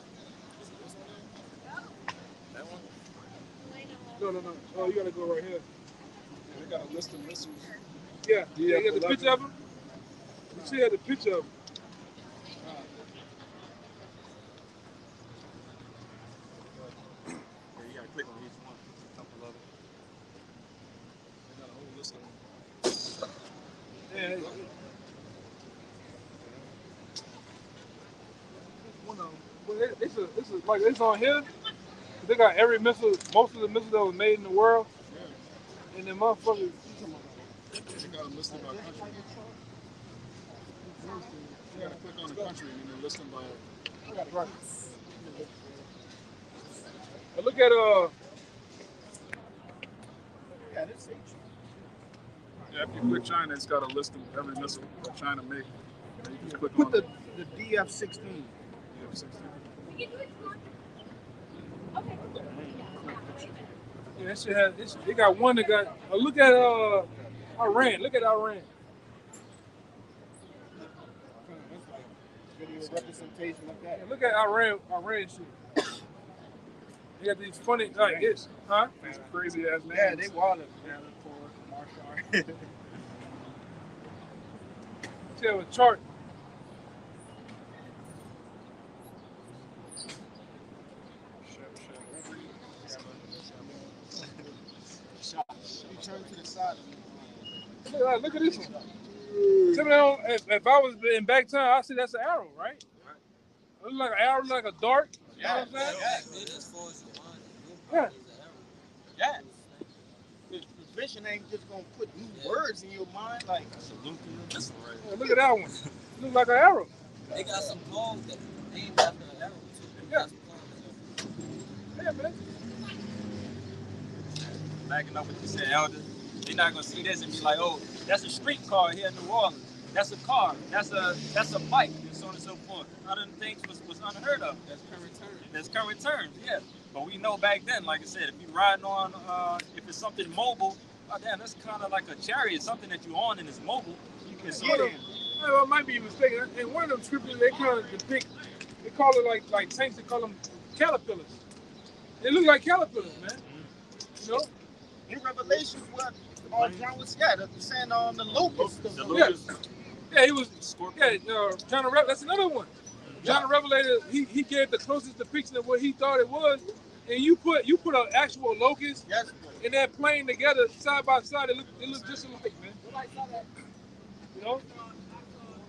That one? No. Oh, you gotta go right here. Yeah, they got a list of missiles. Yeah, you got the picture of them? You see the picture of them. Yeah, you gotta click on each one. A couple of them. They got a whole list of them. Yeah. One of them. Well, this is like it's on here. They got every missile, most of the missiles that was made in the world. Yeah. And the motherfuckers. They got them listed by country. You gotta click on the country and then list them by. Right. But look at Yeah, this ain't Yeah, if you click China, it's got a list of every missile that China made. And you can click Put on the DF-16. DF-16. yeah, that shit has. They got one that got. Look at Iran. Look at Iran. Video representation of that. Yeah, look at Iran shit. They got these funny like this, huh? These crazy ass names. Yeah, they wallin'. See a chart. Turn to the side. Look at this one. If I was in back time, I see that's an arrow, right? It looks like an arrow, like a dart. You know what I'm saying? Yeah. Yeah. The vision ain't just gonna put new words in your mind like. Yeah, look at that one. It looks like an arrow. They got some clones that named after an arrow too. Yeah. Yeah, man. Backing up what you said, Elder. They're not gonna see this and be like, oh, that's a street car here in New Orleans. That's a car. That's a bike, and so on and so forth. Other things was unheard of. That's current terms. That's current terms, yeah. But we know back then, like I said, if you riding on, if it's something mobile, oh damn, that's kind of like a chariot, something that you're on and it's mobile. You can sort of. I might be mistaken. In one of them scriptures, they kind of depict. They call it like tanks. They call them caterpillars. They look like caterpillars, man. You know. In Revelations, what John was saying the locust. Yeah, he was. Yeah, John the Revelator. That's another one. John the Revelator. He gave the closest depiction of what he thought it was, and you put an actual locust in that plane together side by side. It looked just alike, man. You know.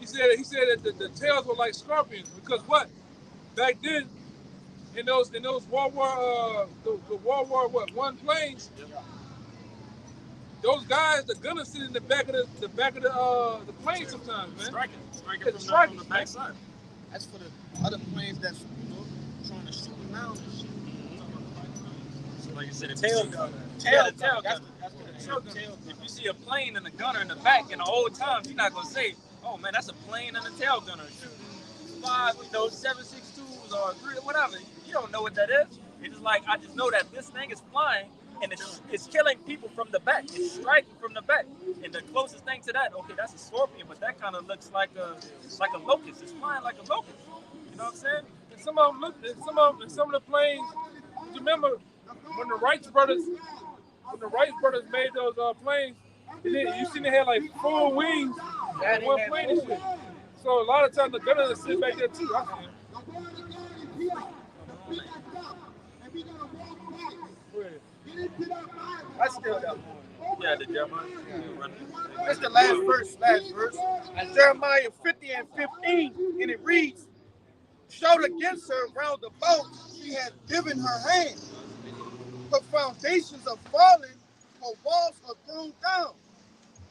He said that the tails were like scorpions because what? Back then, in those World War I planes, those guys, the gunners sit in the back of the plane sometimes, man. Striking from the back side. That's for the other planes that's trying to shoot them down and shit. So like you said, tail gunner. Tail gunner. That's what the tail gunner. If you see a plane and a gunner in the back in the old times, you're not gonna say, "Oh man, that's a plane and a tail gunner shooting 7.62s or 3 or whatever." You don't know what that is. It's just like I just know that this thing is flying and it's killing people from the back. It's striking from the back. And the closest thing to that, okay, that's a scorpion, but that kind of looks like a locust. It's flying like a locust. You know what I'm saying? And some of the planes. You remember when the Wright brothers made those planes? You seen they had like 4 wings on one plane and shit. So a lot of times the gunners sit back there too. I still got one. Yeah, the Jeremiah. That's the last verse. Jeremiah 50 and 15, and it reads, "Shout against her round about, she has given her hand. Her foundations are fallen, her walls are thrown down.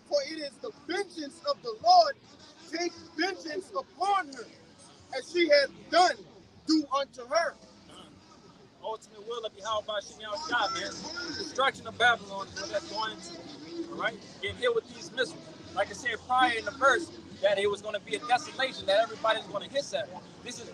For it is the vengeance of the Lord, take vengeance upon her, as she has done, do unto her." Ultimate will of Yahweh Shem Yahushua, man. Destruction of Babylon is what that's going to. All right? Getting hit with these missiles. Like I said prior in the verse, that it was going to be a desolation that everybody's going to hiss at. This is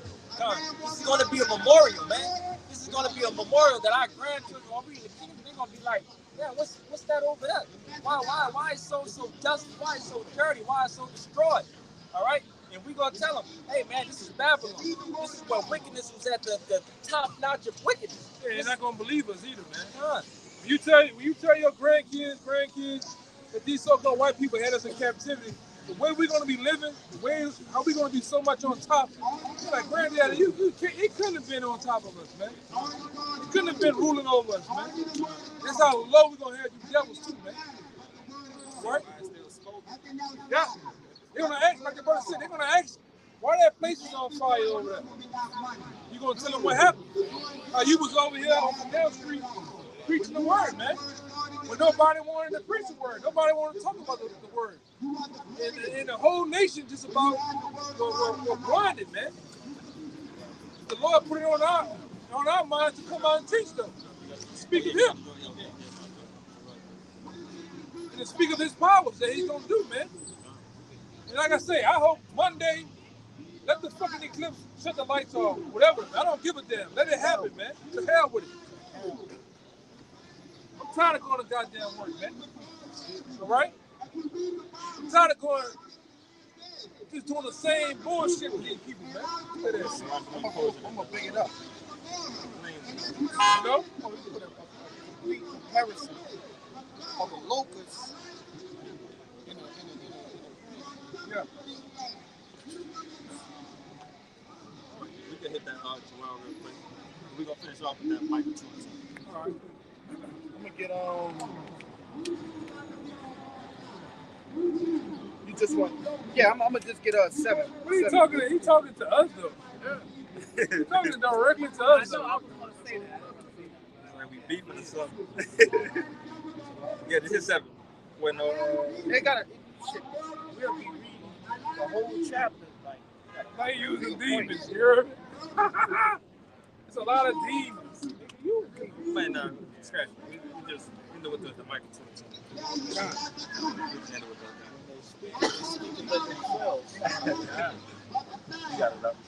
going to be a memorial, man. This is going to be a memorial that our grandchildren will be in the kingdom. They're going to be like, yeah, what's that over there? Why is so dusty? Why is so dirty? Why is so destroyed? All right? And we're going to tell them, hey, man, this is Babylon. This is where wickedness was at the top notch of wickedness. Yeah, they're not going to believe us either, man. When you tell your grandkids that these so-called white people had us in captivity, the way we're going to be living, how we going to be so much on top. You're like, Granddaddy, he couldn't have been on top of us, man. He couldn't have been ruling over us, man. That's how low we're going to have you devils too, man. Right? Yeah. They're going to ask, like the brother said, they're going to ask, why that place is on fire over there? You're going to tell them what happened. You was over here on Canal Street preaching the word, man. When nobody wanted to preach the word. Nobody wanted to talk about the word. And the whole nation just about were blinded, man. The Lord put it on our minds to come out and teach them. Speak of Him. And to speak of His powers that He's going to do, man. And like I say, I hope Monday, let the fucking eclipse shut the lights off, whatever. I don't give a damn. Let it happen, man. To hell with it. I'm tired of going to goddamn work, man. All right? I'm tired of going, just doing the same bullshit with these people, man. Look at this. I'm going to bring it up. You know? Complete comparison of the locusts. Yeah. We can hit that Joel real quick. We're going to finish off with that Micah 2. All right. I'm going to get you just want, yeah, I'm going to just get 7. What are you talking to? He talking to us, though. Yeah. He's talking directly to us. I know, I was going to say that. Like we beefing or something. Yeah, this is 7. When they got to, we'll be reading the whole chapter. Like using demons, you heard me? It's a lot of demons. You might not scratch it. We just end with the Micah 2.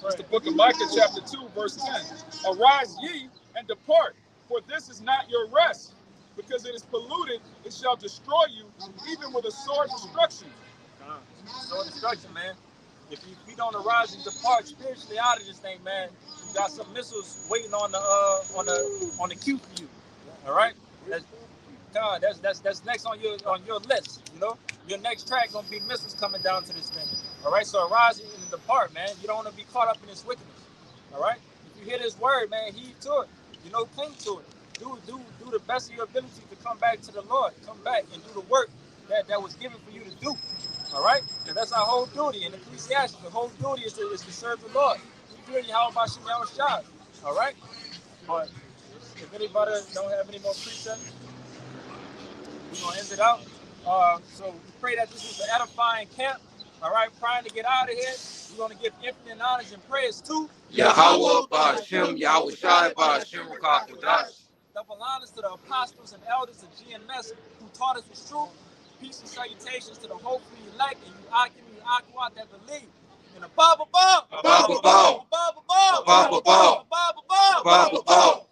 It's the book of Micah, chapter 2, verse 10. Arise ye and depart, for this is not your rest. Because it is polluted, it shall destroy you, even with a sword destruction. Sword destruction, man. If we don't arise and depart spiritually out of this thing, man, you got some missiles waiting on the queue for you. All right? God, that's next on your list. You know, your next track gonna be missiles coming down to this thing. All right, so arise and depart, man. You don't want to be caught up in this wickedness. All right, if you hear this word, man, heed to it. You know, cling to it. Do the best of your ability to come back to the Lord. Come back and do the work that was given for you to do. All right, and that's our whole duty in Ecclesiastes. The whole duty is to serve the Lord. Fear Yahweh Shai. All right, but if anybody don't have any more precepts, we're gonna end it out. So we pray that this was an edifying camp. All right, prior to get out of here, we're gonna give infinite honors and prayers to Yahweh Ba'ashem, Yahweh Shai Ba'ashem Rakakodash. double honors to the apostles and elders of GMS who taught us the truth. Peace and salutations to the hopefully elect and you Aqua that believe. In a Bible ball. Bible ball. Bible ball. Bible ball. Bible ball. Bible ball.